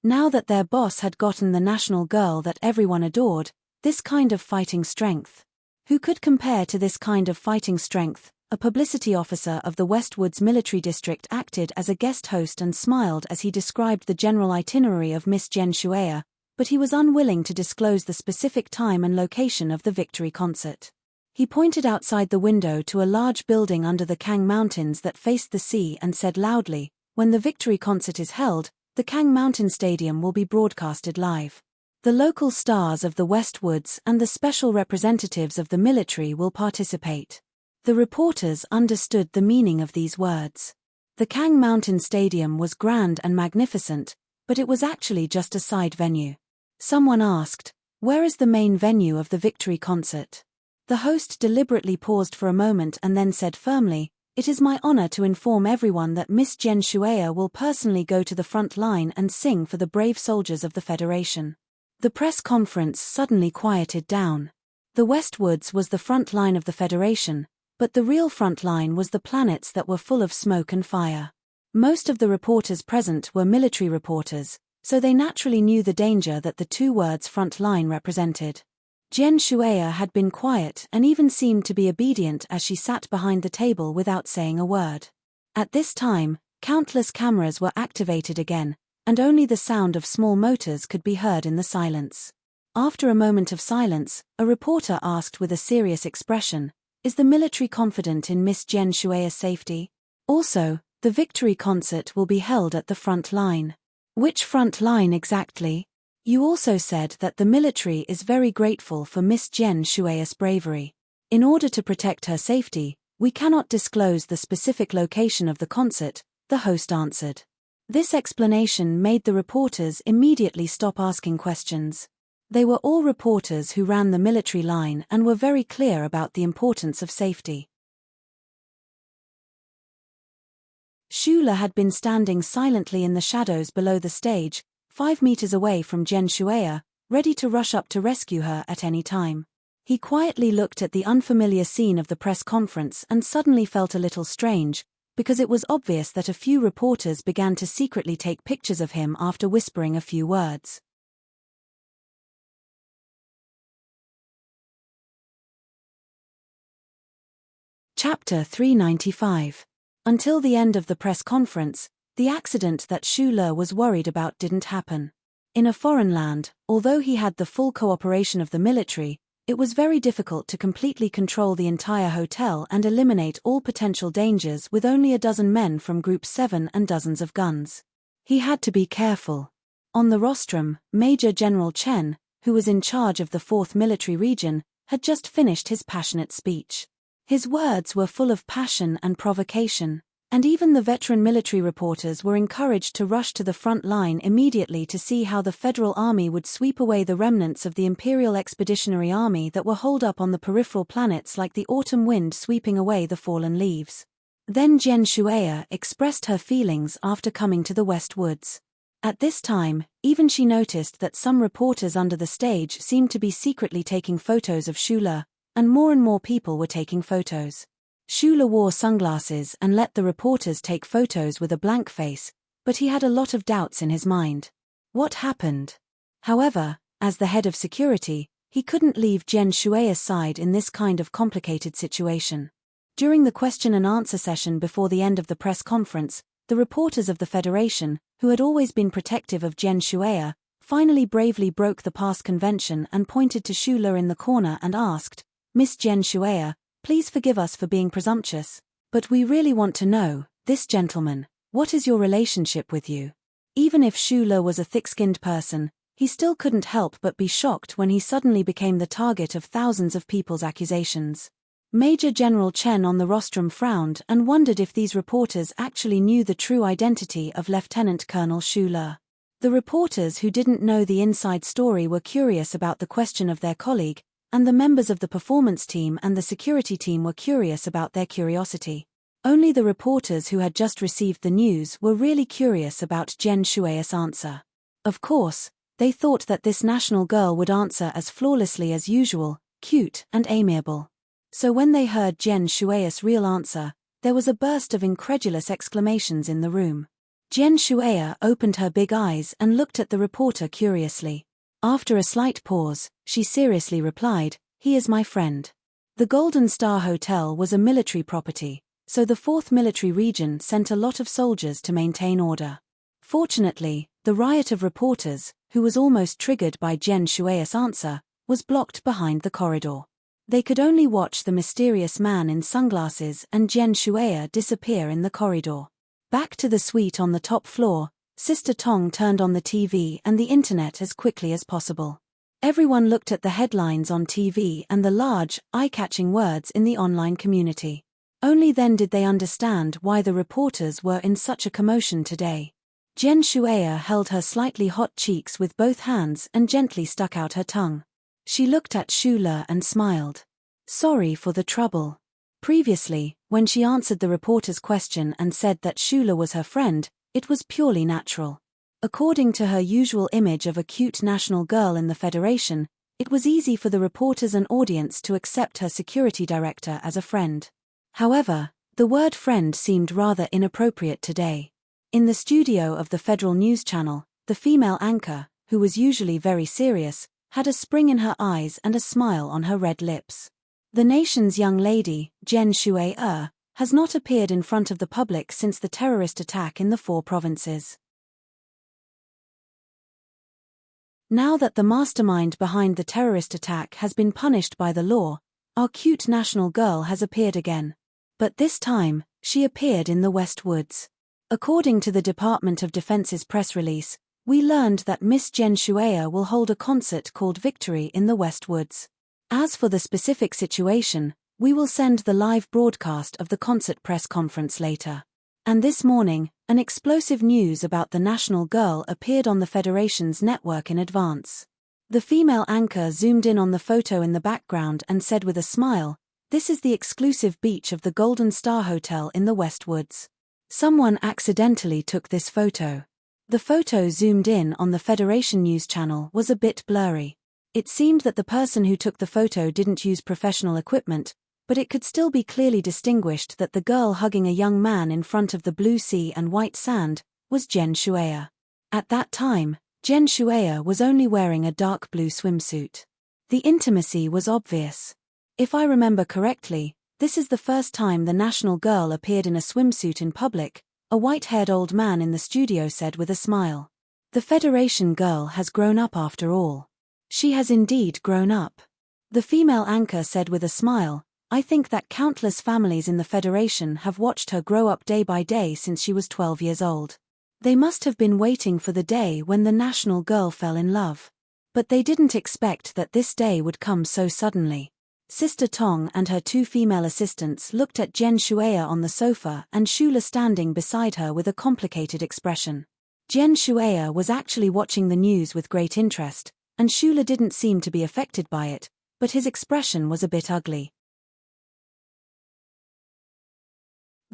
Now that their boss had gotten the national girl that everyone adored, this kind of fighting strength. Who could compare to this kind of fighting strength? A publicity officer of the Westwoods military district acted as a guest host and smiled as he described the general itinerary of Miss Jen Shueya, but he was unwilling to disclose the specific time and location of the victory concert. He pointed outside the window to a large building under the Kang Mountains that faced the sea and said loudly, "When the victory concert is held, the Kang Mountain Stadium will be broadcasted live. The local stars of the Westwoods and the special representatives of the military will participate." The reporters understood the meaning of these words. The Kang Mountain Stadium was grand and magnificent, but it was actually just a side venue. Someone asked, "Where is the main venue of the victory concert?" The host deliberately paused for a moment and then said firmly, "It is my honor to inform everyone that Miss Jen Shueya will personally go to the front line and sing for the brave soldiers of the Federation." The press conference suddenly quieted down. The Westwoods was the front line of the Federation, but the real front line was the planets that were full of smoke and fire. Most of the reporters present were military reporters, so they naturally knew the danger that the 2 words front line represented. Jen Shueya had been quiet and even seemed to be obedient as she sat behind the table without saying a word. At this time, countless cameras were activated again, and only the sound of small motors could be heard in the silence. After a moment of silence, a reporter asked with a serious expression, "Is the military confident in Miss Jen Shueya's safety? Also, the victory concert will be held at the front line." "Which front line exactly? You also said that the military is very grateful for Miss Jen Shueya's bravery. In order to protect her safety, we cannot disclose the specific location of the concert," the host answered. This explanation made the reporters immediately stop asking questions. They were all reporters who ran the military line and were very clear about the importance of safety. Shula had been standing silently in the shadows below the stage, 5 meters away from Jen Shueya, ready to rush up to rescue her at any time. He quietly looked at the unfamiliar scene of the press conference and suddenly felt a little strange, because it was obvious that a few reporters began to secretly take pictures of him after whispering a few words. Chapter 395. Until the end of the press conference, the accident that Shula was worried about didn't happen. In a foreign land, although he had the full cooperation of the military, it was very difficult to completely control the entire hotel and eliminate all potential dangers with only a dozen men from Group 7 and dozens of guns. He had to be careful. On the rostrum, Major General Chen, who was in charge of the 4th Military Region, had just finished his passionate speech. His words were full of passion and provocation, and even the veteran military reporters were encouraged to rush to the front line immediately to see how the Federal Army would sweep away the remnants of the Imperial Expeditionary Army that were holed up on the peripheral planets like the autumn wind sweeping away the fallen leaves. Then Jen Shueya expressed her feelings after coming to the West Woods. At this time, even she noticed that some reporters under the stage seemed to be secretly taking photos of Shula, and more people were taking photos. Shula wore sunglasses and let the reporters take photos with a blank face, but he had a lot of doubts in his mind. What happened? However, as the head of security, he couldn't leave Jen Shueya's side in this kind of complicated situation. During the question and answer session before the end of the press conference, the reporters of the Federation, who had always been protective of Jen Shueya, finally bravely broke the past convention and pointed to Shula in the corner and asked, "Miss Jen Shueya, please forgive us for being presumptuous, but we really want to know, this gentleman, what is your relationship with you?" Even if Shula was a thick-skinned person, he still couldn't help but be shocked when he suddenly became the target of thousands of people's accusations. Major General Chen on the rostrum frowned and wondered if these reporters actually knew the true identity of Lieutenant Colonel Shula. The reporters who didn't know the inside story were curious about the question of their colleague, and the members of the performance team and the security team were curious about their curiosity. Only the reporters who had just received the news were really curious about Jen Shueya's answer. Of course, they thought that this national girl would answer as flawlessly as usual, cute and amiable. So when they heard Jen Shueya's real answer, there was a burst of incredulous exclamations in the room. Jen Shueya opened her big eyes and looked at the reporter curiously. After a slight pause, she seriously replied, "He is my friend." The Golden Star Hotel was a military property, so the 4th Military Region sent a lot of soldiers to maintain order. Fortunately, the riot of reporters, who was almost triggered by Jen Shueya's answer, was blocked behind the corridor. They could only watch the mysterious man in sunglasses and Jen Shueya disappear in the corridor. Back to the suite on the top floor, Sister Tong turned on the TV and the internet as quickly as possible. Everyone looked at the headlines on TV and the large, eye-catching words in the online community. Only then did they understand why the reporters were in such a commotion today. Jen Shueya held her slightly hot cheeks with both hands and gently stuck out her tongue. She looked at Shula and smiled. "Sorry for the trouble." Previously, when she answered the reporter's question and said that Shula was her friend, it was purely natural. According to her usual image of a cute national girl in the Federation, it was easy for the reporters and audience to accept her security director as a friend. However, the word friend seemed rather inappropriate today. In the studio of the Federal News Channel, the female anchor, who was usually very serious, had a spring in her eyes and a smile on her red lips. The nation's young lady, Jen Shueya, has not appeared in front of the public since the terrorist attack in the 4 provinces. Now that the mastermind behind the terrorist attack has been punished by the law, our cute national girl has appeared again. But this time, she appeared in the West Woods. According to the Department of Defense's press release, we learned that Miss Jen Shueya will hold a concert called Victory in the West Woods. As for the specific situation, we will send the live broadcast of the concert press conference later. And this morning, an explosive news about the national girl appeared on the Federation's network in advance. The female anchor zoomed in on the photo in the background and said with a smile, "This is the exclusive beach of the Golden Star Hotel in the West Woods. Someone accidentally took this photo." The photo zoomed in on the Federation News channel was a bit blurry. It seemed that the person who took the photo didn't use professional equipment, but it could still be clearly distinguished that the girl hugging a young man in front of the blue sea and white sand was Jen Shueya. At that time, Jen Shueya was only wearing a dark blue swimsuit. The intimacy was obvious. If I remember correctly, this is the first time the national girl appeared in a swimsuit in public, a white-haired old man in the studio said with a smile. The Federation girl has grown up after all. She has indeed grown up. The female anchor said with a smile, "I think that countless families in the Federation have watched her grow up day by day since she was 12 years old. They must have been waiting for the day when the national girl fell in love. But they didn't expect that this day would come so suddenly." Sister Tong and her 2 female assistants looked at Jen Shueya on the sofa and Shula standing beside her with a complicated expression. Jen Shueya was actually watching the news with great interest, and Shula didn't seem to be affected by it, but his expression was a bit ugly.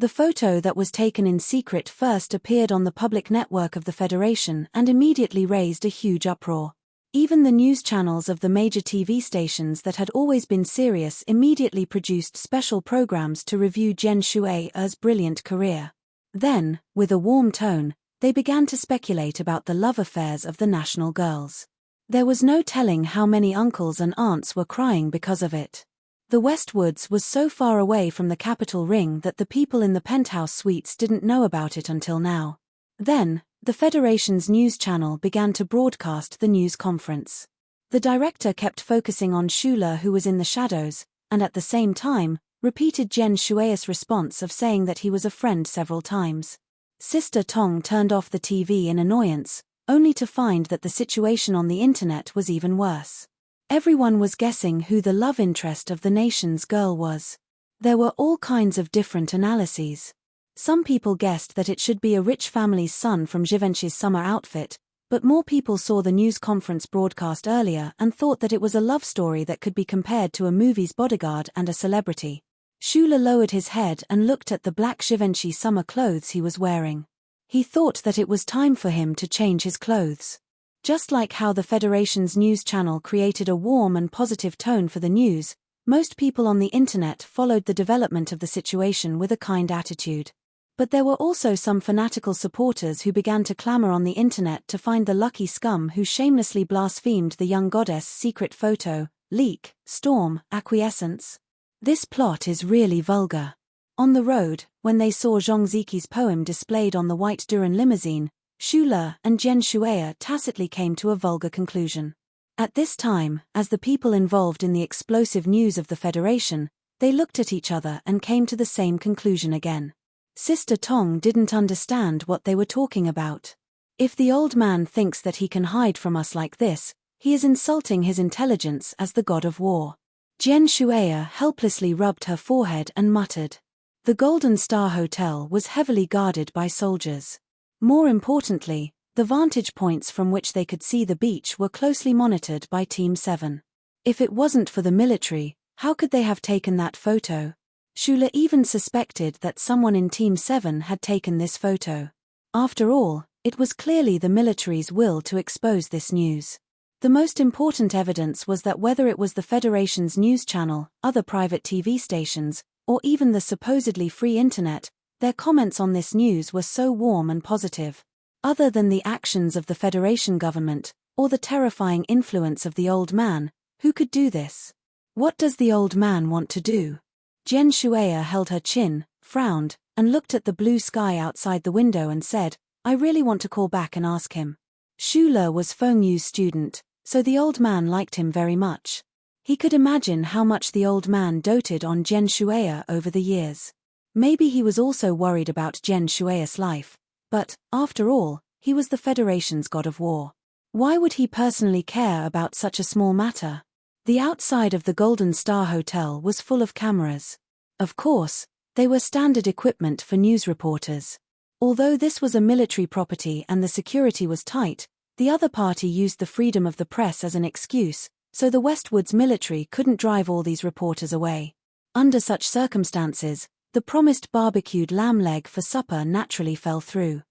The photo that was taken in secret first appeared on the public network of the Federation and immediately raised a huge uproar. Even the news channels of the major TV stations that had always been serious immediately produced special programs to review Jen Shue's brilliant career. Then, with a warm tone, they began to speculate about the love affairs of the national girls. There was no telling how many uncles and aunts were crying because of it. The Westwoods was so far away from the capital ring that the people in the penthouse suites didn't know about it until now. Then, the Federation's news channel began to broadcast the news conference. The director kept focusing on Shula, who was in the shadows, and at the same time, repeated Jen Shue's response of saying that he was a friend several times. Sister Tong turned off the TV in annoyance, only to find that the situation on the internet was even worse. Everyone was guessing who the love interest of the nation's girl was. There were all kinds of different analyses. Some people guessed that it should be a rich family's son from Givenchy's summer outfit, but more people saw the news conference broadcast earlier and thought that it was a love story that could be compared to a movie's bodyguard and a celebrity. Shula lowered his head and looked at the black Givenchy summer clothes he was wearing. He thought that it was time for him to change his clothes. Just like how the Federation's news channel created a warm and positive tone for the news, most people on the internet followed the development of the situation with a kind attitude. But there were also some fanatical supporters who began to clamor on the internet to find the lucky scum who shamelessly blasphemed the young goddess' secret photo, leak, storm, acquiescence. This plot is really vulgar. On the road, when they saw Zhang Ziqi's poem displayed on the white Duran limousine, Shula and Jen Shue tacitly came to a vulgar conclusion. At this time, as the people involved in the explosive news of the Federation, they looked at each other and came to the same conclusion again. Sister Tong didn't understand what they were talking about. If the old man thinks that he can hide from us like this, he is insulting his intelligence as the god of war. Jen Shue helplessly rubbed her forehead and muttered. The Golden Star Hotel was heavily guarded by soldiers. More importantly, the vantage points from which they could see the beach were closely monitored by Team 7. If it wasn't for the military, how could they have taken that photo? Shula even suspected that someone in Team 7 had taken this photo. After all, it was clearly the military's will to expose this news. The most important evidence was that whether it was the Federation's news channel, other private TV stations, or even the supposedly free internet, their comments on this news were so warm and positive. Other than the actions of the Federation government, or the terrifying influence of the old man, who could do this? What does the old man want to do? Jen Shue held her chin, frowned, and looked at the blue sky outside the window and said, I really want to call back and ask him. Shula was Fengyu's student, so the old man liked him very much. He could imagine how much the old man doted on Jen Shue over the years. Maybe he was also worried about Jen Shue's life, but, after all, he was the Federation's god of war. Why would he personally care about such a small matter? The outside of the Golden Star Hotel was full of cameras. Of course, they were standard equipment for news reporters. Although this was a military property and the security was tight, the other party used the freedom of the press as an excuse, so the Westwoods military couldn't drive all these reporters away. Under such circumstances, the promised barbecued lamb leg for supper naturally fell through.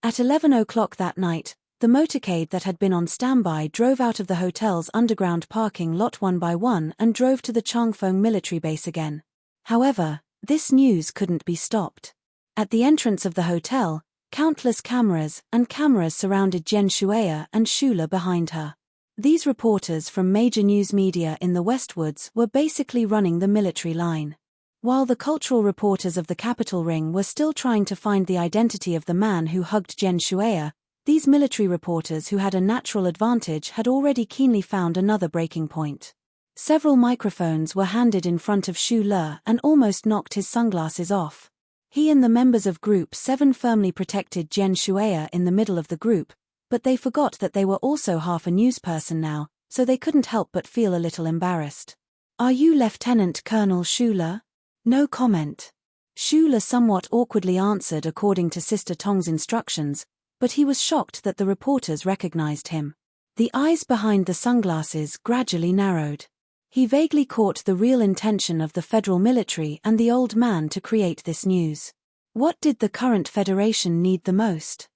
At 11 o'clock that night, the motorcade that had been on standby drove out of the hotel's underground parking lot one by one and drove to the Changfeng military base again. However, this news couldn't be stopped. At the entrance of the hotel, countless cameras surrounded Jen Shue and Shula behind her. These reporters from major news media in the Westwoods were basically running the military line. While the cultural reporters of the capital ring were still trying to find the identity of the man who hugged Jen Shue, these military reporters who had a natural advantage had already keenly found another breaking point. Several microphones were handed in front of Shula and almost knocked his sunglasses off. He and the members of Group 7 firmly protected Jen Shue in the middle of the group, but they forgot that they were also half a news person now, so they couldn't help but feel a little embarrassed. Are you Lieutenant Colonel Shula? No comment. Shula somewhat awkwardly answered according to Sister Tong's instructions, but he was shocked that the reporters recognized him. The eyes behind the sunglasses gradually narrowed. He vaguely caught the real intention of the federal military and the old man to create this news. What did the current Federation need the most?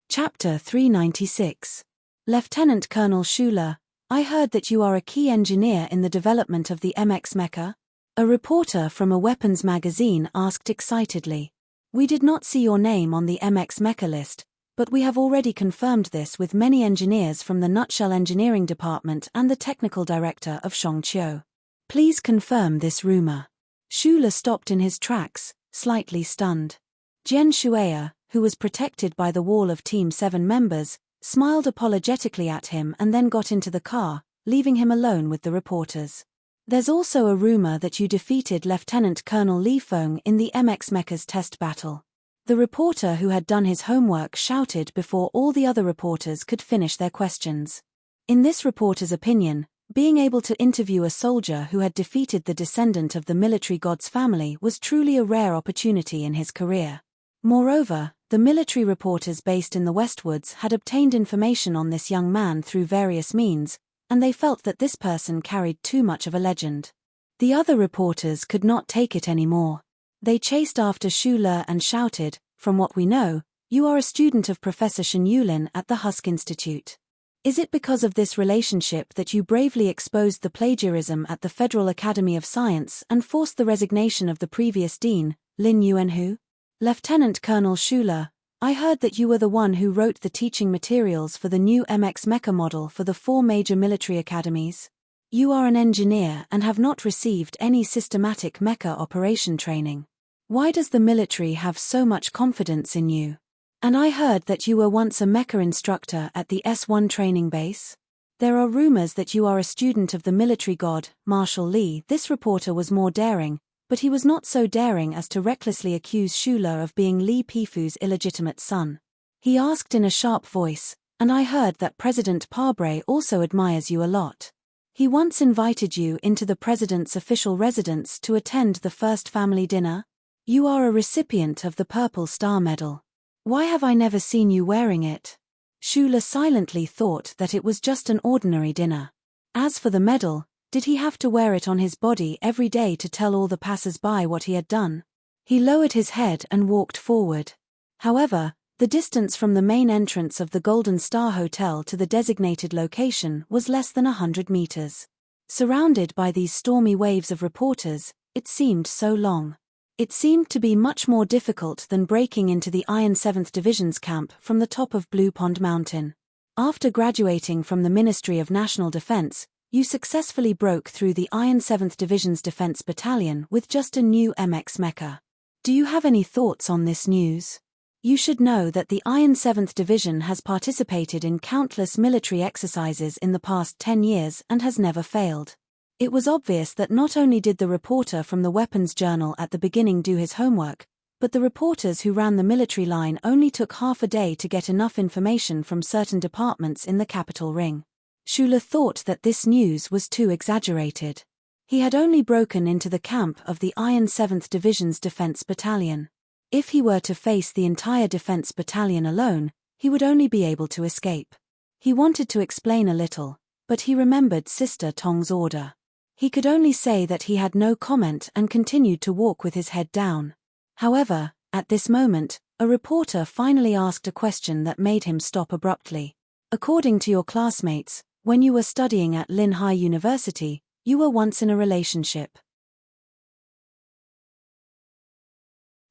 Chapter 396. Lieutenant Colonel Schuler, I heard that you are a key engineer in the development of the MX Mecha? A reporter from a weapons magazine asked excitedly. We did not see your name on the MX Mecha list, but we have already confirmed this with many engineers from the Nutshell Engineering Department and the technical director of Shongqiu. Please confirm this rumor. Schuler stopped in his tracks, slightly stunned. Jian Shueya, who was protected by the wall of Team 7 members, smiled apologetically at him and then got into the car, leaving him alone with the reporters. There's also a rumor that you defeated Lieutenant Colonel Li Feng in the MX Mecha's test battle. The reporter who had done his homework shouted before all the other reporters could finish their questions. In this reporter's opinion, being able to interview a soldier who had defeated the descendant of the military god's family was truly a rare opportunity in his career. Moreover, the military reporters based in the Westwoods had obtained information on this young man through various means, and they felt that this person carried too much of a legend. The other reporters could not take it anymore. They chased after Schuler and shouted, "From what we know, you are a student of Professor Shen Yulin at the Husk Institute. Is it because of this relationship that you bravely exposed the plagiarism at the Federal Academy of Science and forced the resignation of the previous dean, Lin Yuanhu?" Lieutenant Colonel Schuler, I heard that you were the one who wrote the teaching materials for the new MX Mecha model for the 4 major military academies. You are an engineer and have not received any systematic mecha operation training. Why does the military have so much confidence in you? And I heard that you were once a mecha instructor at the S1 training base. There are rumors that you are a student of the military god, Marshal Li. This reporter was more daring, but he was not so daring as to recklessly accuse Schuler of being Li Pifu's illegitimate son. He asked in a sharp voice, and I heard that President Parbre also admires you a lot. He once invited you into the president's official residence to attend the first family dinner. You are a recipient of the Purple Star Medal. Why have I never seen you wearing it? Schuler silently thought that it was just an ordinary dinner. As for the medal, did he have to wear it on his body every day to tell all the passers-by what he had done? He lowered his head and walked forward. However, the distance from the main entrance of the Golden Star Hotel to the designated location was less than 100 meters. Surrounded by these stormy waves of reporters, it seemed so long. It seemed to be much more difficult than breaking into the Iron 7th Division's camp from the top of Blue Pond Mountain. After graduating from the Ministry of National Defense, you successfully broke through the Iron 7th Division's Defense Battalion with just a new MX Mecha. Do you have any thoughts on this news? You should know that the Iron 7th Division has participated in countless military exercises in the past 10 years and has never failed. It was obvious that not only did the reporter from the Weapons Journal at the beginning do his homework, but the reporters who ran the military line only took half a day to get enough information from certain departments in the capital ring. Schuler thought that this news was too exaggerated. He had only broken into the camp of the Iron 7th Division's Defense Battalion. If he were to face the entire Defense Battalion alone, he would only be able to escape. He wanted to explain a little, but he remembered Sister Tong's order. He could only say that he had no comment and continued to walk with his head down. However, at this moment, a reporter finally asked a question that made him stop abruptly. According to your classmates, when you were studying at Lin Hai University, you were once in a relationship.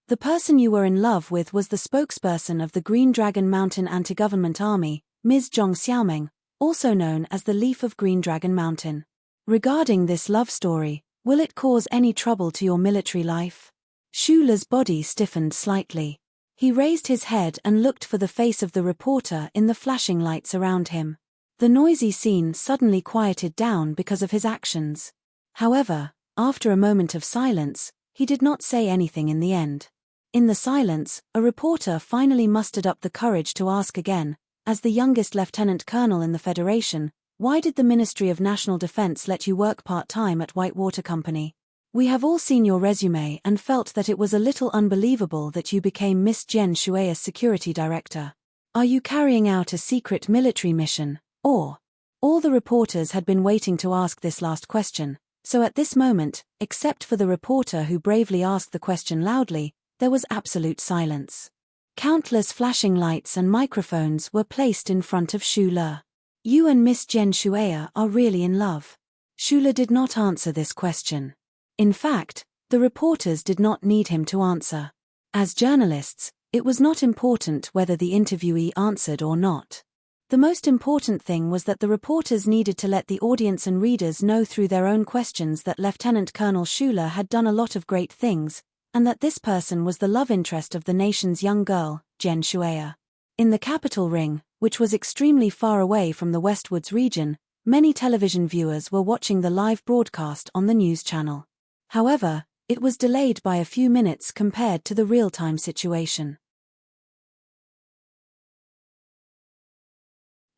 The person you were in love with was the spokesperson of the Green Dragon Mountain Anti-Government Army, Ms. Zhong Xiaoming, also known as the Leaf of Green Dragon Mountain. Regarding this love story, will it cause any trouble to your military life? Schuler's body stiffened slightly. He raised his head and looked for the face of the reporter in the flashing lights around him. The noisy scene suddenly quieted down because of his actions. However, after a moment of silence, he did not say anything in the end. In the silence, a reporter finally mustered up the courage to ask again, as the youngest lieutenant colonel in the Federation, why did the Ministry of National Defense let you work part-time at Whitewater Company? We have all seen your resume and felt that it was a little unbelievable that you became Miss Jen Shuea's security director. Are you carrying out a secret military mission, or? All the reporters had been waiting to ask this last question, so at this moment, except for the reporter who bravely asked the question loudly, there was absolute silence. Countless flashing lights and microphones were placed in front of Shu Le. You and Miss Jen Shuea are really in love. Shu Le did not answer this question. In fact, the reporters did not need him to answer. As journalists, it was not important whether the interviewee answered or not. The most important thing was that the reporters needed to let the audience and readers know through their own questions that Lieutenant Colonel Shu Le had done a lot of great things, and that this person was the love interest of the nation's young girl, Jen Shuea. In the capital ring, which was extremely far away from the Westwoods region, many television viewers were watching the live broadcast on the news channel. However, it was delayed by a few minutes compared to the real-time situation.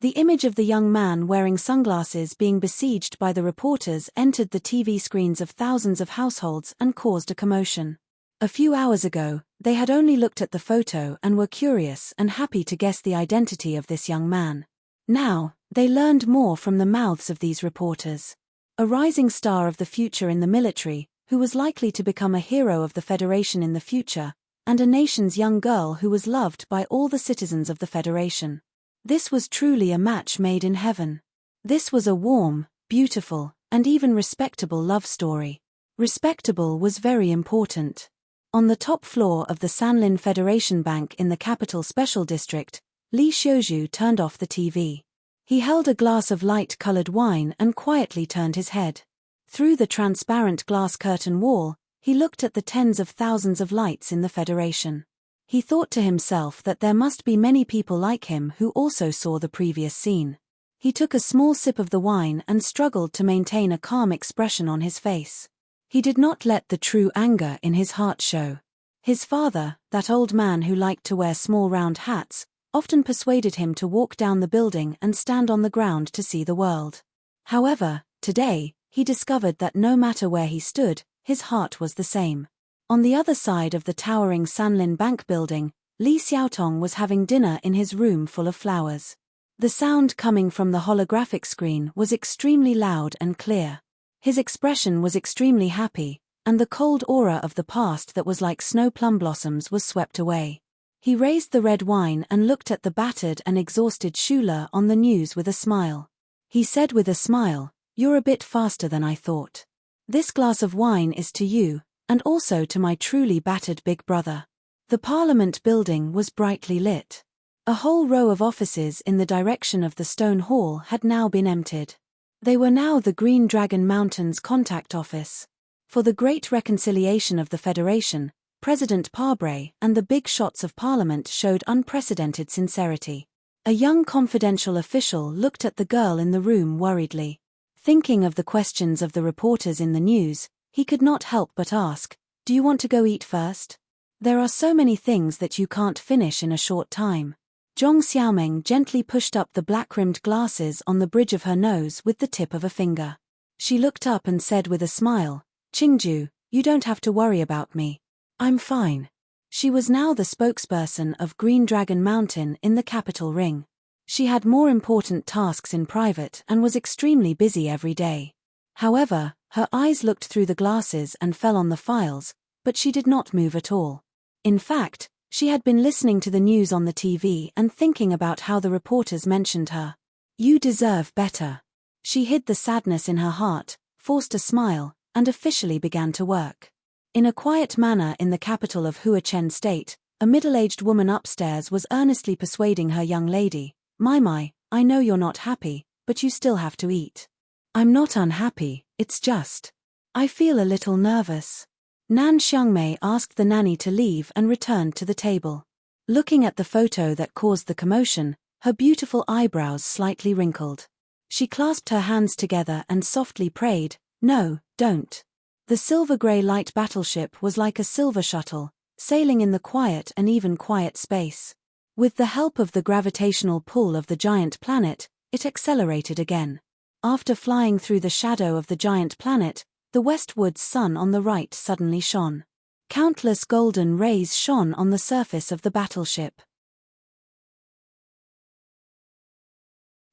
The image of the young man wearing sunglasses being besieged by the reporters entered the TV screens of thousands of households and caused a commotion. A few hours ago, they had only looked at the photo and were curious and happy to guess the identity of this young man. Now, they learned more from the mouths of these reporters. A rising star of the future in the military, who was likely to become a hero of the Federation in the future, and a nation's young girl who was loved by all the citizens of the Federation. This was truly a match made in heaven. This was a warm, beautiful, and even respectable love story. Respectable was very important. On the top floor of the Sanlin Federation Bank in the Capital Special District, Li Xiuzhu turned off the TV. He held a glass of light-colored wine and quietly turned his head. Through the transparent glass curtain wall, he looked at the tens of thousands of lights in the Federation. He thought to himself that there must be many people like him who also saw the previous scene. He took a small sip of the wine and struggled to maintain a calm expression on his face. He did not let the true anger in his heart show. His father, that old man who liked to wear small round hats, often persuaded him to walk down the building and stand on the ground to see the world. However, today, he discovered that no matter where he stood, his heart was the same. On the other side of the towering Sanlin Bank building, Li Xiaotong was having dinner in his room full of flowers. The sound coming from the holographic screen was extremely loud and clear. His expression was extremely happy, and the cold aura of the past that was like snow plum blossoms was swept away. He raised the red wine and looked at the battered and exhausted Shu Le on the news with a smile. He said with a smile, "You're a bit faster than I thought. This glass of wine is to you, and also to my truly battered big brother." The Parliament building was brightly lit. A whole row of offices in the direction of the Stone Hall had now been emptied. They were now the Green Dragon Mountains Contact Office. For the great reconciliation of the Federation, President Parbre and the big shots of Parliament showed unprecedented sincerity. A young confidential official looked at the girl in the room worriedly. Thinking of the questions of the reporters in the news, he could not help but ask, "Do you want to go eat first? There are so many things that you can't finish in a short time." Zhong Xiaomeng gently pushed up the black-rimmed glasses on the bridge of her nose with the tip of a finger. She looked up and said with a smile, "Qingju, you don't have to worry about me. I'm fine." She was now the spokesperson of Green Dragon Mountain in the capital ring. She had more important tasks in private and was extremely busy every day. However, her eyes looked through the glasses and fell on the files, but she did not move at all. In fact, she had been listening to the news on the TV and thinking about how the reporters mentioned her. "You deserve better." She hid the sadness in her heart, forced a smile, and officially began to work. In a quiet manner in the capital of Huachen State, a middle-aged woman upstairs was earnestly persuading her young lady, "Mai, I know you're not happy, but you still have to eat." "I'm not unhappy, it's just, I feel a little nervous." Nan Xiangmei asked the nanny to leave and returned to the table. Looking at the photo that caused the commotion, her beautiful eyebrows slightly wrinkled. She clasped her hands together and softly prayed, "No, don't." The silver-grey light battleship was like a silver shuttle, sailing in the quiet and even quiet space. With the help of the gravitational pull of the giant planet, it accelerated again. After flying through the shadow of the giant planet, The westward's sun on the right suddenly shone. Countless golden rays shone on the surface of the battleship.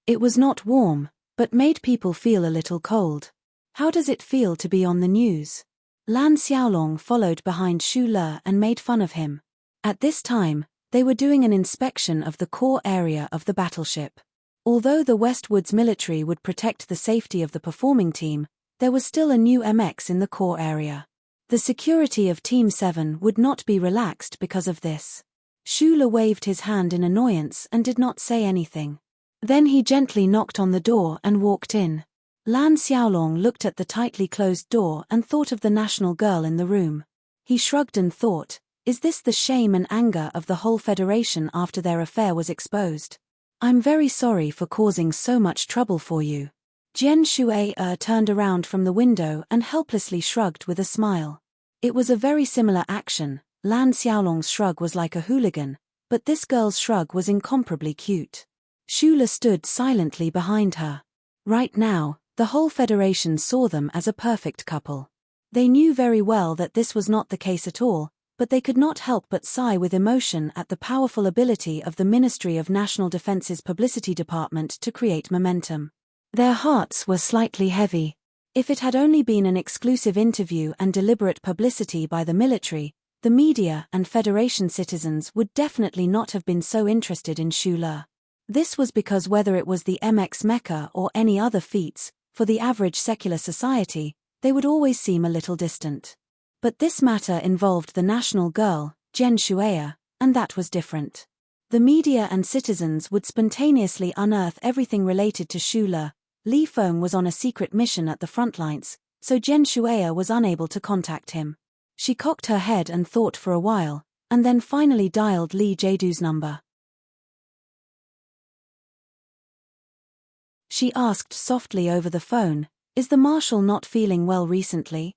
It was not warm, but made people feel a little cold. How does it feel to be on the news? Lan Xiaolong followed behind Xu Le and made fun of him. At this time, they were doing an inspection of the core area of the battleship. Although the Westwoods military would protect the safety of the performing team, there was still a new MX in the core area. The security of Team 7 would not be relaxed because of this. Xu Le waved his hand in annoyance and did not say anything. Then he gently knocked on the door and walked in. Lan Xiaolong looked at the tightly closed door and thought of the national girl in the room. He shrugged and thought, is this the shame and anger of the whole Federation after their affair was exposed? I'm very sorry for causing so much trouble for you. Jian Shuai turned around from the window and helplessly shrugged with a smile. It was a very similar action. Lan Xiaolong's shrug was like a hooligan, but this girl's shrug was incomparably cute. Xu Le stood silently behind her. Right now, the whole Federation saw them as a perfect couple. They knew very well that this was not the case at all, but they could not help but sigh with emotion at the powerful ability of the Ministry of National Defense's publicity department to create momentum. Their hearts were slightly heavy. If it had only been an exclusive interview and deliberate publicity by the military, the media and Federation citizens would definitely not have been so interested in Xu Le. This was because whether it was the MX Mecha or any other feats, for the average secular society, they would always seem a little distant. But this matter involved the national girl, Jian Shuai, and that was different. The media and citizens would spontaneously unearth everything related to Xu Le. Li Feng was on a secret mission at the front lines, so Jian Shuai was unable to contact him. She cocked her head and thought for a while, and then finally dialed Li Jiedu's number. She asked softly over the phone, is the Marshal not feeling well recently?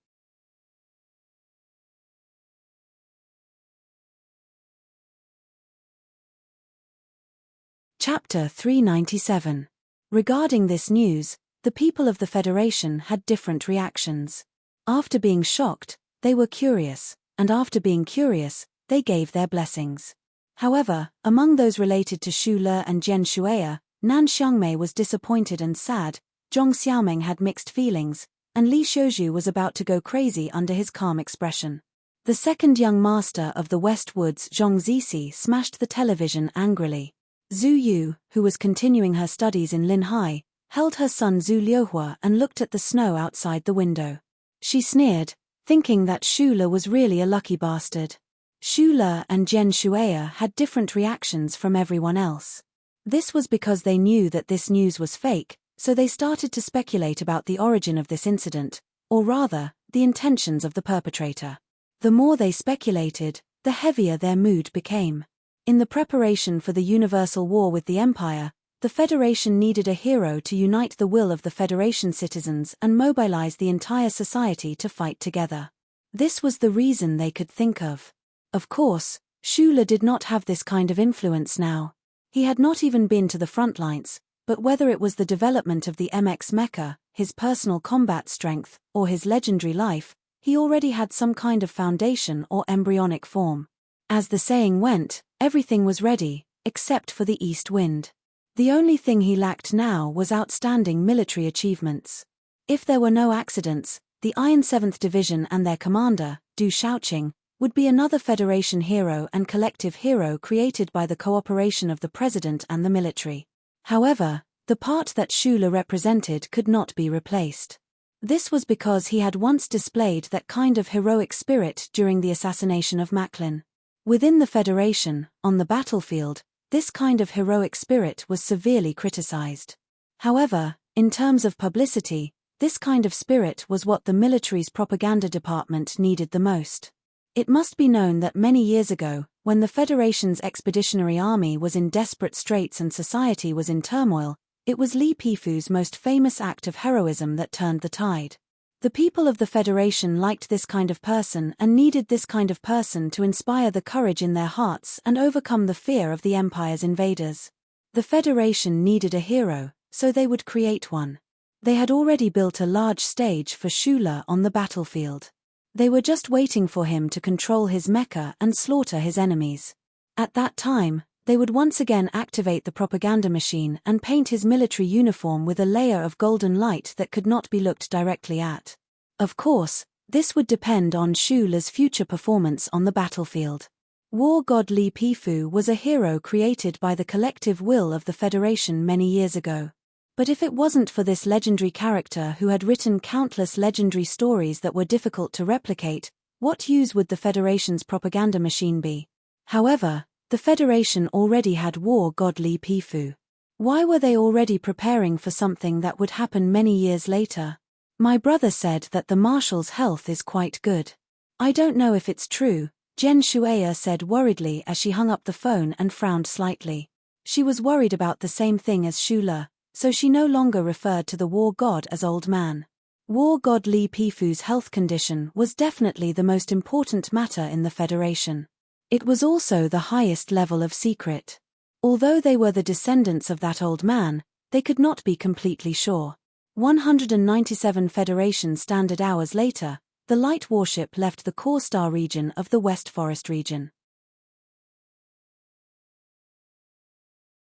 Chapter 397. Regarding this news, the people of the Federation had different reactions. After being shocked, they were curious, and after being curious, they gave their blessings. However, among those related to Xu Le and Jian Shuai, Nan Xiangmei was disappointed and sad, Zhong Xiaomeng had mixed feelings, and Li Shouju was about to go crazy under his calm expression. The second young master of the Westwoods, Zhong Zixi, smashed the television angrily. Zhu Yu, who was continuing her studies in Linhai, held her son Zhu Liuhua and looked at the snow outside the window. She sneered, thinking that Xu Le was really a lucky bastard. Xu Le and Jian Shuai had different reactions from everyone else. This was because they knew that this news was fake, so they started to speculate about the origin of this incident, or rather, the intentions of the perpetrator. The more they speculated, the heavier their mood became. In the preparation for the universal war with the Empire, the Federation needed a hero to unite the will of the Federation citizens and mobilize the entire society to fight together. This was the reason they could think of. Of course, Xu Le did not have this kind of influence now. He had not even been to the front lines, but whether it was the development of the MX Mecha, his personal combat strength, or his legendary life, he already had some kind of foundation or embryonic form. As the saying went, everything was ready, except for the east wind. The only thing he lacked now was outstanding military achievements. If there were no accidents, the Iron 7th Division and their commander, Du Shaoqing, would be another Federation hero and collective hero created by the cooperation of the President and the military. However, the part that Xu Le represented could not be replaced. This was because he had once displayed that kind of heroic spirit during the assassination of Macklin. Within the Federation, on the battlefield, this kind of heroic spirit was severely criticized. However, in terms of publicity, this kind of spirit was what the military's propaganda department needed the most. It must be known that many years ago, when the Federation's expeditionary army was in desperate straits and society was in turmoil, it was Li Pifu's most famous act of heroism that turned the tide. The people of the Federation liked this kind of person and needed this kind of person to inspire the courage in their hearts and overcome the fear of the Empire's invaders. The Federation needed a hero, so they would create one. They had already built a large stage for Shula on the battlefield. They were just waiting for him to control his mecha and slaughter his enemies. At that time, they would once again activate the propaganda machine and paint his military uniform with a layer of golden light that could not be looked directly at. Of course, this would depend on Shula's future performance on the battlefield. War god Li Pifu was a hero created by the collective will of the Federation many years ago. But if it wasn't for this legendary character who had written countless legendary stories that were difficult to replicate, what use would the Federation's propaganda machine be? However, the Federation already had war god Li Pifu. Why were they already preparing for something that would happen many years later? My brother said that the Marshal's health is quite good. I don't know if it's true, Jen Shueya said worriedly as she hung up the phone and frowned slightly. She was worried about the same thing as Shula, so she no longer referred to the war god as old man. War god Li Pifu's health condition was definitely the most important matter in the Federation. It was also the highest level of secret. Although they were the descendants of that old man, they could not be completely sure. 197 Federation Standard Hours later, the light warship left the core star region of the West Forest region.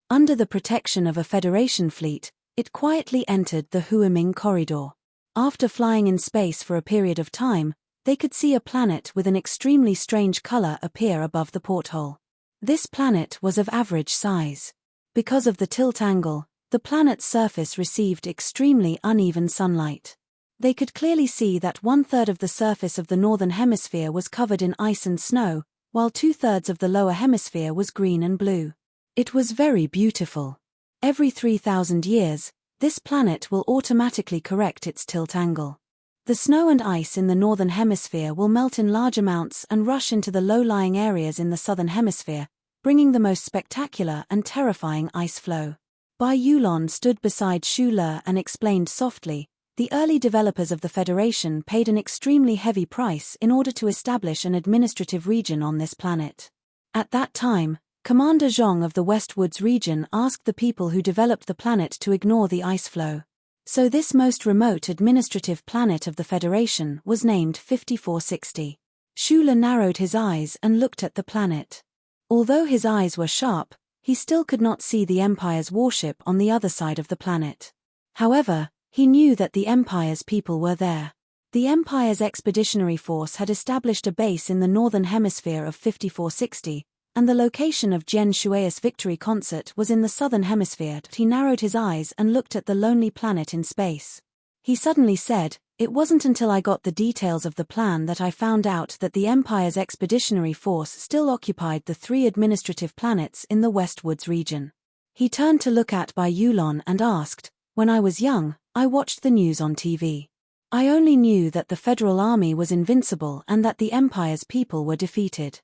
Under the protection of a Federation fleet, it quietly entered the Huaming corridor. After flying in space for a period of time, they could see a planet with an extremely strange color appear above the porthole. This planet was of average size. Because of the tilt angle, the planet's surface received extremely uneven sunlight. They could clearly see that 1/3 of the surface of the northern hemisphere was covered in ice and snow, while 2/3 of the lower hemisphere was green and blue. It was very beautiful. Every 3,000 years, this planet will automatically correct its tilt angle. The snow and ice in the northern hemisphere will melt in large amounts and rush into the low-lying areas in the southern hemisphere, bringing the most spectacular and terrifying ice flow. Bai Yulon stood beside Shula and explained softly, the early developers of the Federation paid an extremely heavy price in order to establish an administrative region on this planet. At that time, Commander Zhong of the Westwoods region asked the people who developed the planet to ignore the ice flow. So this most remote administrative planet of the Federation was named 5460. Shula narrowed his eyes and looked at the planet. Although his eyes were sharp, he still could not see the Empire's warship on the other side of the planet. However, he knew that the Empire's people were there. The Empire's expeditionary force had established a base in the northern hemisphere of 5460, and the location of Jen Shueya's victory concert was in the southern hemisphere. He narrowed his eyes and looked at the lonely planet in space. He suddenly said, "It wasn't until I got the details of the plan that I found out that the Empire's expeditionary force still occupied the 3 administrative planets in the Westwoods region." He turned to look at Bai Yulon and asked, "When I was young, I watched the news on TV. I only knew that the Federal Army was invincible and that the Empire's people were defeated.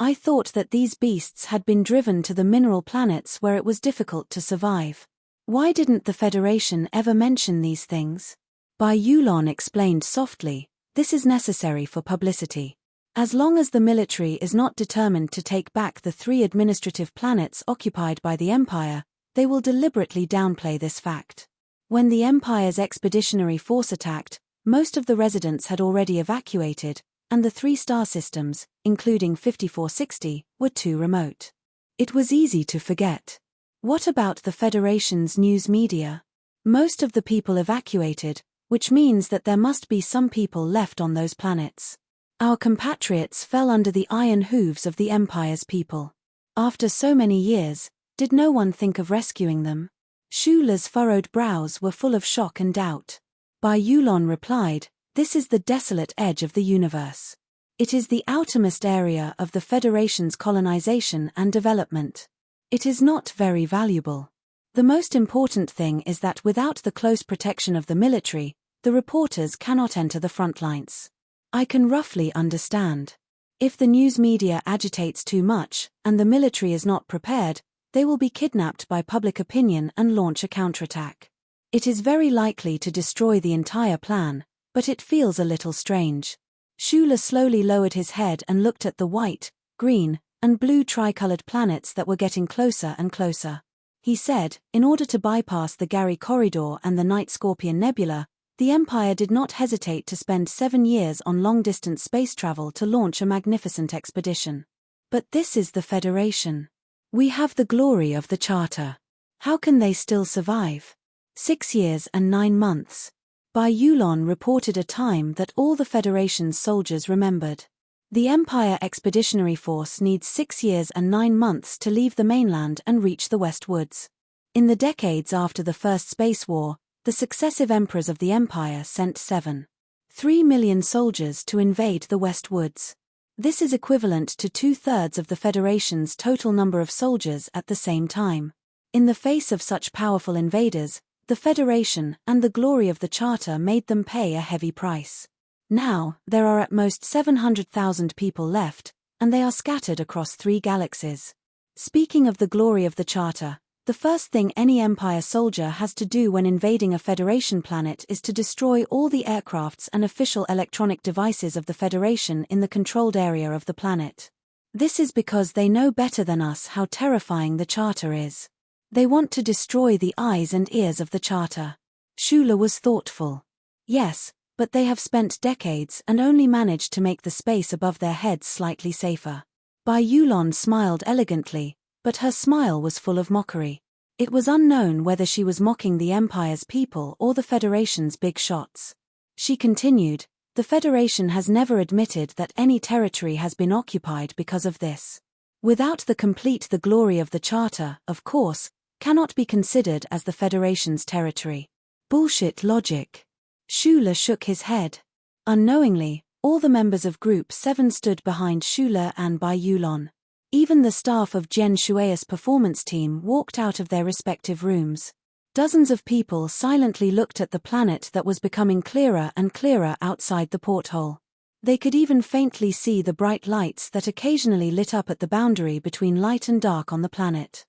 I thought that these beasts had been driven to the mineral planets where it was difficult to survive. Why didn't the Federation ever mention these things?" Bai Yulon explained softly, "This is necessary for publicity. As long as the military is not determined to take back the 3 administrative planets occupied by the Empire, they will deliberately downplay this fact. When the Empire's expeditionary force attacked, most of the residents had already evacuated, and the 3 star systems, including 5460, were too remote. It was easy to forget. What about the Federation's news media? Most of the people evacuated, which means that there must be some people left on those planets. Our compatriots fell under the iron hooves of the Empire's people. After so many years, did no one think of rescuing them?" Shula's furrowed brows were full of shock and doubt. Bai Yulon replied, "This is the desolate edge of the universe. It is the outermost area of the Federation's colonization and development. It is not very valuable. The most important thing is that without the close protection of the military, the reporters cannot enter the front lines. I can roughly understand. If the news media agitates too much, and the military is not prepared, they will be kidnapped by public opinion and launch a counterattack. It is very likely to destroy the entire plan, but it feels a little strange." Shula slowly lowered his head and looked at the white, green, and blue tricolored planets that were getting closer and closer. He said, in order to bypass the Gary Corridor and the Night Scorpion Nebula, the Empire did not hesitate to spend 7 years on long-distance space travel to launch a magnificent expedition. But this is the Federation. We have the glory of the Charter. How can they still survive? 6 years and 9 months. Bai Yulon reported a time that all the Federation's soldiers remembered. The Empire Expeditionary Force needs 6 years and 9 months to leave the mainland and reach the West Woods. In the decades after the First Space War, the successive emperors of the Empire sent 7.3 million soldiers to invade the West Woods. This is equivalent to 2/3 of the Federation's total number of soldiers at the same time. In the face of such powerful invaders, the Federation and the glory of the Charter made them pay a heavy price. Now, there are at most 700,000 people left, and they are scattered across 3 galaxies. Speaking of the glory of the Charter, the first thing any Empire soldier has to do when invading a Federation planet is to destroy all the aircrafts and official electronic devices of the Federation in the controlled area of the planet. This is because they know better than us how terrifying the Charter is. They want to destroy the eyes and ears of the Charter. Shula was thoughtful. Yes, but they have spent decades and only managed to make the space above their heads slightly safer. Bai Yulon smiled elegantly, but her smile was full of mockery. It was unknown whether she was mocking the Empire's people or the Federation's big shots. She continued, the Federation has never admitted that any territory has been occupied because of this. Without the glory of the Charter, of course, cannot be considered as the Federation's territory. Bullshit logic. Shula shook his head. Unknowingly, all the members of Group 7 stood behind Shula and Bai Yulon. Even the staff of Jen Shuea's performance team walked out of their respective rooms. Dozens of people silently looked at the planet that was becoming clearer and clearer outside the porthole. They could even faintly see the bright lights that occasionally lit up at the boundary between light and dark on the planet.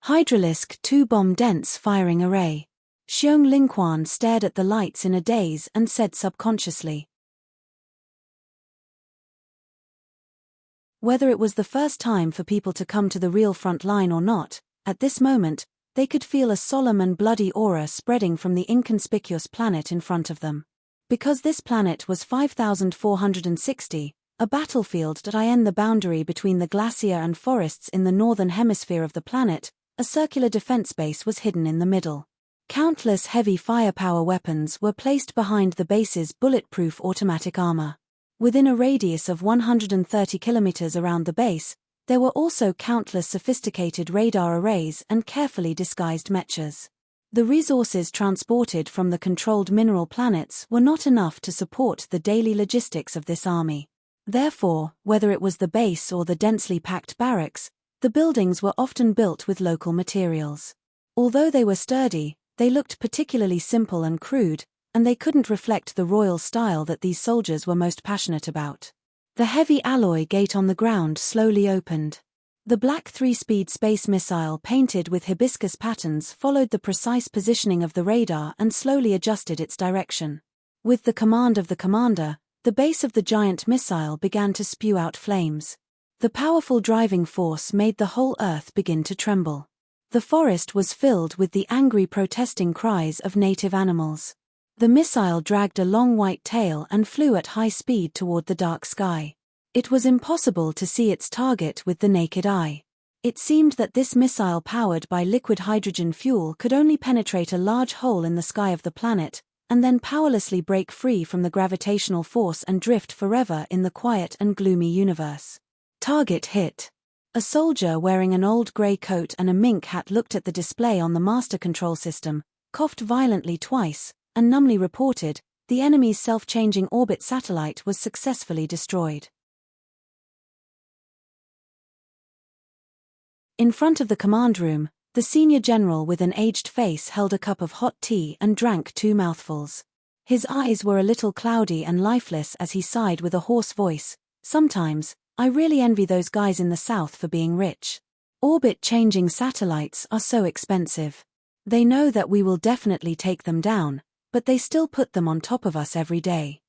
Hydralisk 2 bomb dense firing array. Xiong Lingquan stared at the lights in a daze and said subconsciously. Whether it was the first time for people to come to the real front line or not, at this moment, they could feel a solemn and bloody aura spreading from the inconspicuous planet in front of them. Because this planet was 5,460, a battlefield in the boundary between the glacier and forests in the northern hemisphere of the planet, a circular defense base was hidden in the middle. Countless heavy firepower weapons were placed behind the base's bulletproof automatic armor. Within a radius of 130 kilometers around the base, there were also countless sophisticated radar arrays and carefully disguised mechas. The resources transported from the controlled mineral planets were not enough to support the daily logistics of this army. Therefore, whether it was the base or the densely packed barracks, the buildings were often built with local materials. Although they were sturdy, they looked particularly simple and crude, and they couldn't reflect the royal style that these soldiers were most passionate about. The heavy alloy gate on the ground slowly opened. The black 3-speed space missile painted with hibiscus patterns followed the precise positioning of the radar and slowly adjusted its direction. With the command of the commander, the base of the giant missile began to spew out flames. The powerful driving force made the whole Earth begin to tremble. The forest was filled with the angry protesting cries of native animals. The missile dragged a long white tail and flew at high speed toward the dark sky. It was impossible to see its target with the naked eye. It seemed that this missile powered by liquid hydrogen fuel could only penetrate a large hole in the sky of the planet, and then powerlessly break free from the gravitational force and drift forever in the quiet and gloomy universe. Target hit. A soldier wearing an old grey coat and a mink hat looked at the display on the master control system, coughed violently twice, and numbly reported, the enemy's self-changing orbit satellite was successfully destroyed. In front of the command room, the senior general with an aged face held a cup of hot tea and drank 2 mouthfuls. His eyes were a little cloudy and lifeless as he sighed with a hoarse voice, "Sometimes, I really envy those guys in the south for being rich. Orbit-changing satellites are so expensive. They know that we will definitely take them down, but they still put them on top of us every day."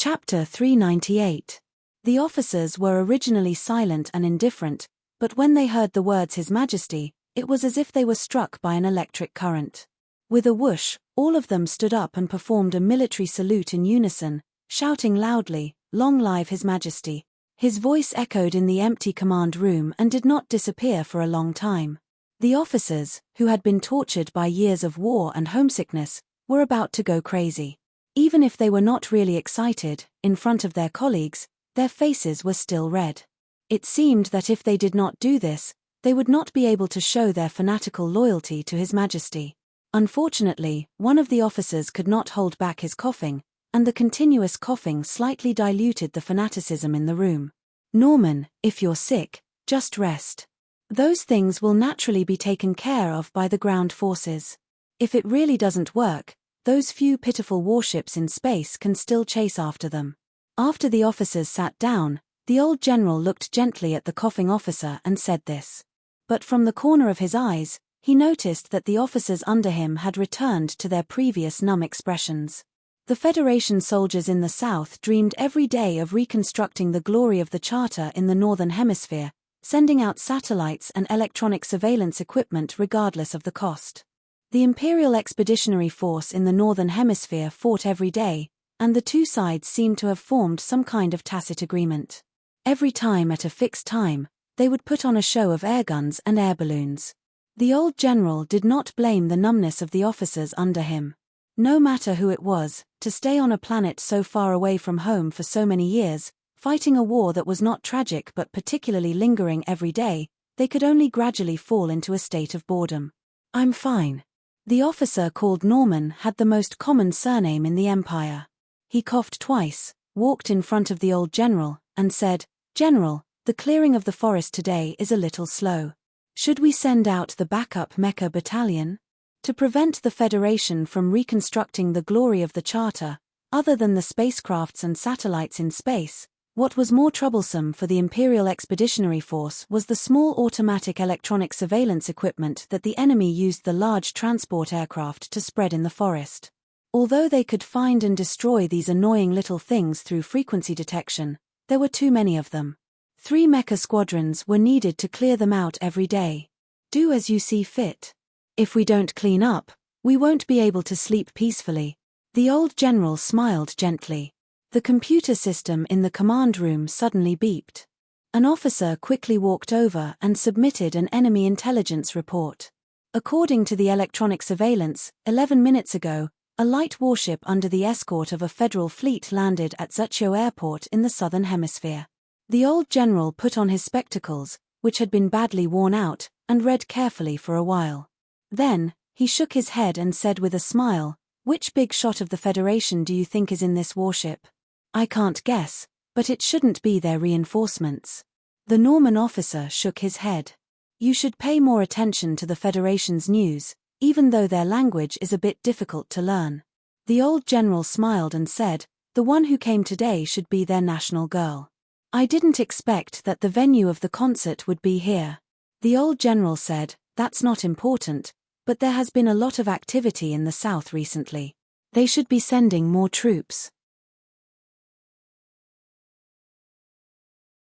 Chapter 398. The officers were originally silent and indifferent, but when they heard the words His Majesty, it was as if they were struck by an electric current. With a whoosh, all of them stood up and performed a military salute in unison, shouting loudly, "Long live His Majesty." His voice echoed in the empty command room and did not disappear for a long time. The officers, who had been tortured by years of war and homesickness, were about to go crazy. Even if they were not really excited, in front of their colleagues, their faces were still red. It seemed that if they did not do this, they would not be able to show their fanatical loyalty to His Majesty. Unfortunately, one of the officers could not hold back his coughing, and the continuous coughing slightly diluted the fanaticism in the room. "Norman, if you're sick, just rest. Those things will naturally be taken care of by the ground forces. If it really doesn't work, those few pitiful warships in space can still chase after them." After the officers sat down, the old general looked gently at the coughing officer and said this. But from the corner of his eyes, he noticed that the officers under him had returned to their previous numb expressions. The Federation soldiers in the South dreamed every day of reconstructing the glory of the Charter in the Northern Hemisphere, sending out satellites and electronic surveillance equipment regardless of the cost. The Imperial Expeditionary Force in the Northern Hemisphere fought every day, and the two sides seemed to have formed some kind of tacit agreement. Every time at a fixed time, they would put on a show of air guns and air balloons. The old general did not blame the numbness of the officers under him. No matter who it was, to stay on a planet so far away from home for so many years, fighting a war that was not tragic but particularly lingering every day, they could only gradually fall into a state of boredom. "I'm fine." The officer called Norman had the most common surname in the Empire. He coughed twice, walked in front of the old general, and said, "General, the clearing of the forest today is a little slow. Should we send out the backup Mecha battalion? To prevent the Federation from reconstructing the glory of the Charter, other than the spacecrafts and satellites in space, what was more troublesome for the Imperial Expeditionary Force was the small automatic electronic surveillance equipment that the enemy used the large transport aircraft to spread in the forest. Although they could find and destroy these annoying little things through frequency detection, there were too many of them. 3 mecha squadrons were needed to clear them out every day. Do as you see fit. If we don't clean up, we won't be able to sleep peacefully." The old general smiled gently. The computer system in the command room suddenly beeped. An officer quickly walked over and submitted an enemy intelligence report. According to the electronic surveillance, 11 minutes ago, a light warship under the escort of a federal fleet landed at Zutio Airport in the Southern Hemisphere. The old general put on his spectacles, which had been badly worn out, and read carefully for a while. Then, he shook his head and said with a smile, "Which big shot of the Federation do you think is in this warship? I can't guess, but it shouldn't be their reinforcements." The Norman officer shook his head. "You should pay more attention to the Federation's news, even though their language is a bit difficult to learn." The old general smiled and said, "The one who came today should be their national girl. I didn't expect that the venue of the concert would be here." The old general said, "That's not important, but there has been a lot of activity in the South recently. They should be sending more troops."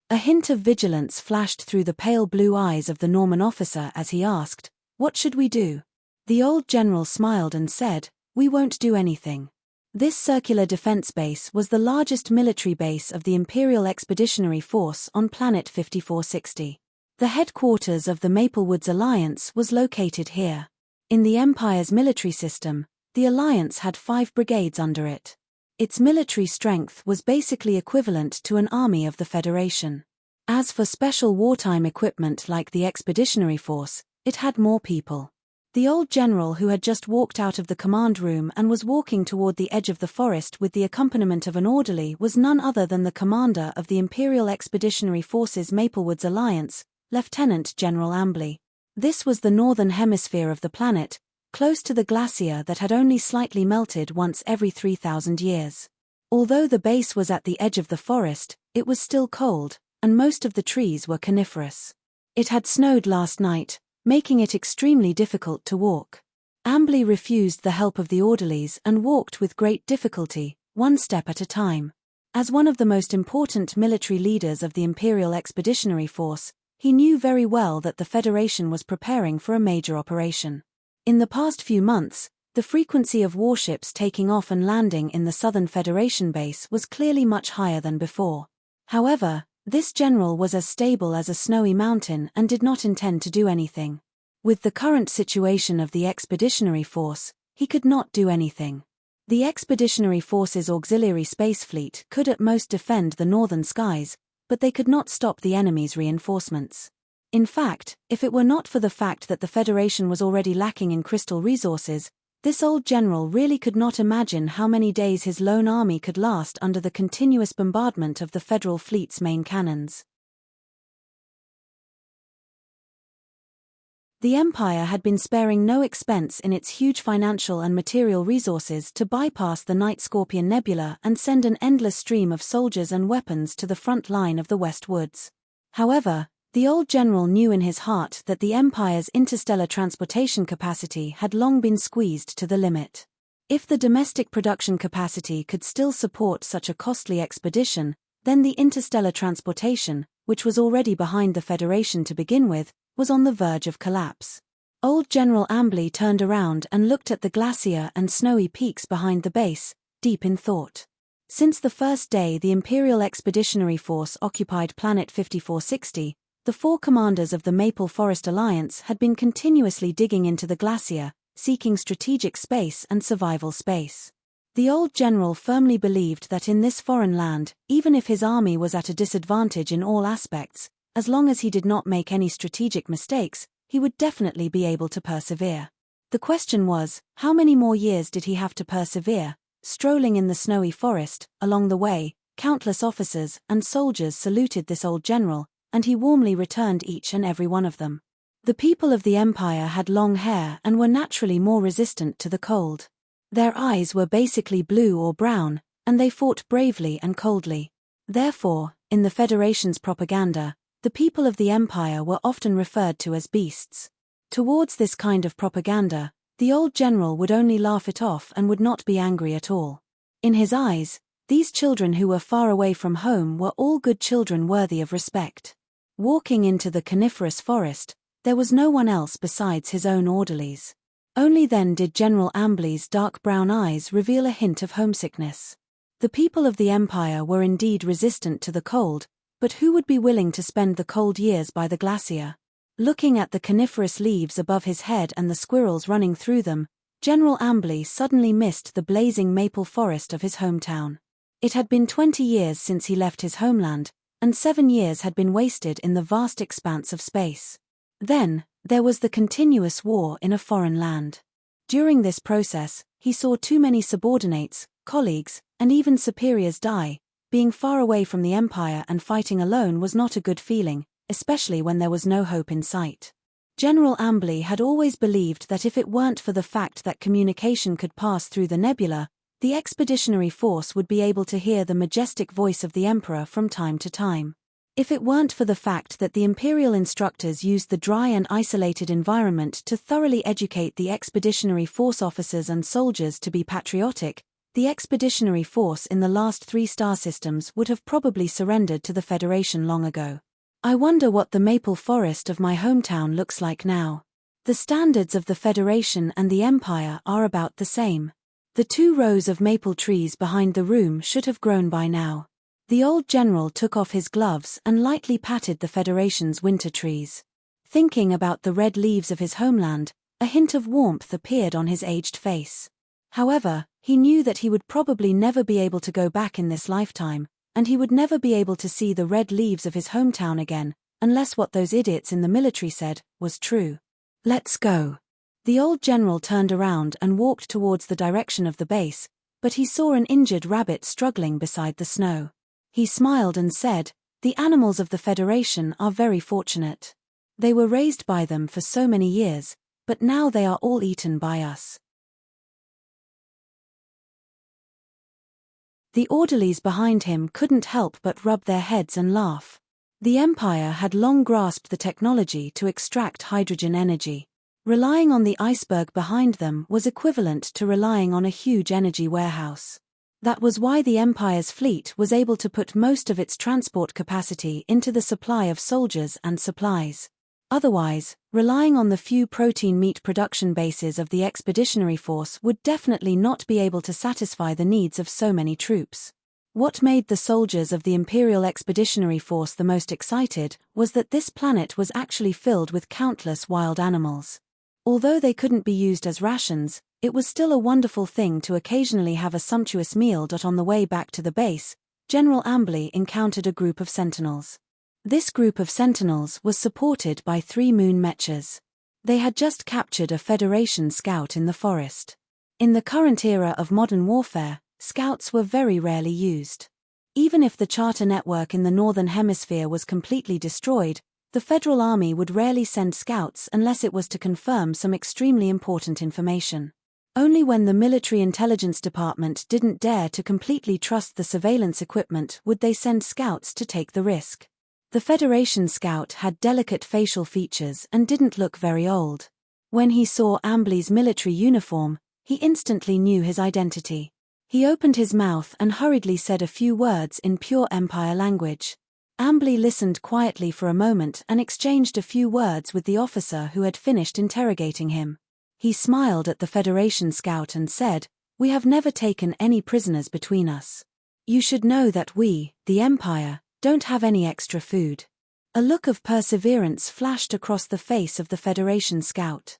A hint of vigilance flashed through the pale blue eyes of the Norman officer as he asked, "What should we do?" The old general smiled and said, "We won't do anything." This circular defense base was the largest military base of the Imperial Expeditionary Force on planet 5460. The headquarters of the Maplewoods Alliance was located here. In the Empire's military system, the Alliance had 5 brigades under it. Its military strength was basically equivalent to an army of the Federation. As for special wartime equipment like the Expeditionary Force, it had more people. The old general who had just walked out of the command room and was walking toward the edge of the forest with the accompaniment of an orderly was none other than the commander of the Imperial Expeditionary Force's Maplewoods Alliance, Lieutenant General Ambley. This was the northern hemisphere of the planet, close to the glacier that had only slightly melted once every 3,000 years. Although the base was at the edge of the forest, it was still cold, and most of the trees were coniferous. It had snowed last night, making it extremely difficult to walk. Ambley refused the help of the orderlies and walked with great difficulty, one step at a time. As one of the most important military leaders of the Imperial Expeditionary Force, he knew very well that the Federation was preparing for a major operation. In the past few months, the frequency of warships taking off and landing in the Southern Federation base was clearly much higher than before. However, this general was as stable as a snowy mountain and did not intend to do anything. With the current situation of the Expeditionary Force, he could not do anything. The Expeditionary Force's auxiliary space fleet could at most defend the northern skies, but they could not stop the enemy's reinforcements. In fact, if it were not for the fact that the Federation was already lacking in crystal resources, this old general really could not imagine how many days his lone army could last under the continuous bombardment of the Federal fleet's main cannons. The Empire had been sparing no expense in its huge financial and material resources to bypass the Night Scorpion Nebula and send an endless stream of soldiers and weapons to the front line of the West Woods. However, the old general knew in his heart that the Empire's interstellar transportation capacity had long been squeezed to the limit. If the domestic production capacity could still support such a costly expedition, then the interstellar transportation, which was already behind the Federation to begin with, was on the verge of collapse. Old General Ambly turned around and looked at the glacier and snowy peaks behind the base, deep in thought. Since the first day the Imperial Expeditionary Force occupied Planet 5460, the four commanders of the Maple Forest Alliance had been continuously digging into the glacier, seeking strategic space and survival space. The old general firmly believed that in this foreign land, even if his army was at a disadvantage in all aspects, as long as he did not make any strategic mistakes, he would definitely be able to persevere. The question was, how many more years did he have to persevere? Strolling in the snowy forest, along the way, countless officers and soldiers saluted this old general, and he warmly returned each and every one of them. The people of the Empire had long hair and were naturally more resistant to the cold. Their eyes were basically blue or brown, and they fought bravely and coldly. Therefore, in the Federation's propaganda, the people of the Empire were often referred to as beasts. Towards this kind of propaganda, the old general would only laugh it off and would not be angry at all. In his eyes, these children who were far away from home were all good children worthy of respect. Walking into the coniferous forest, there was no one else besides his own orderlies. Only then did General Ambly's dark brown eyes reveal a hint of homesickness. The people of the Empire were indeed resistant to the cold, but who would be willing to spend the cold years by the glacier? Looking at the coniferous leaves above his head and the squirrels running through them, General Ambly suddenly missed the blazing maple forest of his hometown. It had been 20 years since he left his homeland, and 7 years had been wasted in the vast expanse of space. Then, there was the continuous war in a foreign land. During this process, he saw too many subordinates, colleagues, and even superiors die. Being far away from the Empire and fighting alone was not a good feeling, especially when there was no hope in sight. General Ambly had always believed that if it weren't for the fact that communication could pass through the nebula, the Expeditionary Force would be able to hear the majestic voice of the Emperor from time to time. If it weren't for the fact that the Imperial instructors used the dry and isolated environment to thoroughly educate the Expeditionary Force officers and soldiers to be patriotic, the Expeditionary Force in the last 3 star systems would have probably surrendered to the Federation long ago. I wonder what the maple forest of my hometown looks like now. The standards of the Federation and the Empire are about the same. The 2 rows of maple trees behind the room should have grown by now. The old general took off his gloves and lightly patted the Federation's winter trees. Thinking about the red leaves of his homeland, a hint of warmth appeared on his aged face. However, he knew that he would probably never be able to go back in this lifetime, and he would never be able to see the red leaves of his hometown again, unless what those idiots in the military said was true. Let's go. The old general turned around and walked towards the direction of the base, but he saw an injured rabbit struggling beside the snow. He smiled and said, "The animals of the Federation are very fortunate. They were raised by them for so many years, but now they are all eaten by us." The orderlies behind him couldn't help but rub their heads and laugh. The Empire had long grasped the technology to extract hydrogen energy. Relying on the iceberg behind them was equivalent to relying on a huge energy warehouse. That was why the Empire's fleet was able to put most of its transport capacity into the supply of soldiers and supplies. Otherwise, relying on the few protein meat production bases of the expeditionary force would definitely not be able to satisfy the needs of so many troops. What made the soldiers of the Imperial Expeditionary Force the most excited was that this planet was actually filled with countless wild animals. Although they couldn't be used as rations, it was still a wonderful thing to occasionally have a sumptuous meal. On the way back to the base, General Ambley encountered a group of sentinels. This group of sentinels was supported by 3 moon mechas. They had just captured a Federation scout in the forest. In the current era of modern warfare, scouts were very rarely used. Even if the charter network in the Northern Hemisphere was completely destroyed, the Federal Army would rarely send scouts unless it was to confirm some extremely important information. Only when the Military Intelligence Department didn't dare to completely trust the surveillance equipment would they send scouts to take the risk. The Federation scout had delicate facial features and didn't look very old. When he saw Ambley's military uniform, he instantly knew his identity. He opened his mouth and hurriedly said a few words in pure Empire language. Ambley listened quietly for a moment and exchanged a few words with the officer who had finished interrogating him. He smiled at the Federation scout and said, "We have never taken any prisoners between us. You should know that we, the Empire, don't have any extra food." A look of perseverance flashed across the face of the Federation scout.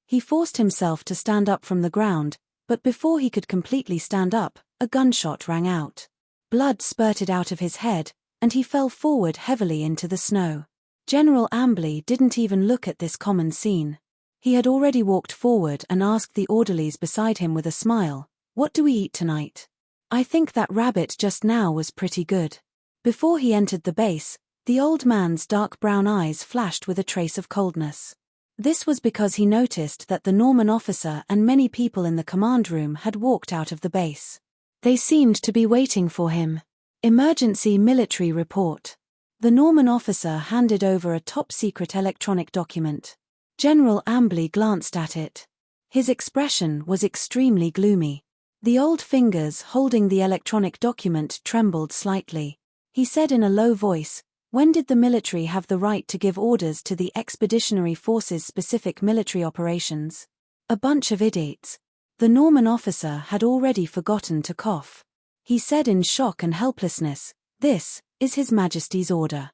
He forced himself to stand up from the ground, but before he could completely stand up, a gunshot rang out. Blood spurted out of his head, and he fell forward heavily into the snow. General Ambley didn't even look at this common scene. He had already walked forward and asked the orderlies beside him with a smile, "What do we eat tonight? I think that rabbit just now was pretty good." Before he entered the base, the old man's dark brown eyes flashed with a trace of coldness. This was because he noticed that the Norman officer and many people in the command room had walked out of the base. They seemed to be waiting for him. Emergency military report. The Norman officer handed over a top-secret electronic document. General Ambley glanced at it. His expression was extremely gloomy. The old fingers holding the electronic document trembled slightly. He said in a low voice, "When did the military have the right to give orders to the Expeditionary Force's specific military operations? A bunch of idiots." The Norman officer had already forgotten to cough. He said in shock and helplessness, "This is His Majesty's order."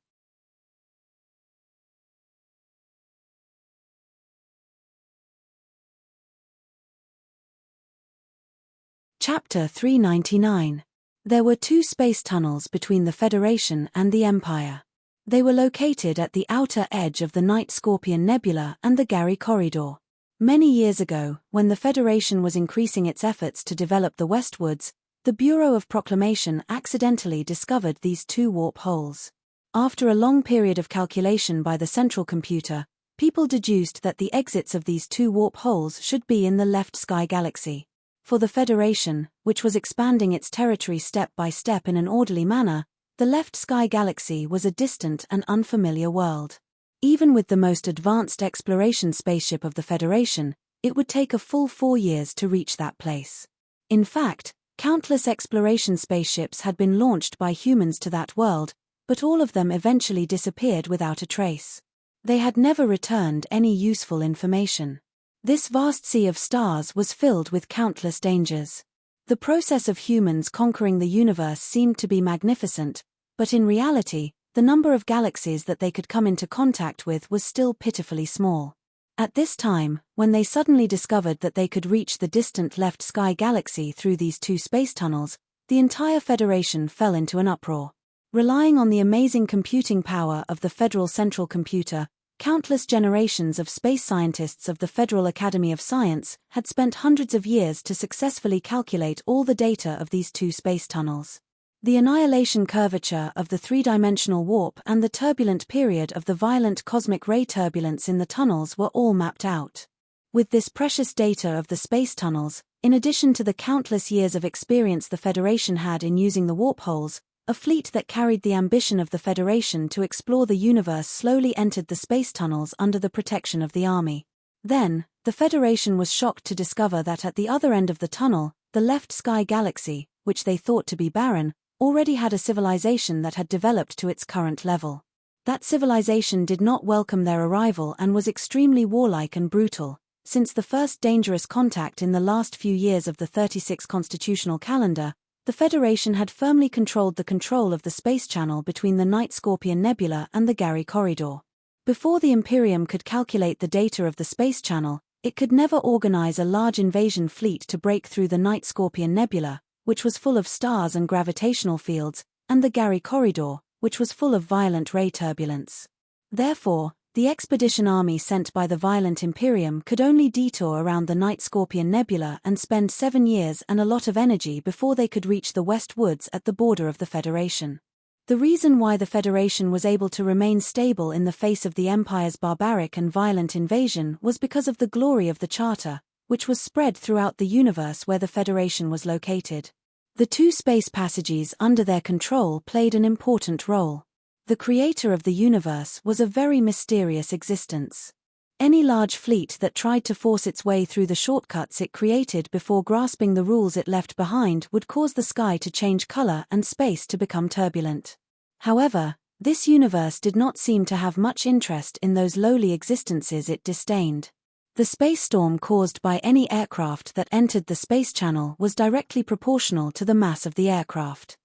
Chapter 399. There were 2 space tunnels between the Federation and the Empire. They were located at the outer edge of the Night Scorpion Nebula and the Gary Corridor. Many years ago, when the Federation was increasing its efforts to develop the Westwoods, the Bureau of Proclamation accidentally discovered these 2 warp holes. After a long period of calculation by the central computer, people deduced that the exits of these 2 warp holes should be in the left sky galaxy. For the Federation, which was expanding its territory step by step in an orderly manner, the left sky galaxy was a distant and unfamiliar world. Even with the most advanced exploration spaceship of the Federation, it would take a full 4 years to reach that place. In fact, countless exploration spaceships had been launched by humans to that world, but all of them eventually disappeared without a trace. They had never returned any useful information. This vast sea of stars was filled with countless dangers. The process of humans conquering the universe seemed to be magnificent, but in reality, the number of galaxies that they could come into contact with was still pitifully small. At this time, when they suddenly discovered that they could reach the distant left sky galaxy through these 2 space tunnels, the entire Federation fell into an uproar. Relying on the amazing computing power of the Federal Central Computer, countless generations of space scientists of the Federal Academy of Science had spent hundreds of years to successfully calculate all the data of these 2 space tunnels. The annihilation curvature of the 3-dimensional warp and the turbulent period of the violent cosmic ray turbulence in the tunnels were all mapped out. With this precious data of the space tunnels, in addition to the countless years of experience the Federation had in using the warp holes, a fleet that carried the ambition of the Federation to explore the universe slowly entered the space tunnels under the protection of the Army. Then, the Federation was shocked to discover that at the other end of the tunnel, the left sky galaxy, which they thought to be barren, already had a civilization that had developed to its current level. That civilization did not welcome their arrival and was extremely warlike and brutal. Since the first dangerous contact in the last few years of the 36 constitutional calendar, the Federation had firmly controlled the control of the space channel between the Night Scorpion Nebula and the Gary Corridor. Before the Imperium could calculate the data of the space channel, it could never organize a large invasion fleet to break through the Night Scorpion Nebula, which was full of stars and gravitational fields, and the Gary Corridor, which was full of violent ray turbulence. Therefore, the expedition army sent by the violent Imperium could only detour around the Night Scorpion Nebula and spend 7 years and a lot of energy before they could reach the West Woods at the border of the Federation. The reason why the Federation was able to remain stable in the face of the Empire's barbaric and violent invasion was because of the glory of the Charter, which was spread throughout the universe where the Federation was located. The 2 space passages under their control played an important role. The creator of the universe was a very mysterious existence. Any large fleet that tried to force its way through the shortcuts it created before grasping the rules it left behind would cause the sky to change color and space to become turbulent. However, this universe did not seem to have much interest in those lowly existences it disdained. The space storm caused by any aircraft that entered the space channel was directly proportional to the mass of the aircraft.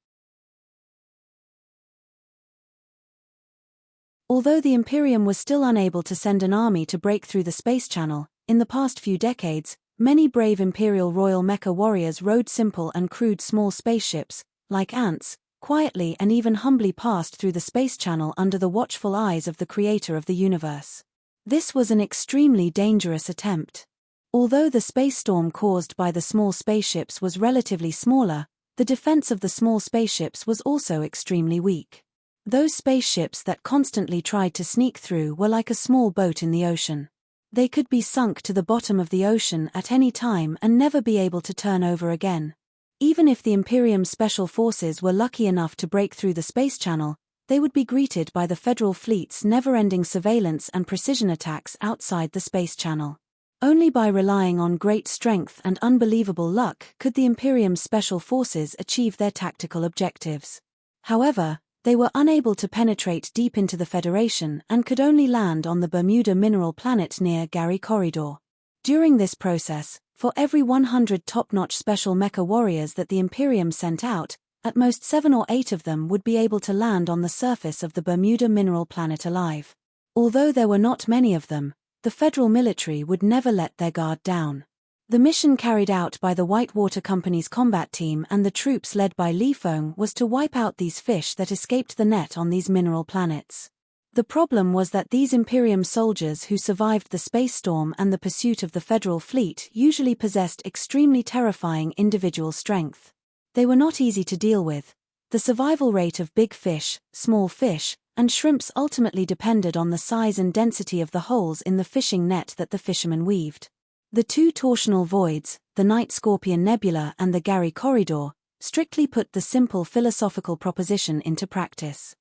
Although the Imperium was still unable to send an army to break through the space channel, in the past few decades, many brave Imperial Royal Mecha warriors rode simple and crude small spaceships, like ants, quietly and even humbly passed through the space channel under the watchful eyes of the creator of the universe. This was an extremely dangerous attempt. Although the space storm caused by the small spaceships was relatively smaller, the defense of the small spaceships was also extremely weak. Those spaceships that constantly tried to sneak through were like a small boat in the ocean. They could be sunk to the bottom of the ocean at any time and never be able to turn over again. Even if the Imperium's special forces were lucky enough to break through the space channel, they would be greeted by the Federal fleet's never-ending surveillance and precision attacks outside the space channel. Only by relying on great strength and unbelievable luck could the Imperium's special forces achieve their tactical objectives. However, they were unable to penetrate deep into the Federation and could only land on the Bermuda mineral planet near Gary Corridor. During this process, for every 100 top-notch special mecha warriors that the Imperium sent out, at most 7 or 8 of them would be able to land on the surface of the Bermuda mineral planet alive. Although there were not many of them, the Federal military would never let their guard down. The mission carried out by the Whitewater Company's combat team and the troops led by Li Feng was to wipe out these fish that escaped the net on these mineral planets. The problem was that these Imperium soldiers who survived the space storm and the pursuit of the Federal fleet usually possessed extremely terrifying individual strength. They were not easy to deal with. The survival rate of big fish, small fish, and shrimps ultimately depended on the size and density of the holes in the fishing net that the fishermen weaved. The 2 torsional voids, the Night Scorpion Nebula and the Gary Corridor, strictly put the simple philosophical proposition into practice.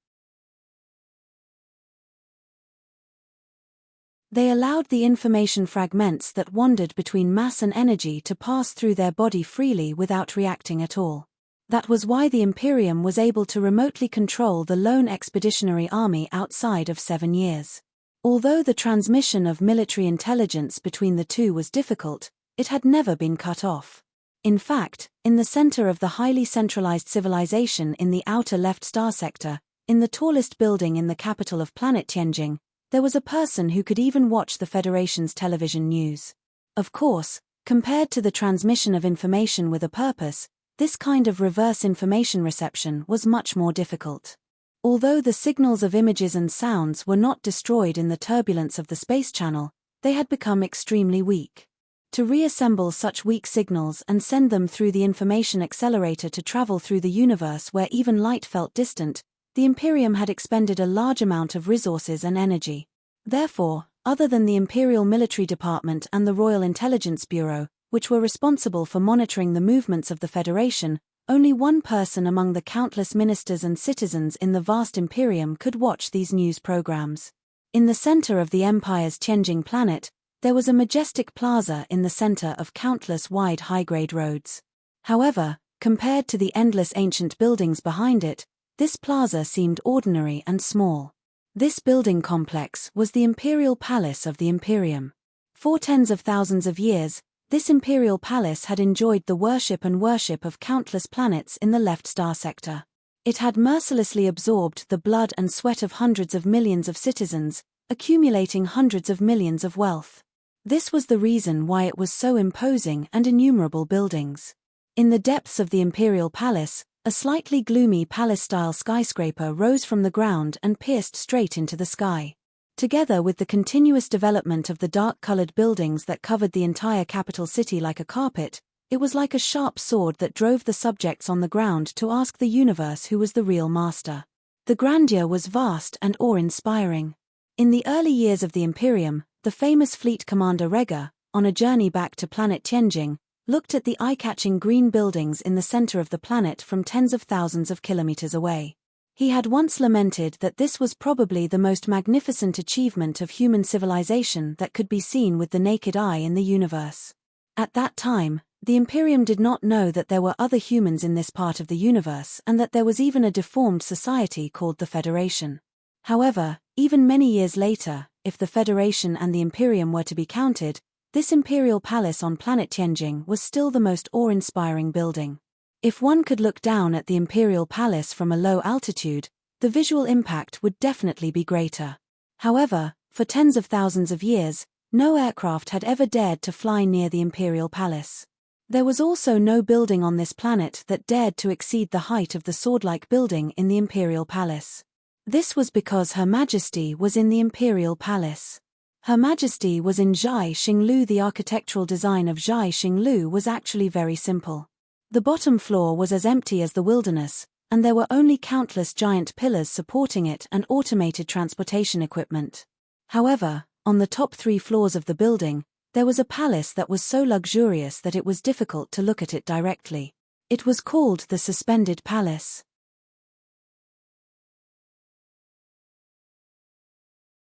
They allowed the information fragments that wandered between mass and energy to pass through their body freely without reacting at all. That was why the Imperium was able to remotely control the lone expeditionary army outside of 7 years. Although the transmission of military intelligence between the 2 was difficult, it had never been cut off. In fact, in the center of the highly centralized civilization in the outer left star sector, in the tallest building in the capital of planet Tianjing, there was a person who could even watch the Federation's television news. Of course, compared to the transmission of information with a purpose, this kind of reverse information reception was much more difficult. Although the signals of images and sounds were not destroyed in the turbulence of the space channel, they had become extremely weak. To reassemble such weak signals and send them through the information accelerator to travel through the universe where even light felt distant, the Imperium had expended a large amount of resources and energy. Therefore, other than the Imperial Military Department and the Royal Intelligence Bureau, which were responsible for monitoring the movements of the Federation, only one person among the countless ministers and citizens in the vast Imperium could watch these news programs. In the center of the Empire's Tianjing planet, There was a majestic plaza in the center of countless wide high-grade roads. However, compared to the endless ancient buildings behind it, this plaza seemed ordinary and small. This building complex was the imperial palace of the Imperium. For tens of thousands of years, this imperial palace had enjoyed the worship of countless planets in the left star sector. It had mercilessly absorbed the blood and sweat of hundreds of millions of citizens, accumulating hundreds of millions of wealth. This was the reason why it was so imposing and innumerable buildings. In the depths of the imperial palace, a slightly gloomy palace-style skyscraper rose from the ground and pierced straight into the sky. Together with the continuous development of the dark-colored buildings that covered the entire capital city like a carpet, it was like a sharp sword that drove the subjects on the ground to ask the universe who was the real master. The grandeur was vast and awe-inspiring. In the early years of the Imperium, the famous fleet commander Rega, on a journey back to planet Tianjing, looked at the eye-catching green buildings in the center of the planet from tens of thousands of kilometers away. He had once lamented that this was probably the most magnificent achievement of human civilization that could be seen with the naked eye in the universe. At that time, the Imperium did not know that there were other humans in this part of the universe and that there was even a deformed society called the Federation. However, even many years later, if the Federation and the Imperium were to be counted, this imperial palace on planet Tianjing was still the most awe-inspiring building. If one could look down at the imperial palace from a low altitude, the visual impact would definitely be greater. However, for tens of thousands of years, no aircraft had ever dared to fly near the imperial palace. There was also no building on this planet that dared to exceed the height of the sword-like building in the imperial palace. This was because Her Majesty was in the imperial palace. Her Majesty was in Zhai Xinglu. The architectural design of Zhai Xinglu was actually very simple. The bottom floor was as empty as the wilderness, and there were only countless giant pillars supporting it and automated transportation equipment. However, on the top 3 floors of the building, there was a palace that was so luxurious that it was difficult to look at it directly. It was called the Suspended Palace.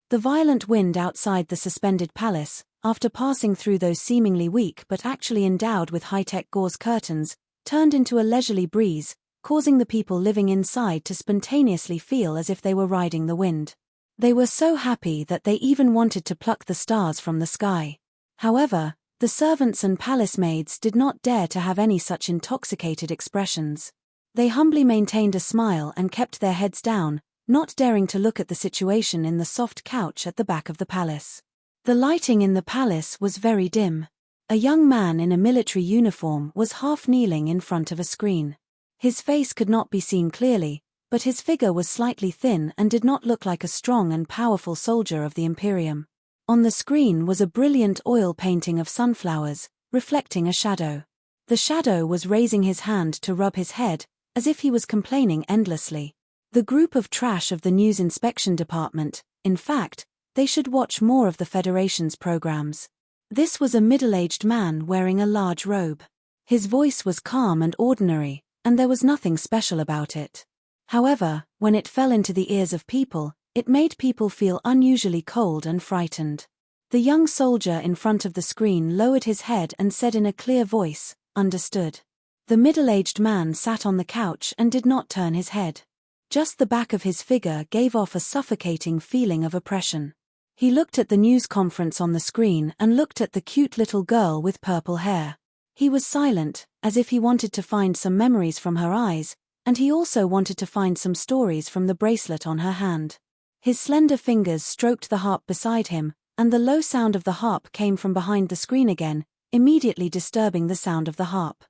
The violent wind outside the Suspended Palace, after passing through those seemingly weak but actually endowed with high-tech gauze curtains, turned into a leisurely breeze, causing the people living inside to spontaneously feel as if they were riding the wind. They were so happy that they even wanted to pluck the stars from the sky. However, the servants and palace maids did not dare to have any such intoxicated expressions. They humbly maintained a smile and kept their heads down, not daring to look at the situation in the soft couch at the back of the palace. The lighting in the palace was very dim. A young man in a military uniform was half kneeling in front of a screen. His face could not be seen clearly, but his figure was slightly thin and did not look like a strong and powerful soldier of the Imperium. On the screen was a brilliant oil painting of sunflowers, reflecting a shadow. The shadow was raising his hand to rub his head, as if he was complaining endlessly. The group of trash of the news inspection department, in fact, they should watch more of the Federation's programs. This was a middle-aged man wearing a large robe. His voice was calm and ordinary, and there was nothing special about it. However, when it fell into the ears of people, it made people feel unusually cold and frightened. The young soldier in front of the screen lowered his head and said in a clear voice, "Understood." The middle-aged man sat on the couch and did not turn his head. Just the back of his figure gave off a suffocating feeling of oppression. He looked at the news conference on the screen and looked at the cute little girl with purple hair. He was silent, as if he wanted to find some memories from her eyes, and he also wanted to find some stories from the bracelet on her hand. His slender fingers stroked the harp beside him, and the low sound of the harp came from behind the screen again, immediately disturbing the sound of the harp.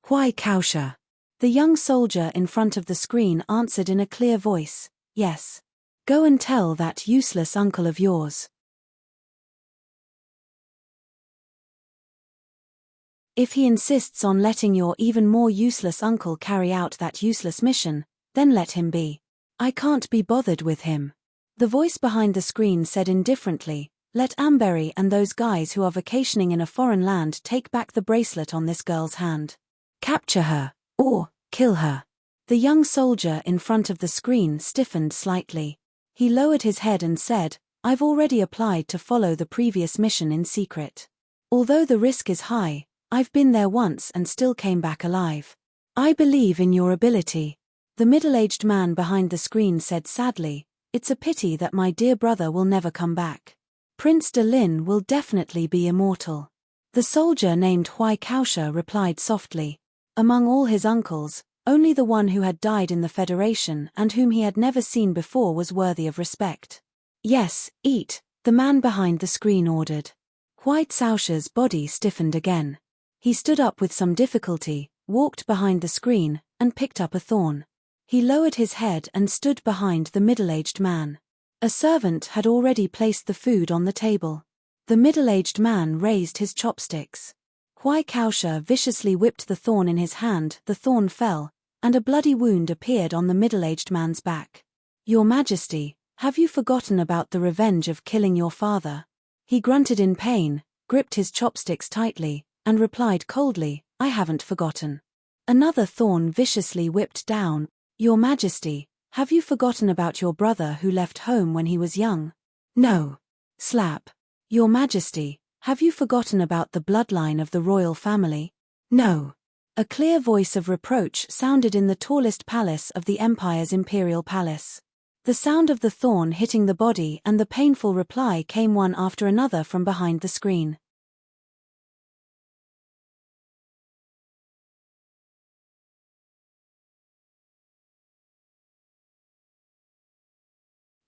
"Why, Kausha?" The young soldier in front of the screen answered in a clear voice, "Yes. Go and tell that useless uncle of yours. If he insists on letting your even more useless uncle carry out that useless mission, then let him be. I can't be bothered with him." The voice behind the screen said indifferently, "Let Amberry and those guys who are vacationing in a foreign land take back the bracelet on this girl's hand. Capture her, or kill her." The young soldier in front of the screen stiffened slightly. He lowered his head and said, I've already applied to follow the previous mission in secret. Although the risk is high, I've been there once and still came back alive. I believe in your ability. The middle-aged man behind the screen said sadly, it's a pity that my dear brother will never come back. Prince De Lin will definitely be immortal. The soldier named Hui Kaosha replied softly. Among all his uncles, only the one who had died in the Federation and whom he had never seen before was worthy of respect. Yes, eat, the man behind the screen ordered. Hui Kaosha's body stiffened again. He stood up with some difficulty, walked behind the screen, and picked up a thorn. He lowered his head and stood behind the middle-aged man. A servant had already placed the food on the table. The middle-aged man raised his chopsticks. Hui Kaosha viciously whipped the thorn in his hand, the thorn fell, and a bloody wound appeared on the middle-aged man's back. Your Majesty, have you forgotten about the revenge of killing your father? He grunted in pain, gripped his chopsticks tightly, and replied coldly, I haven't forgotten. Another thorn viciously whipped down. Your Majesty, have you forgotten about your brother who left home when he was young? No. Slap. Your Majesty, have you forgotten about the bloodline of the royal family? No. A clear voice of reproach sounded in the tallest palace of the Empire's imperial palace. The sound of the thorn hitting the body and the painful reply came one after another from behind the screen.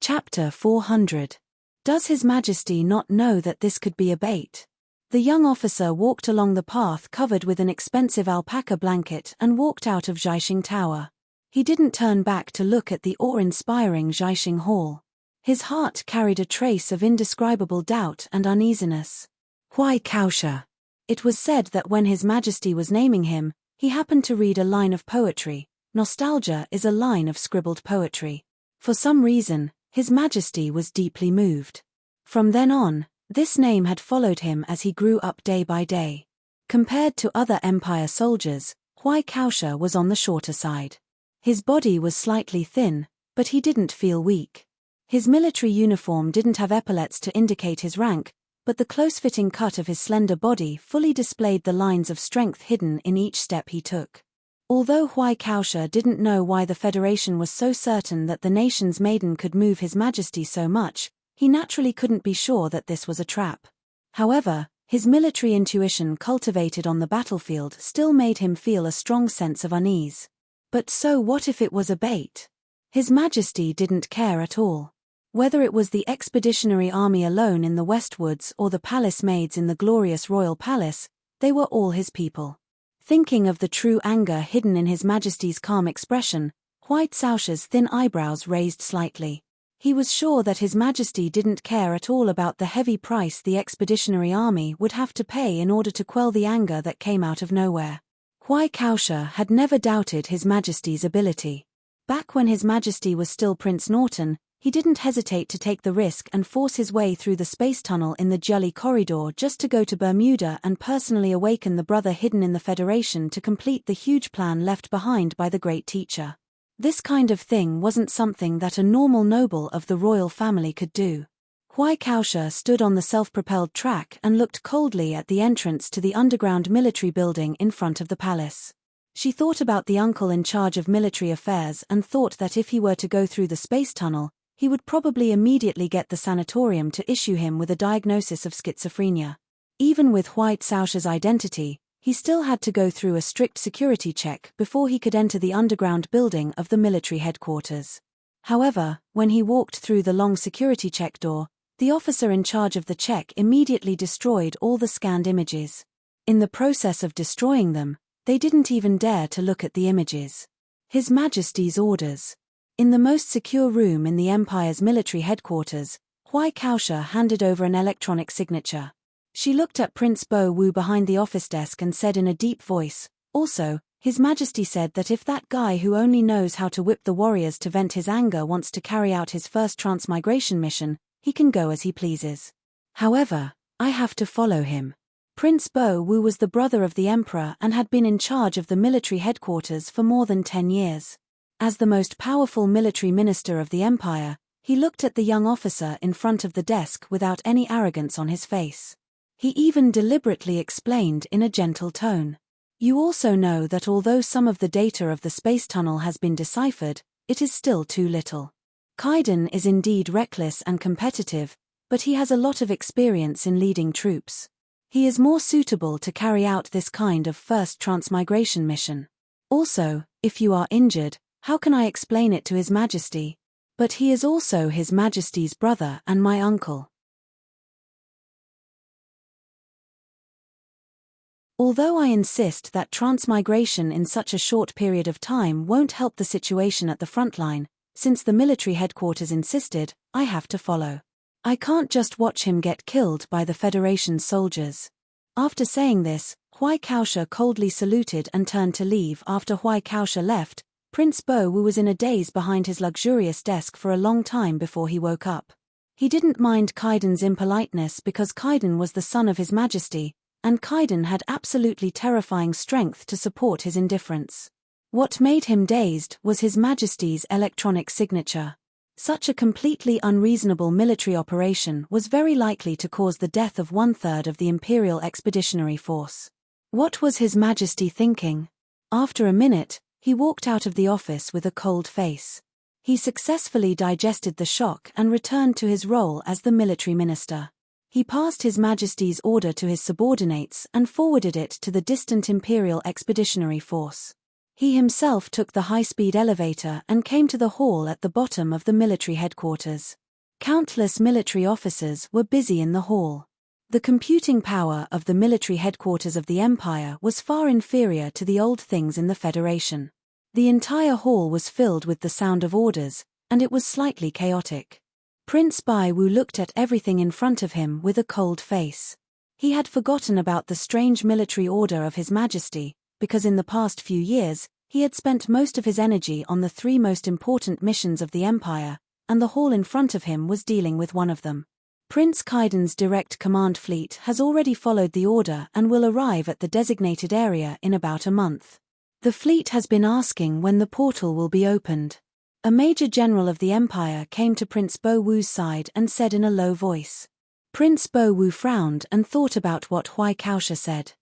Chapter 400. Does His Majesty not know that this could be a bait? The young officer walked along the path covered with an expensive alpaca blanket and walked out of Zhaixing Tower. He didn't turn back to look at the awe-inspiring Zhaixing Hall. His heart carried a trace of indescribable doubt and uneasiness. Hui Kaosha. It was said that when His Majesty was naming him, he happened to read a line of poetry. Nostalgia is a line of scribbled poetry. For some reason, His Majesty was deeply moved. From then on, this name had followed him as he grew up day by day. Compared to other Empire soldiers, Hui Kaosha was on the shorter side. His body was slightly thin, but he didn't feel weak. His military uniform didn't have epaulets to indicate his rank, but the close-fitting cut of his slender body fully displayed the lines of strength hidden in each step he took. Although Hui Kaosha didn't know why the Federation was so certain that the nation's maiden could move His Majesty so much, he naturally couldn't be sure that this was a trap. However, his military intuition cultivated on the battlefield still made him feel a strong sense of unease. But so what if it was a bait? His Majesty didn't care at all. Whether it was the expeditionary army alone in the Westwoods or the palace maids in the glorious royal palace, they were all his people. Thinking of the true anger hidden in His Majesty's calm expression, Hui Kaosha's thin eyebrows raised slightly. He was sure that His Majesty didn't care at all about the heavy price the expeditionary army would have to pay in order to quell the anger that came out of nowhere. Hui Kaosha had never doubted His Majesty's ability. Back when His Majesty was still Prince Norton, he didn't hesitate to take the risk and force his way through the space tunnel in the Jolly Corridor just to go to Bermuda and personally awaken the brother hidden in the Federation to complete the huge plan left behind by the great teacher. This kind of thing wasn't something that a normal noble of the royal family could do. Hui Kaosha stood on the self-propelled track and looked coldly at the entrance to the underground military building in front of the palace. She thought about the uncle in charge of military affairs and thought that if he were to go through the space tunnel, he would probably immediately get the sanatorium to issue him with a diagnosis of schizophrenia. Even with Hui Kaosha's identity, he still had to go through a strict security check before he could enter the underground building of the military headquarters. However, when he walked through the long security check door, the officer in charge of the check immediately destroyed all the scanned images. In the process of destroying them, they didn't even dare to look at the images. His Majesty's orders. In the most secure room in the Empire's military headquarters, Hui Kaosha handed over an electronic signature. She looked at Prince Bo Wu behind the office desk and said in a deep voice, "Also, His Majesty said that if that guy who only knows how to whip the warriors to vent his anger wants to carry out his first transmigration mission, he can go as he pleases. However, I have to follow him." Prince Bo Wu was the brother of the Emperor and had been in charge of the military headquarters for more than 10 years. As the most powerful military minister of the Empire, He looked at the young officer in front of the desk without any arrogance on his face. He even deliberately explained in a gentle tone. You also know that although some of the data of the space tunnel has been deciphered, it is still too little. Kaiden is indeed reckless and competitive, but he has a lot of experience in leading troops. He is more suitable to carry out this kind of first transmigration mission. Also, if you are injured, how can I explain it to His Majesty? But he is also His Majesty's brother and my uncle. Although I insist that transmigration in such a short period of time won't help the situation at the front line, since the military headquarters insisted, I have to follow. I can't just watch him get killed by the Federation's soldiers. After saying this, Hui Kaosha coldly saluted and turned to leave. After Hui Kaosha left, Prince Bo Wu was in a daze behind his luxurious desk for a long time before he woke up. He didn't mind Kaiden's impoliteness because Kaiden was the son of His Majesty, and Kaiden had absolutely terrifying strength to support his indifference. What made him dazed was His Majesty's electronic signature. Such a completely unreasonable military operation was very likely to cause the death of 1/3 of the Imperial Expeditionary Force. What was His Majesty thinking? After a minute, he walked out of the office with a cold face. He successfully digested the shock and returned to his role as the military minister. He passed His Majesty's order to his subordinates and forwarded it to the distant Imperial Expeditionary Force. He himself took the high-speed elevator and came to the hall at the bottom of the military headquarters. Countless military officers were busy in the hall. The computing power of the military headquarters of the Empire was far inferior to the old things in the Federation. The entire hall was filled with the sound of orders, and it was slightly chaotic. Prince Bai Wu looked at everything in front of him with a cold face. He had forgotten about the strange military order of His Majesty, because in the past few years, he had spent most of his energy on the 3 most important missions of the Empire, and the hall in front of him was dealing with one of them. Prince Kaiden's direct command fleet has already followed the order and will arrive at the designated area in about a month. The fleet has been asking when the portal will be opened. A major general of the Empire came to Prince Bo Wu's side and said in a low voice. Prince Bo Wu frowned and thought about what Hui Kaosha said.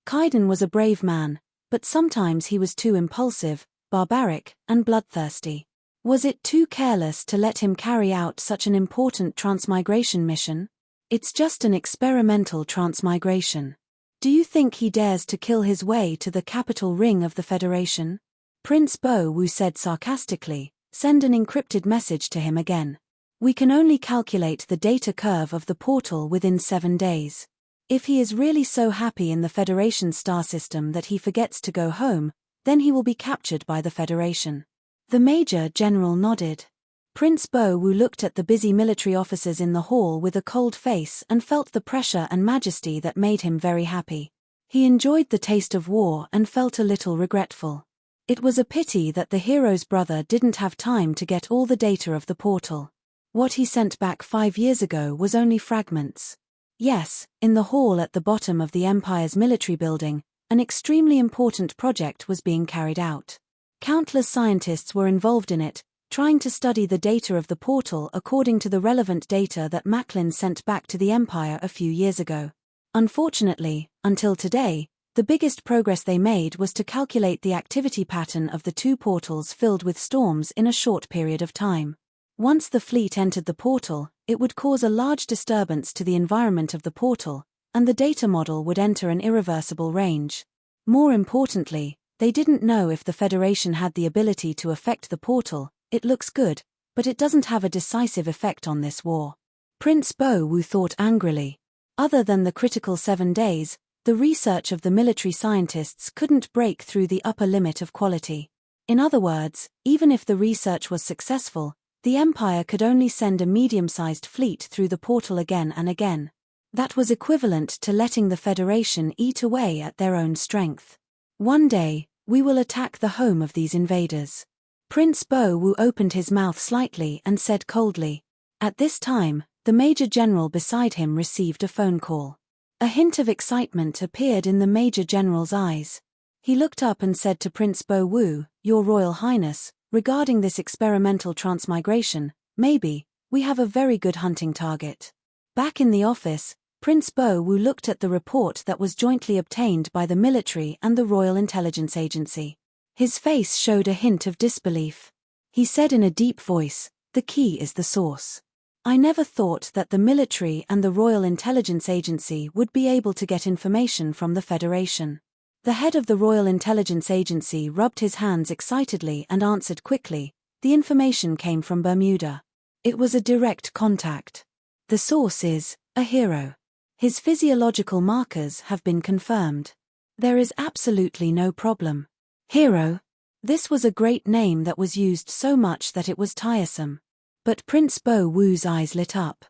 Kaiden was a brave man, but sometimes he was too impulsive, barbaric, and bloodthirsty. Was it too careless to let him carry out such an important transmigration mission? It's just an experimental transmigration. Do you think he dares to kill his way to the capital ring of the Federation? Prince Bo Wu said sarcastically. Send an encrypted message to him again. We can only calculate the data curve of the portal within 7 days. If he is really so happy in the Federation star system that he forgets to go home, then he will be captured by the Federation. The Major General nodded. Prince Bo Wu looked at the busy military officers in the hall with a cold face and felt the pressure and majesty that made him very happy. He enjoyed the taste of war and felt a little regretful. It was a pity that the hero's brother didn't have time to get all the data of the portal. What he sent back 5 years ago was only fragments. Yes, in the hall at the bottom of the Empire's military building, an extremely important project was being carried out. Countless scientists were involved in it, trying to study the data of the portal according to the relevant data that Macklin sent back to the Empire a few years ago. Unfortunately, until today, the biggest progress they made was to calculate the activity pattern of the 2 portals filled with storms in a short period of time. Once the fleet entered the portal, it would cause a large disturbance to the environment of the portal, and the data model would enter an irreversible range. More importantly, they didn't know if the Federation had the ability to affect the portal. It looks good, but it doesn't have a decisive effect on this war. Prince Bo Wu thought angrily. Other than the critical 7 days, the research of the military scientists couldn't break through the upper limit of quality. In other words, even if the research was successful, the Empire could only send a medium-sized fleet through the portal again and again. That was equivalent to letting the Federation eat away at their own strength. One day, we will attack the home of these invaders. Prince Bo Wu opened his mouth slightly and said coldly. At this time, the Major General beside him received a phone call. A hint of excitement appeared in the Major General's eyes. He looked up and said to Prince Bo Wu, Your Royal Highness, regarding this experimental transmigration, maybe, we have a very good hunting target. Back in the office, Prince Bo Wu looked at the report that was jointly obtained by the military and the Royal Intelligence Agency. His face showed a hint of disbelief. He said in a deep voice, "The key is the source. I never thought that the military and the Royal Intelligence Agency would be able to get information from the Federation." The head of the Royal Intelligence Agency rubbed his hands excitedly and answered quickly, "The information came from Bermuda. It was a direct contact. The source is a hero. His physiological markers have been confirmed. There is absolutely no problem." Hero? This was a great name that was used so much that it was tiresome. But Prince Bo Wu's eyes lit up.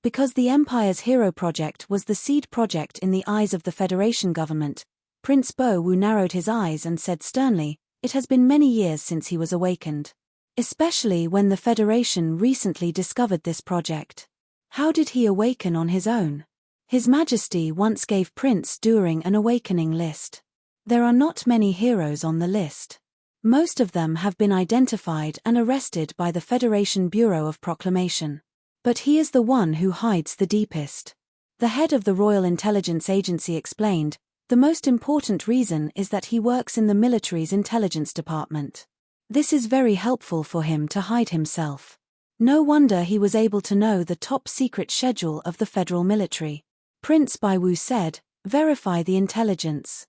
Because the Empire's Hero Project was the seed project in the eyes of the Federation government, Prince Bo Wu narrowed his eyes and said sternly, "It has been many years since he was awakened. Especially when the Federation recently discovered this project. How did he awaken on his own? His Majesty once gave Prince During an awakening list. There are not many heroes on the list. Most of them have been identified and arrested by the Federation Bureau of Proclamation. But he is the one who hides the deepest." The head of the Royal Intelligence Agency explained, "The most important reason is that he works in the military's intelligence department. This is very helpful for him to hide himself. No wonder he was able to know the top-secret schedule of the federal military." Prince Bai Wu said, "Verify the intelligence.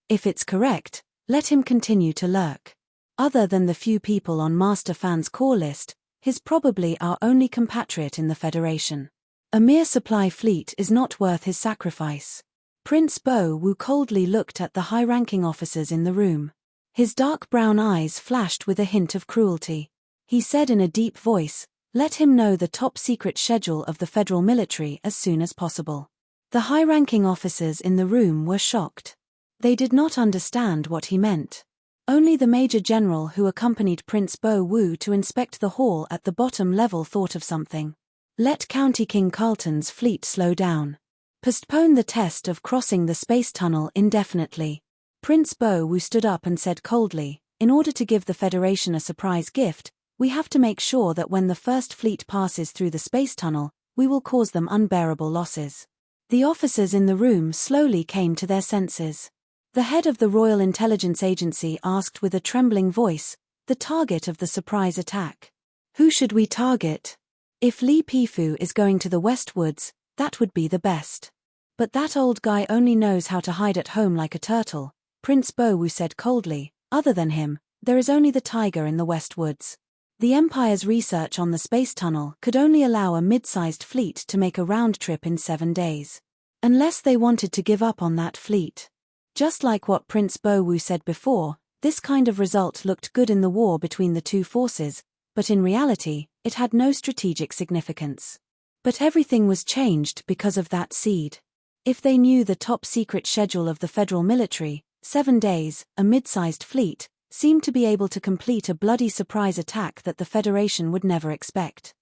If it's correct, let him continue to lurk. Other than the few people on Master Fan's call list, he's probably our only compatriot in the Federation. A mere supply fleet is not worth his sacrifice." Prince Bo Wu coldly looked at the high-ranking officers in the room. His dark brown eyes flashed with a hint of cruelty. He said in a deep voice, "Let him know the top-secret schedule of the federal military as soon as possible." The high-ranking officers in the room were shocked. They did not understand what he meant. Only the Major General who accompanied Prince Bo Wu to inspect the hall at the bottom level thought of something. Let County King Carlton's fleet slow down. Postpone the test of crossing the space tunnel indefinitely. Prince Bo Wu stood up and said coldly, "In order to give the Federation a surprise gift, we have to make sure that when the first fleet passes through the space tunnel, we will cause them unbearable losses." The officers in the room slowly came to their senses. The head of the Royal Intelligence Agency asked with a trembling voice, "The target of the surprise attack? Who should we target? If Li Pifu is going to the Westwoods, that would be the best. But that old guy only knows how to hide at home like a turtle," Prince Bo Wu said coldly. "Other than him, there is only the tiger in the Westwoods. The Empire's research on the space tunnel could only allow a mid-sized fleet to make a round trip in 7 days. Unless they wanted to give up on that fleet." Just like what Prince Bo Wu said before, this kind of result looked good in the war between the two forces, but in reality, it had no strategic significance. But everything was changed because of that seed. If they knew the top-secret schedule of the federal military, 7 days, a mid-sized fleet, seemed to be able to complete a bloody surprise attack that the Federation would never expect.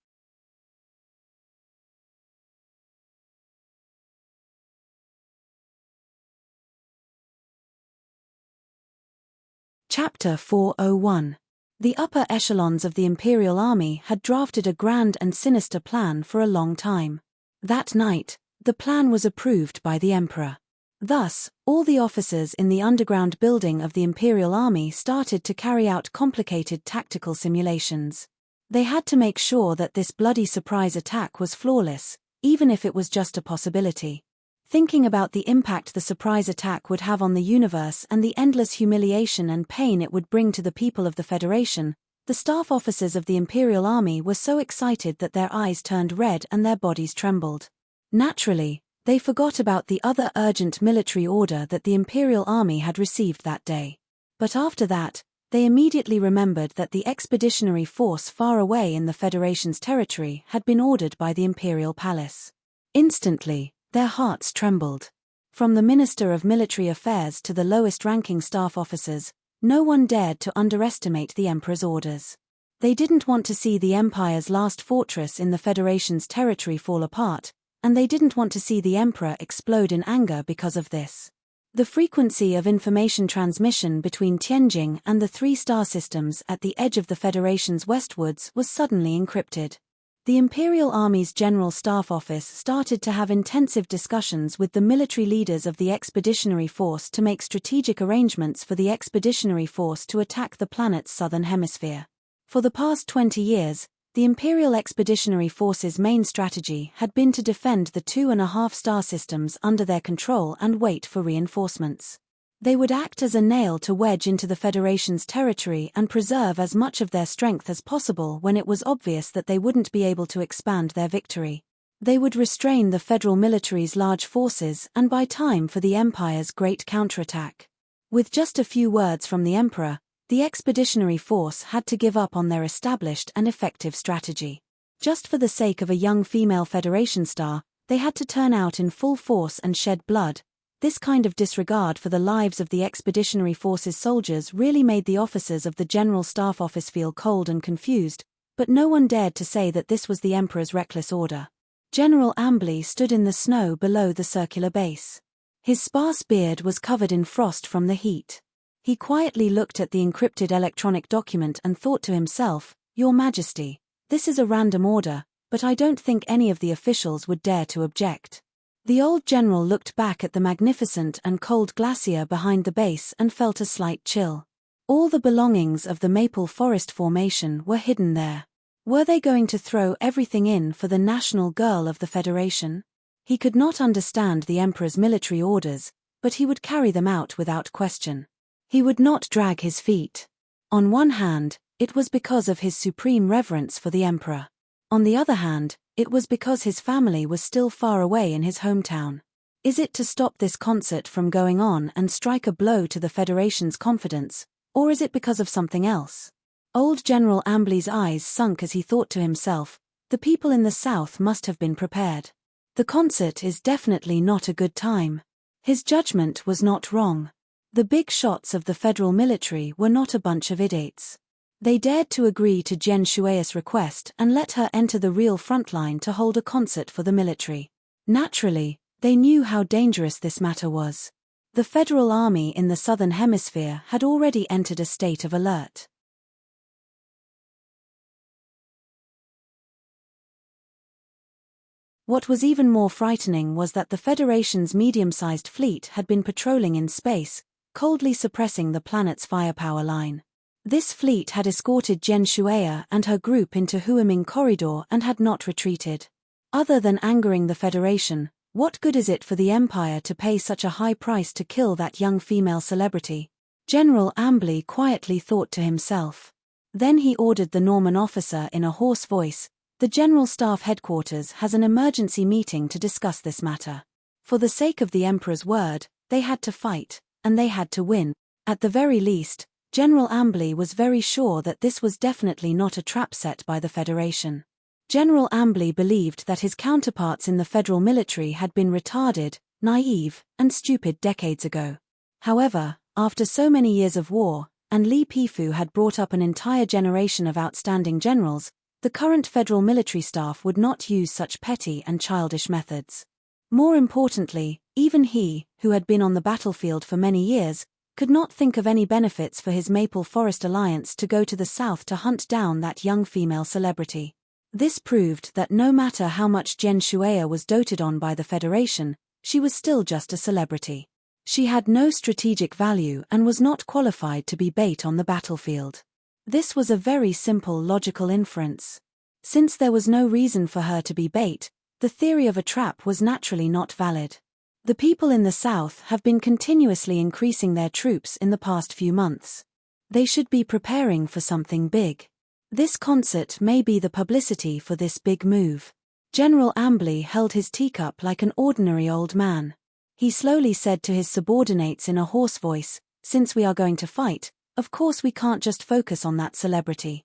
Chapter 401. The upper echelons of the Imperial Army had drafted a grand and sinister plan for a long time. That night, the plan was approved by the Emperor. Thus, all the officers in the underground building of the Imperial Army started to carry out complicated tactical simulations. They had to make sure that this bloody surprise attack was flawless, even if it was just a possibility. Thinking about the impact the surprise attack would have on the universe and the endless humiliation and pain it would bring to the people of the Federation, the staff officers of the Imperial Army were so excited that their eyes turned red and their bodies trembled. Naturally, they forgot about the other urgent military order that the Imperial Army had received that day. But after that, they immediately remembered that the expeditionary force far away in the Federation's territory had been ordered by the Imperial Palace. Instantly, their hearts trembled. From the Minister of Military Affairs to the lowest-ranking staff officers, no one dared to underestimate the Emperor's orders. They didn't want to see the Empire's last fortress in the Federation's territory fall apart, and they didn't want to see the Emperor explode in anger because of this. The frequency of information transmission between Tianjin and the three star systems at the edge of the Federation's westwards was suddenly encrypted. The Imperial Army's General Staff Office started to have intensive discussions with the military leaders of the Expeditionary Force to make strategic arrangements for the Expeditionary Force to attack the planet's southern hemisphere. For the past 20 years, the Imperial Expeditionary Force's main strategy had been to defend the 2.5-star systems under their control and wait for reinforcements. They would act as a nail to wedge into the Federation's territory and preserve as much of their strength as possible when it was obvious that they wouldn't be able to expand their victory. They would restrain the federal military's large forces and buy time for the Empire's great counterattack. With just a few words from the Emperor, the Expeditionary Force had to give up on their established and effective strategy. Just for the sake of a young female Federation star, they had to turn out in full force and shed blood. This kind of disregard for the lives of the Expeditionary Force's soldiers really made the officers of the General Staff Office feel cold and confused, but no one dared to say that this was the Emperor's reckless order. General Ambly stood in the snow below the circular base. His sparse beard was covered in frost from the heat. He quietly looked at the encrypted electronic document and thought to himself, "Your Majesty, this is a random order, but I don't think any of the officials would dare to object." The old general looked back at the magnificent and cold glacier behind the base and felt a slight chill. All the belongings of the Maple Forest Formation were hidden there. Were they going to throw everything in for the national girl of the Federation? He could not understand the Emperor's military orders, but he would carry them out without question. He would not drag his feet. On one hand, it was because of his supreme reverence for the Emperor. On the other hand, it was because his family was still far away in his hometown. Is it to stop this concert from going on and strike a blow to the Federation's confidence, or is it because of something else? Old General Ambly's eyes sunk as he thought to himself, the people in the south must have been prepared. The concert is definitely not a good time. His judgment was not wrong. The big shots of the federal military were not a bunch of idiots. They dared to agree to Jian Shuai's request and let her enter the real front line to hold a concert for the military. Naturally, they knew how dangerous this matter was. The Federal Army in the Southern Hemisphere had already entered a state of alert. What was even more frightening was that the Federation's medium-sized fleet had been patrolling in space, coldly suppressing the planet's firepower line. This fleet had escorted Jian Shuai and her group into Huaming Corridor and had not retreated. Other than angering the Federation, what good is it for the Empire to pay such a high price to kill that young female celebrity? General Ambly quietly thought to himself. Then he ordered the Norman officer in a hoarse voice, "The General Staff Headquarters has an emergency meeting to discuss this matter." For the sake of the Emperor's word, they had to fight, and they had to win. At the very least, General Ambly was very sure that this was definitely not a trap set by the Federation. General Ambly believed that his counterparts in the federal military had been retarded, naive, and stupid decades ago. However, after so many years of war, and Li Pifu had brought up an entire generation of outstanding generals, the current federal military staff would not use such petty and childish methods. More importantly, even he, who had been on the battlefield for many years, could not think of any benefits for his Maple Forest alliance to go to the south to hunt down that young female celebrity. This proved that no matter how much Jian Shuai was doted on by the Federation, she was still just a celebrity. She had no strategic value and was not qualified to be bait on the battlefield. This was a very simple logical inference. Since there was no reason for her to be bait, the theory of a trap was naturally not valid. The people in the south have been continuously increasing their troops in the past few months. They should be preparing for something big. This concert may be the publicity for this big move. General Ambly held his teacup like an ordinary old man. He slowly said to his subordinates in a hoarse voice, "Since we are going to fight, of course we can't just focus on that celebrity.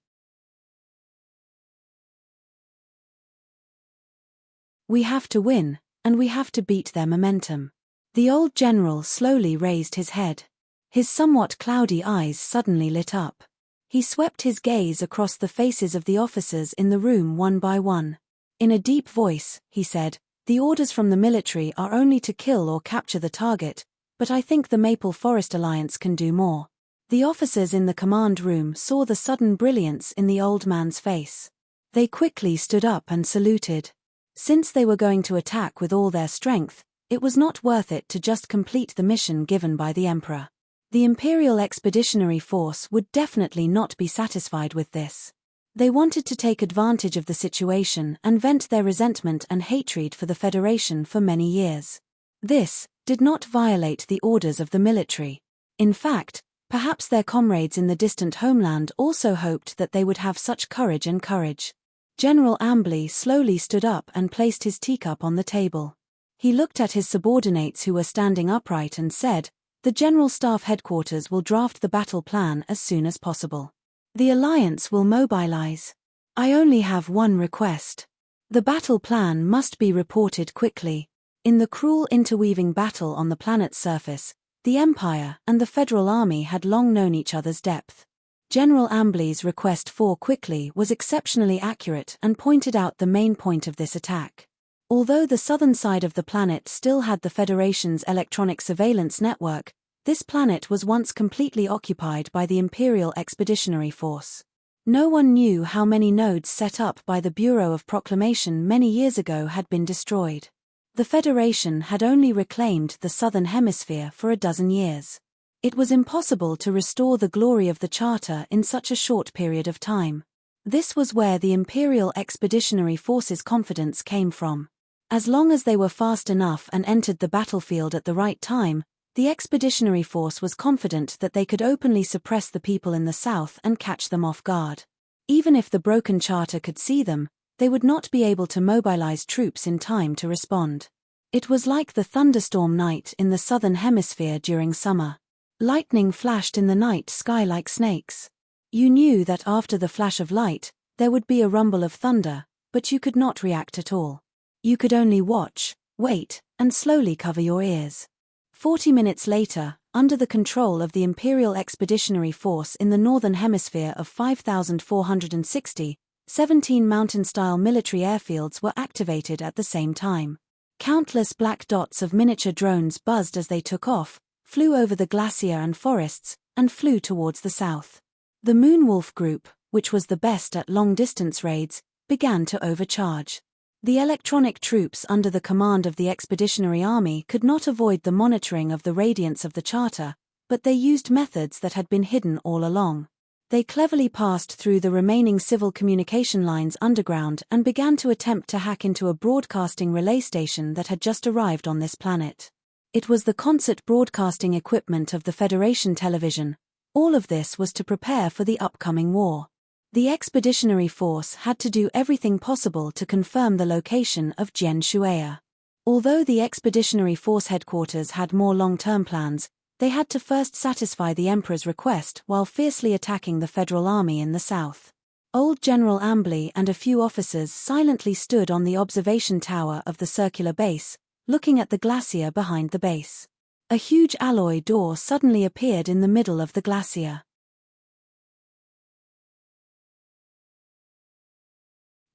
We have to win, and we have to beat their momentum." The old general slowly raised his head. His somewhat cloudy eyes suddenly lit up. He swept his gaze across the faces of the officers in the room one by one. In a deep voice, he said, "The orders from the military are only to kill or capture the target, but I think the Maple Forest Alliance can do more." The officers in the command room saw the sudden brilliance in the old man's face. They quickly stood up and saluted. Since they were going to attack with all their strength, it was not worth it to just complete the mission given by the Emperor. The Imperial Expeditionary Force would definitely not be satisfied with this. They wanted to take advantage of the situation and vent their resentment and hatred for the Federation for many years. This did not violate the orders of the military. In fact, perhaps their comrades in the distant homeland also hoped that they would have such courage and courage. General Ambley slowly stood up and placed his teacup on the table. He looked at his subordinates who were standing upright and said, "The General Staff Headquarters will draft the battle plan as soon as possible. The Alliance will mobilize. I only have one request. The battle plan must be reported quickly. In the cruel interweaving battle on the planet's surface, the Empire and the Federal Army had long known each other's depth. General Ambley's request for quickly was exceptionally accurate and pointed out the main point of this attack. Although the southern side of the planet still had the Federation's electronic surveillance network, this planet was once completely occupied by the Imperial Expeditionary Force. No one knew how many nodes set up by the Bureau of Proclamation many years ago had been destroyed. The Federation had only reclaimed the southern hemisphere for a dozen years. It was impossible to restore the glory of the Charter in such a short period of time. This was where the Imperial Expeditionary Force's confidence came from. As long as they were fast enough and entered the battlefield at the right time, the Expeditionary Force was confident that they could openly suppress the people in the south and catch them off guard. Even if the broken charter could see them, they would not be able to mobilize troops in time to respond. It was like the thunderstorm night in the southern hemisphere during summer. Lightning flashed in the night sky like snakes. You knew that after the flash of light, there would be a rumble of thunder, but you could not react at all. You could only watch, wait, and slowly cover your ears. 40 minutes later, under the control of the Imperial Expeditionary Force in the Northern Hemisphere of 5,460, 17 mountain-style military airfields were activated at the same time. Countless black dots of miniature drones buzzed as they took off, flew over the glacier and forests, and flew towards the south. The Moonwolf Group, which was the best at long-distance raids, began to overcharge. The electronic troops under the command of the Expeditionary Army could not avoid the monitoring of the radiance of the Charter, but they used methods that had been hidden all along. They cleverly passed through the remaining civil communication lines underground and began to attempt to hack into a broadcasting relay station that had just arrived on this planet. It was the concert broadcasting equipment of the Federation television. All of this was to prepare for the upcoming war. The Expeditionary Force had to do everything possible to confirm the location of Jian Shuaya. Although the Expeditionary Force headquarters had more long-term plans, they had to first satisfy the Emperor's request while fiercely attacking the Federal Army in the south. Old General Ambley and a few officers silently stood on the observation tower of the circular base, looking at the glacier behind the base. A huge alloy door suddenly appeared in the middle of the glacier.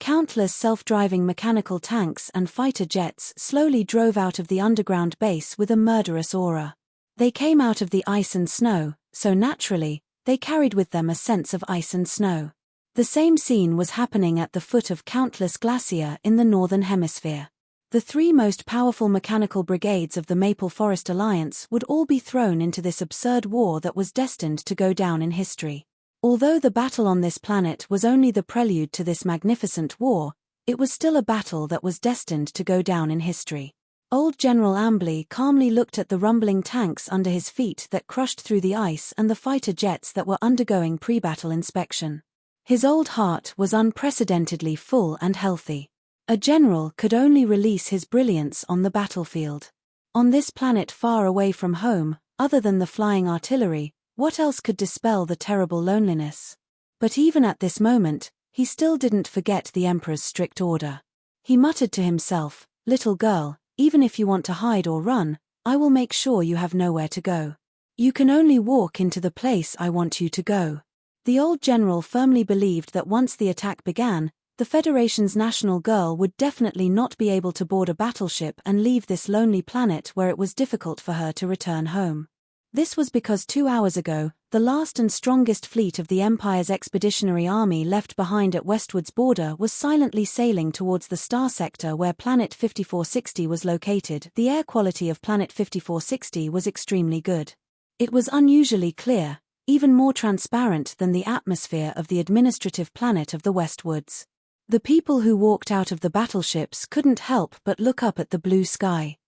Countless self-driving mechanical tanks and fighter jets slowly drove out of the underground base with a murderous aura. They came out of the ice and snow, so naturally, they carried with them a sense of ice and snow. The same scene was happening at the foot of countless glacier in the northern hemisphere. The three most powerful mechanical brigades of the Maple Forest Alliance would all be thrown into this absurd war that was destined to go down in history. Although the battle on this planet was only the prelude to this magnificent war, it was still a battle that was destined to go down in history. Old General Ambley calmly looked at the rumbling tanks under his feet that crushed through the ice and the fighter jets that were undergoing pre-battle inspection. His old heart was unprecedentedly full and healthy. A general could only release his brilliance on the battlefield. On this planet far away from home, other than the flying artillery, what else could dispel the terrible loneliness? But even at this moment, he still didn't forget the Emperor's strict order. He muttered to himself, "Little girl, even if you want to hide or run, I will make sure you have nowhere to go. You can only walk into the place I want you to go." The old general firmly believed that once the attack began, The Federation's national girl would definitely not be able to board a battleship and leave this lonely planet where it was difficult for her to return home. This was because 2 hours ago, the last and strongest fleet of the Empire's expeditionary army left behind at Westwood's border was silently sailing towards the star sector where Planet 5460 was located. The air quality of Planet 5460 was extremely good. It was unusually clear, even more transparent than the atmosphere of the administrative planet of the Westwoods. The people who walked out of the battleships couldn't help but look up at the blue sky.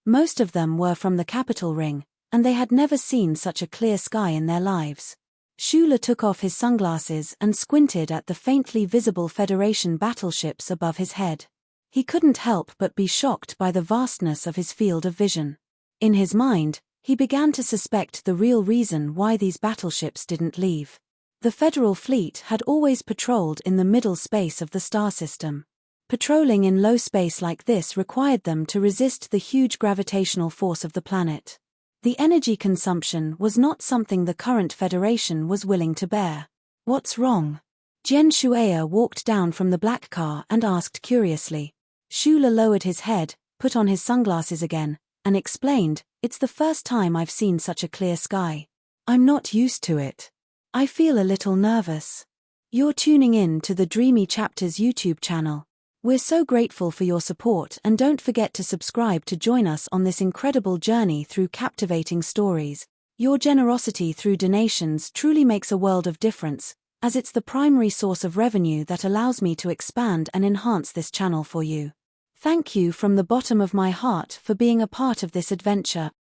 Most of them were from the capital ring, and they had never seen such a clear sky in their lives. Shula took off his sunglasses and squinted at the faintly visible Federation battleships above his head. He couldn't help but be shocked by the vastness of his field of vision. In his mind, he began to suspect the real reason why these battleships didn't leave. The Federal fleet had always patrolled in the middle space of the star system. Patrolling in low space like this required them to resist the huge gravitational force of the planet. The energy consumption was not something the current Federation was willing to bear. "What's wrong?" Jian Shueya walked down from the black car and asked curiously. Shula lowered his head, put on his sunglasses again, and explained, "It's the first time I've seen such a clear sky. I'm not used to it. I feel a little nervous." You're tuning in to the Dreamy Chapters YouTube channel. We're so grateful for your support, and don't forget to subscribe to join us on this incredible journey through captivating stories. Your generosity through donations truly makes a world of difference, as it's the primary source of revenue that allows me to expand and enhance this channel for you. Thank you from the bottom of my heart for being a part of this adventure.